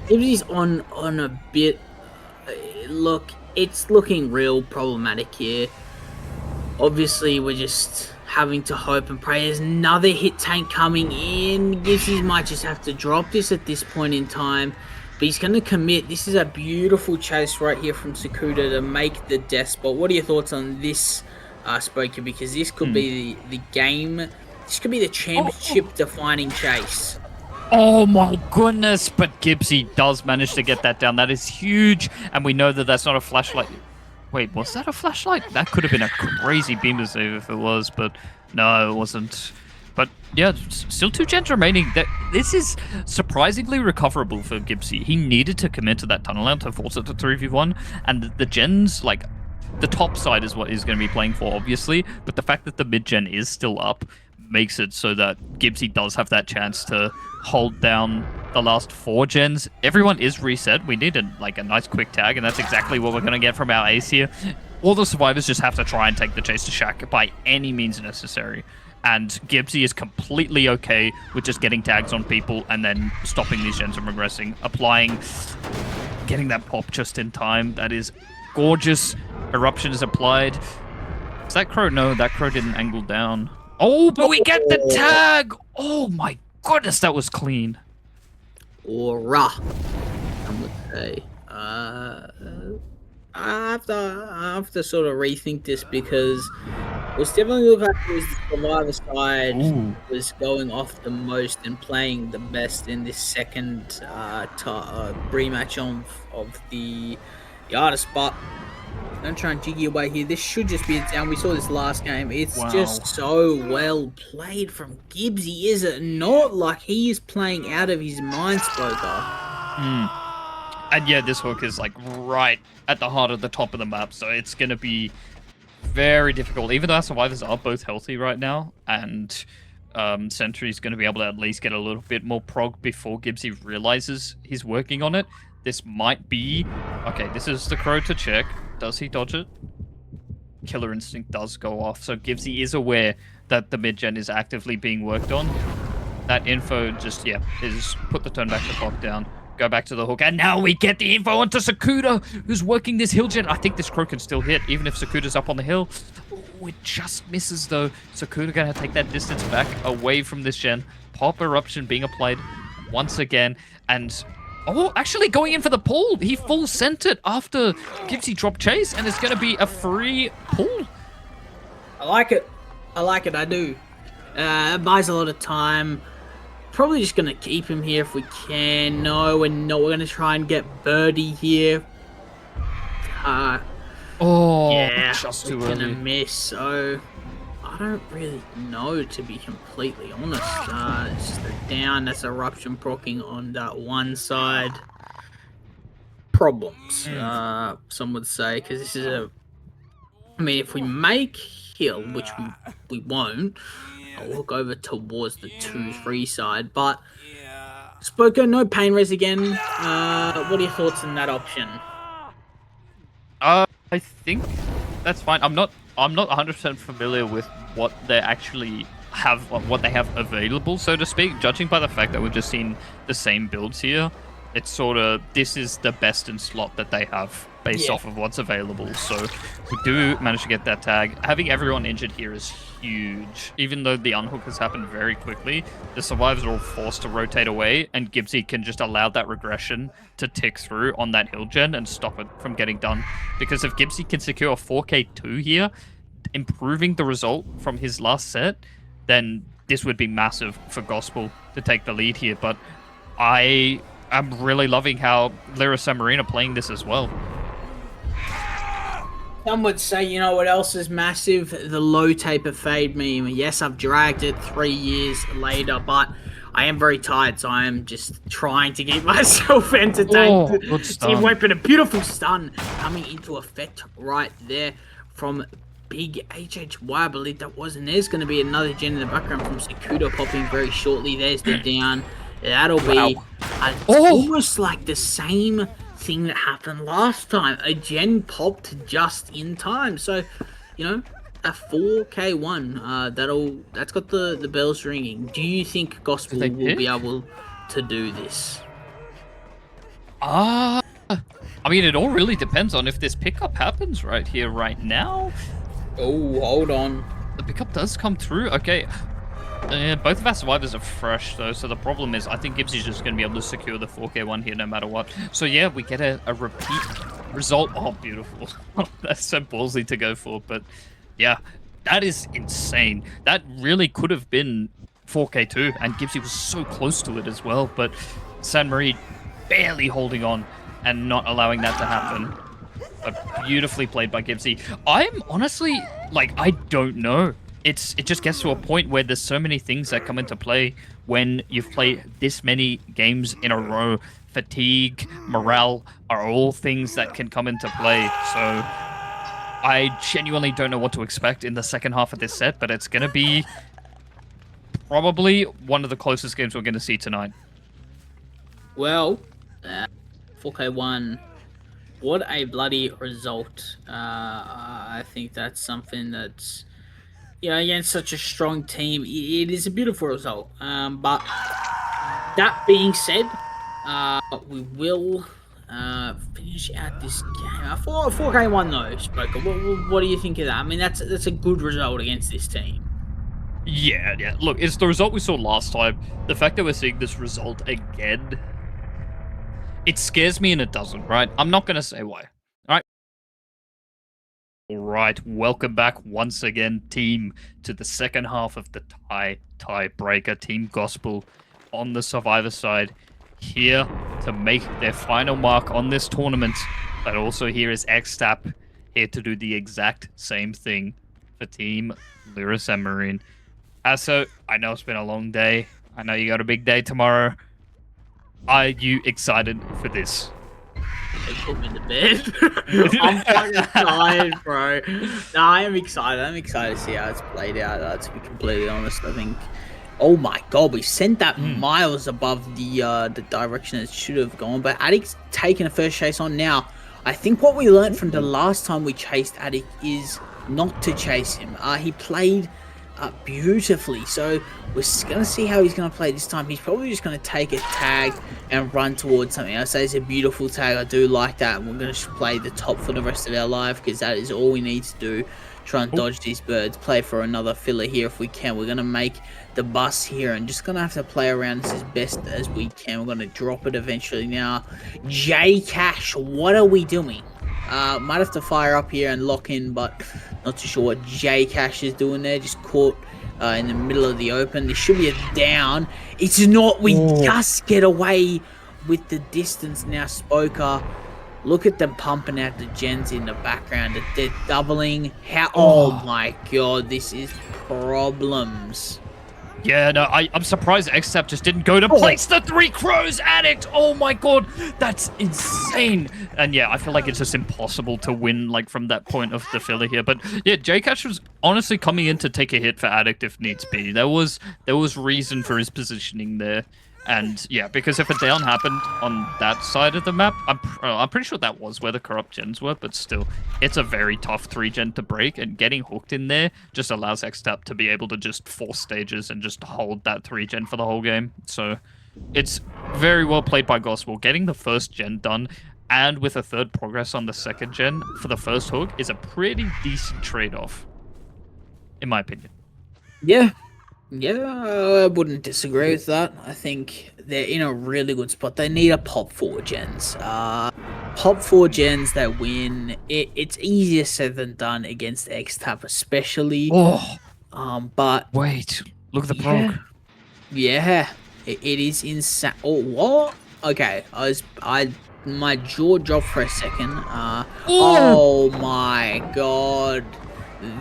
Speaker 3: Gibsy's on a bit. Look, it's looking real problematic here. Obviously, we're just having to hope and pray. There's another hit tank coming in. Gibsy might just have to drop this at this point in time. But he's going to commit. This is a beautiful chase right here from Sakuda to make the death spot. What are your thoughts on this, Spoker? Because this could be the game. This could be the championship-defining chase.
Speaker 1: Oh my goodness, but Gibbsy does manage to get that down. That is huge, and we know that that's not a flashlight. Wait, was that a flashlight? That could have been a crazy beamer save if it was, but no, it wasn't. But yeah, still 2 gens remaining. This is surprisingly recoverable for Gibbsy. He needed to commit to that tunnel out to force it to 3v1, and the gens, like, the top side is what he's going to be playing for, obviously, but the fact that the mid-gen is still up makes it so that Gibbsy does have that chance to hold down the last 4 gens. Everyone is reset. We need a nice quick tag, and that's exactly what we're going to get from our ace here. All the survivors just have to try and take the chase to Shaq by any means necessary. And Gibbsy is completely okay with just getting tags on people and then stopping these gens from regressing. Getting that pop just in time. That is gorgeous. Eruption is applied. Is that crow? No, that crow didn't angle down. Oh, but we get the tag! Oh my goodness, that was clean.
Speaker 3: Aura, I would say. I have to sort of rethink this because it was definitely look like it was the survivor side was going off the most and playing the best in this second rematch of the artist, but don't try and jiggy away here. This should just be a down. We saw this last game. It's just so well played from Gibbsy, is it not? Like, he is playing out of his mind, Spoker.
Speaker 1: And yeah, this hook is like right at the heart of the top of the map, so it's going to be very difficult. Even though our survivors are both healthy right now, and Sentry's going to be able to at least get a little bit more prog before Gibbsy realizes he's working on it. This might be... Okay, this is the Crow to check. Does he dodge it? Killer Instinct does go off, so Gibbsy is aware that the mid-gen is actively being worked on. That info just, yeah, is put the turn back the clock down. Go back to the hook, and now we get the info onto Sakuda, who's working this hill gen. I think this Crow can still hit, even if Sakuda's up on the hill. Oh, it just misses, though. Sakuda gonna take that distance back away from this gen. Pop Eruption being applied once again, and... Oh, actually going in for the pull. He full sent it after Gibbsy drop chase, and it's gonna be a free pull.
Speaker 3: I like it. I do. It buys a lot of time. Probably just gonna keep him here if we can. No, we're not. We're gonna try and get Birdie here.
Speaker 1: Oh,
Speaker 3: yeah,
Speaker 1: just too
Speaker 3: we're
Speaker 1: early.
Speaker 3: gonna miss. So I don't really know, to be completely honest. It's just a down. That's Eruption proccing on that one side. Problems, some would say, because this is a... I mean, if we make hill, which we won't, I'll look over towards the 2-3 side. But Spoko, no pain res again. What are your thoughts on that option?
Speaker 1: I think that's fine. I'm not 100% familiar with what they actually have, what they have available, so to speak. Judging by the fact that we've just seen the same builds here, it's sort of, this is the best in slot that they have based off of what's available. So we do manage to get that tag. Having everyone injured here is huge. Even though the unhook has happened very quickly, the survivors are all forced to rotate away, and Gibbsy can just allow that regression to tick through on that hill gen and stop it from getting done. Because if Gibbsy can secure a 4K2 here, improving the result from his last set, then this would be massive for Gospel to take the lead here. But I'm really loving how Lirasanmarine are playing this as well.
Speaker 3: Some would say, you know what else is massive? The low taper fade meme. Yes, I've dragged it 3 years later, but I am very tired, so I am just trying to keep myself entertained.
Speaker 1: Oh, good stun.
Speaker 3: Team weapon, a beautiful stun coming into effect right there from Big HHY. I believe that was, and there's going to be another gen in the background from Sakuda popping very shortly. There's the down. That'll be almost like the same thing that happened last time. A gen popped just in time. So, you know, a 4K1. That's got the bells ringing. Do you think Gospel will be able to do this?
Speaker 1: I mean, it all really depends on if this pickup happens right here, right now.
Speaker 3: Oh, hold on.
Speaker 1: The pickup does come through. Okay. Both of our survivors are fresh, though, so the problem is I think Gibbsy's just going to be able to secure the 4K1 here no matter what. So, yeah, we get a repeat result. Oh, beautiful. That's so ballsy to go for, but, yeah, that is insane. That really could have been 4K2, and Gibbsy was so close to it as well, but San Marie barely holding on and not allowing that to happen. But beautifully played by Gibbsy. I'm honestly, like, I don't know. It just gets to a point where there's so many things that come into play when you've played this many games in a row. Fatigue, morale are all things that can come into play. So I genuinely don't know what to expect in the second half of this set, but it's going to be probably one of the closest games we're going to see tonight.
Speaker 3: Well, 4K1, what a bloody result. I think that's something that's, you know, against such a strong team, it is a beautiful result. But that being said, we will finish out this game. 4K1 though, Spoker. What do you think of that? I mean, that's a good result against this team.
Speaker 1: Yeah. Look, it's the result we saw last time. The fact that we're seeing this result again, it scares me and it doesn't, right? I'm not going to say why. Alright, welcome back once again, team, to the second half of the tiebreaker. Team Gospel on the Survivor side, here to make their final mark on this tournament. But also here is Xtap, here to do the exact same thing for Team Lirasanmarine. So, I know it's been a long day. I know you got a big day tomorrow. Are you excited for this?
Speaker 3: They put me to bed. I'm fucking tired, bro. Nah, I am excited. I'm excited to see how it's played out. To be completely honest, I think. Oh my god, we sent that miles above the direction it should have gone. But Addict's taking a first chase on now. I think what we learned from the last time we chased Addict is not to chase him. He played beautifully, so we're gonna see how he's gonna play this time. He's probably just gonna take a tag and run towards something. I say it's a beautiful tag. I do like that. We're gonna play the top for the rest of our life because that is all we need to do. Try and dodge these birds. Play for another filler here if we can. We're gonna make the bus here and just gonna have to play around this as best as we can. We're gonna drop it eventually. Now, J Cash, what are we doing? Might have to fire up here and lock in, but not too sure what J Cash is doing there. Just caught in the middle of the open. There should be a down. It's not. We just get away with the distance now. Spoker. Look at them pumping out the gens in the background. They're doubling. How? Oh my god, this is problems.
Speaker 1: Yeah, no, I'm surprised XTAP just didn't go to place the 3 crows. Addict. Oh my god, that's insane. And yeah, I feel like it's just impossible to win like from that point of the filler here. But yeah, J-Cash was honestly coming in to take a hit for Addict if needs be. There was reason for his positioning there. And yeah, because if a down happened on that side of the map, I'm pretty sure that was where the corrupt gens were, but still, it's a very tough 3-gen to break, and getting hooked in there just allows XTAP to be able to just force stages and just hold that 3-gen for the whole game. So it's very well played by Gospel. Getting the first gen done and with a third progress on the second gen for the first hook is a pretty decent trade-off, in my opinion.
Speaker 3: Yeah. Yeah, I wouldn't disagree with that. I think they're in a really good spot. They need a pop 4 gens. Pop 4 gens that win. It's easier said than done against XTAP especially. But
Speaker 1: wait, look at the prog.
Speaker 3: Yeah, it is insane. Oh, what? Okay, my jaw dropped for a second. Oh my god.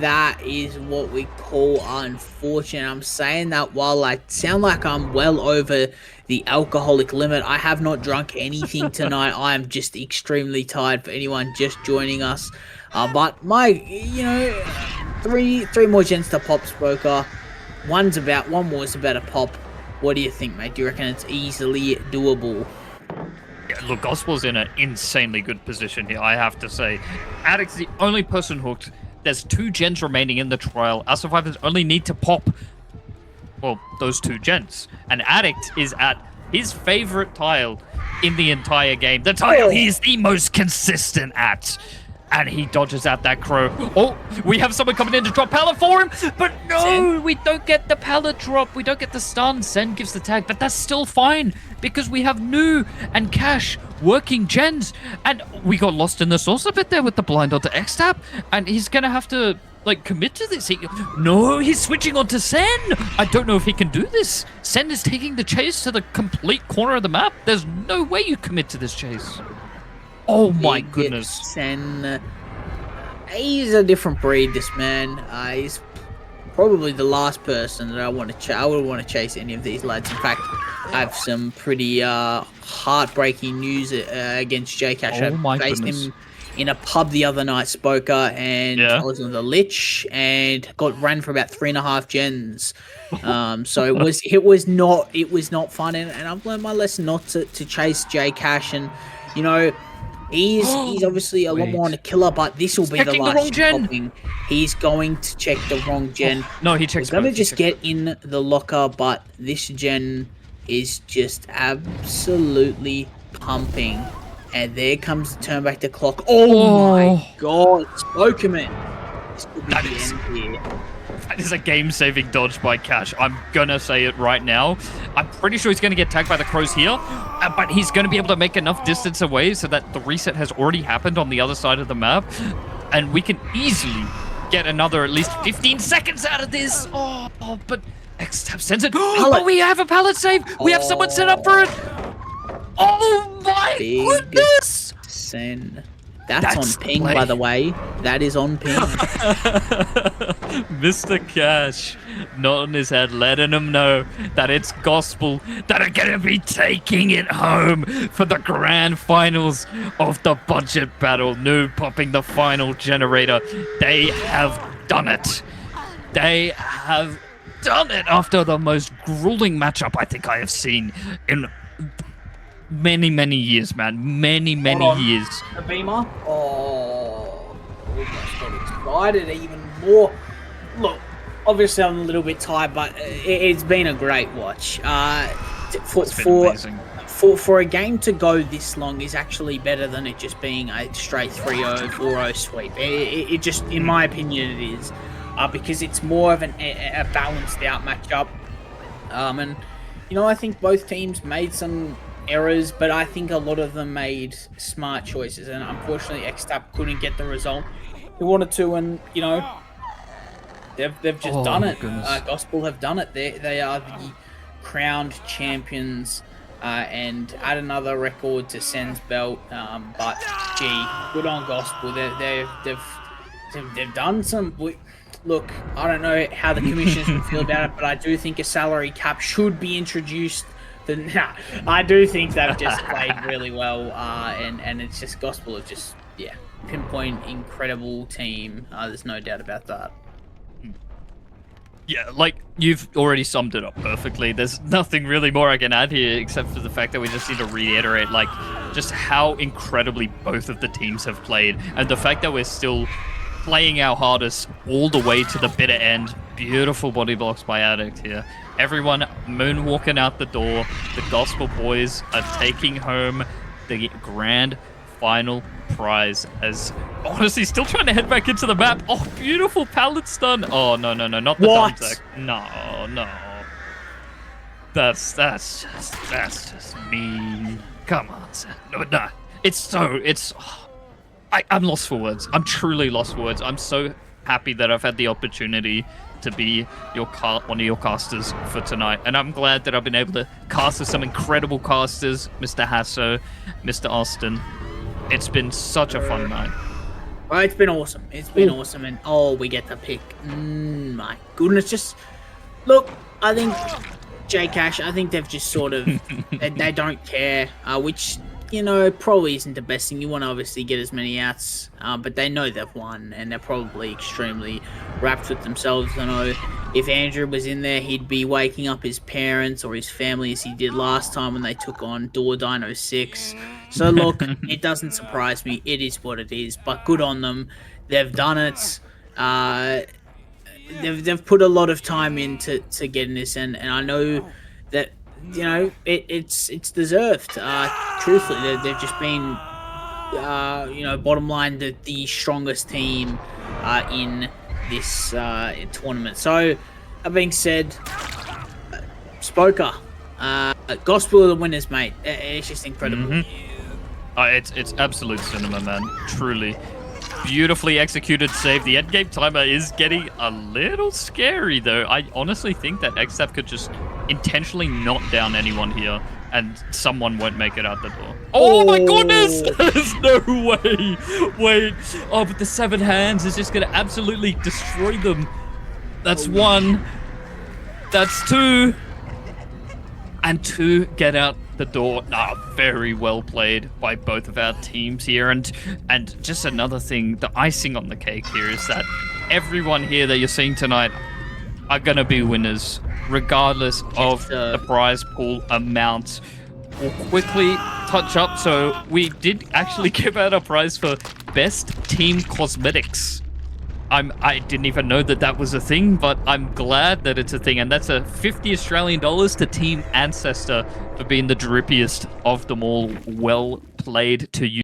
Speaker 3: That is what we call unfortunate. I'm saying that while I sound like I'm well over the alcoholic limit. I have not drunk anything tonight. I am just extremely tired for anyone just joining us. But my, three more gens to pop, Spoker. One more is about a pop. What do you think, mate? Do you reckon it's easily doable?
Speaker 1: Yeah, look, Gospel's in an insanely good position here, I have to say. Addict's the only person hooked. There's 2 gens remaining in the trial. Our survivors only need to pop, well, those 2 gens. And Addict is at his favorite tile in the entire game. The tile he is the most consistent at. And he dodges out that crow. Oh, we have someone coming in to drop pallet for him. But no, we don't get the pallet drop. We don't get the stun. Sen gives the tag, but that's still fine because we have Nu and Cash working gens. And we got lost in the sauce a bit there with the blind onto XTAP. And he's going to have to, commit to this. No, he's switching onto Sen. I don't know if he can do this. Sen is taking the chase to the complete corner of the map. There's no way you commit to this chase. Oh my goodness.
Speaker 3: Sen, he's a different breed, this man. He's probably the last person that I would want to chase any of these lads. In fact, I have some pretty heartbreaking news against J-Cash. I faced him in a pub the other night, Spoker, and I was on the Lich and got ran for about 3.5 gens. So it was not fun, and I've learned my lesson not to chase J-Cash, and He's obviously a lot more on a killer, but this will be the last gen. He's going to check the wrong gen.
Speaker 1: No, he checks.
Speaker 3: We're going to just get in the locker, but this gen is just absolutely pumping. And there comes the turn back the clock. Oh my god, Spokerman. This could be the end here.
Speaker 1: That is a game-saving dodge by Cash. I'm gonna say it right now. I'm pretty sure he's gonna get tagged by the crows here, but he's gonna be able to make enough distance away so that the reset has already happened on the other side of the map, and we can easily get another at least 15 seconds out of this. Oh, but XTAP sends it. But we have a pallet save. We have someone set up for it. Oh my goodness!
Speaker 3: Sen. That's on ping, by the way. That is on ping.
Speaker 1: Mr. Cash, nodding his head, letting him know that it's gospel that are gonna be taking it home for the grand finals of the budget battle. Noob popping the final generator. They have done it. They have done it after the most grueling matchup I think I have seen in many years, man. Many years.
Speaker 3: The beamer. Oh, almost got excited even more. Look, obviously I'm a little bit tired, but it's been a great watch. For a game to go this long is actually better than it just being a straight 3-0, 4-0 sweep. It just, in my opinion, it is. Because it's more of a balanced out matchup. And, you know, I think both teams made some errors, but I think a lot of them made smart choices. And unfortunately, XTAP couldn't get the result he wanted to. And, you know, they've just done it. Gospel have done it. They are the crowned champions. And add another record to Sen's belt. But, gee, good on Gospel. They've done some... Look, I don't know how the commissioners would feel about it, but I do think a salary cap should be introduced. I do think they've just played really well, and it's just Gospel of just, yeah, pinpoint incredible team. There's no doubt about that.
Speaker 1: Yeah, like, you've already summed it up perfectly. There's nothing really more I can add here except for the fact that we just need to reiterate, like, just how incredibly both of the teams have played, and the fact that we're still playing our hardest all the way to the bitter end. Beautiful body blocks by Addict here. Everyone moonwalking out the door. The Gospel boys are taking home the grand final prize, as honestly still trying to head back into the map. Oh, beautiful pallet stun. Oh, no, not the Dumpsack. No. That's just mean. Come on, son. No. I'm lost for words. I'm truly lost for words. I'm so happy that I've had the opportunity to be one of your casters for tonight. And I'm glad that I've been able to cast with some incredible casters, Mr. Hasso, Mr. Austin. It's been such a fun night.
Speaker 3: Well, it's been awesome. It's been awesome. And, we get the pick. My goodness. Just, look, I think, J-Cash, I think they've just sort of, they don't care, which... You know, probably isn't the best thing. You want to obviously get as many outs, but they know they've won, and they're probably extremely wrapped with themselves. I know if Andrew was in there, he'd be waking up his parents or his family as he did last time when they took on Door Dino 6. So look, it doesn't surprise me. It is what it is, but good on them. They've done it. They've put a lot of time into getting this, and I know that, you know, it's deserved. Truthfully, they've just been, you know, bottom line, the strongest team in this tournament. So, that being said, Spoker, Gospel of the winners, mate. It's just incredible.
Speaker 1: It's absolute cinema, man. Truly. Beautifully executed save. The endgame timer is getting a little scary, though. I honestly think that XTAP could just intentionally knock down anyone here, and someone won't make it out the door. Oh my goodness! There's no way! Wait. Oh, but the 7 hands is just going to absolutely destroy them. That's 1. That's 2. And 2 get out the door. Very well played by both of our teams here. And just another thing, the icing on the cake here is that everyone here that you're seeing tonight are going to be winners, regardless of the prize pool amount. We'll quickly touch up. So we did actually give out a prize for Best Team Cosmetics. I didn't even know that was a thing, but I'm glad that it's a thing. And that's a $50 Australian to Team Ancestor for being the drippiest of them all. Well played to you.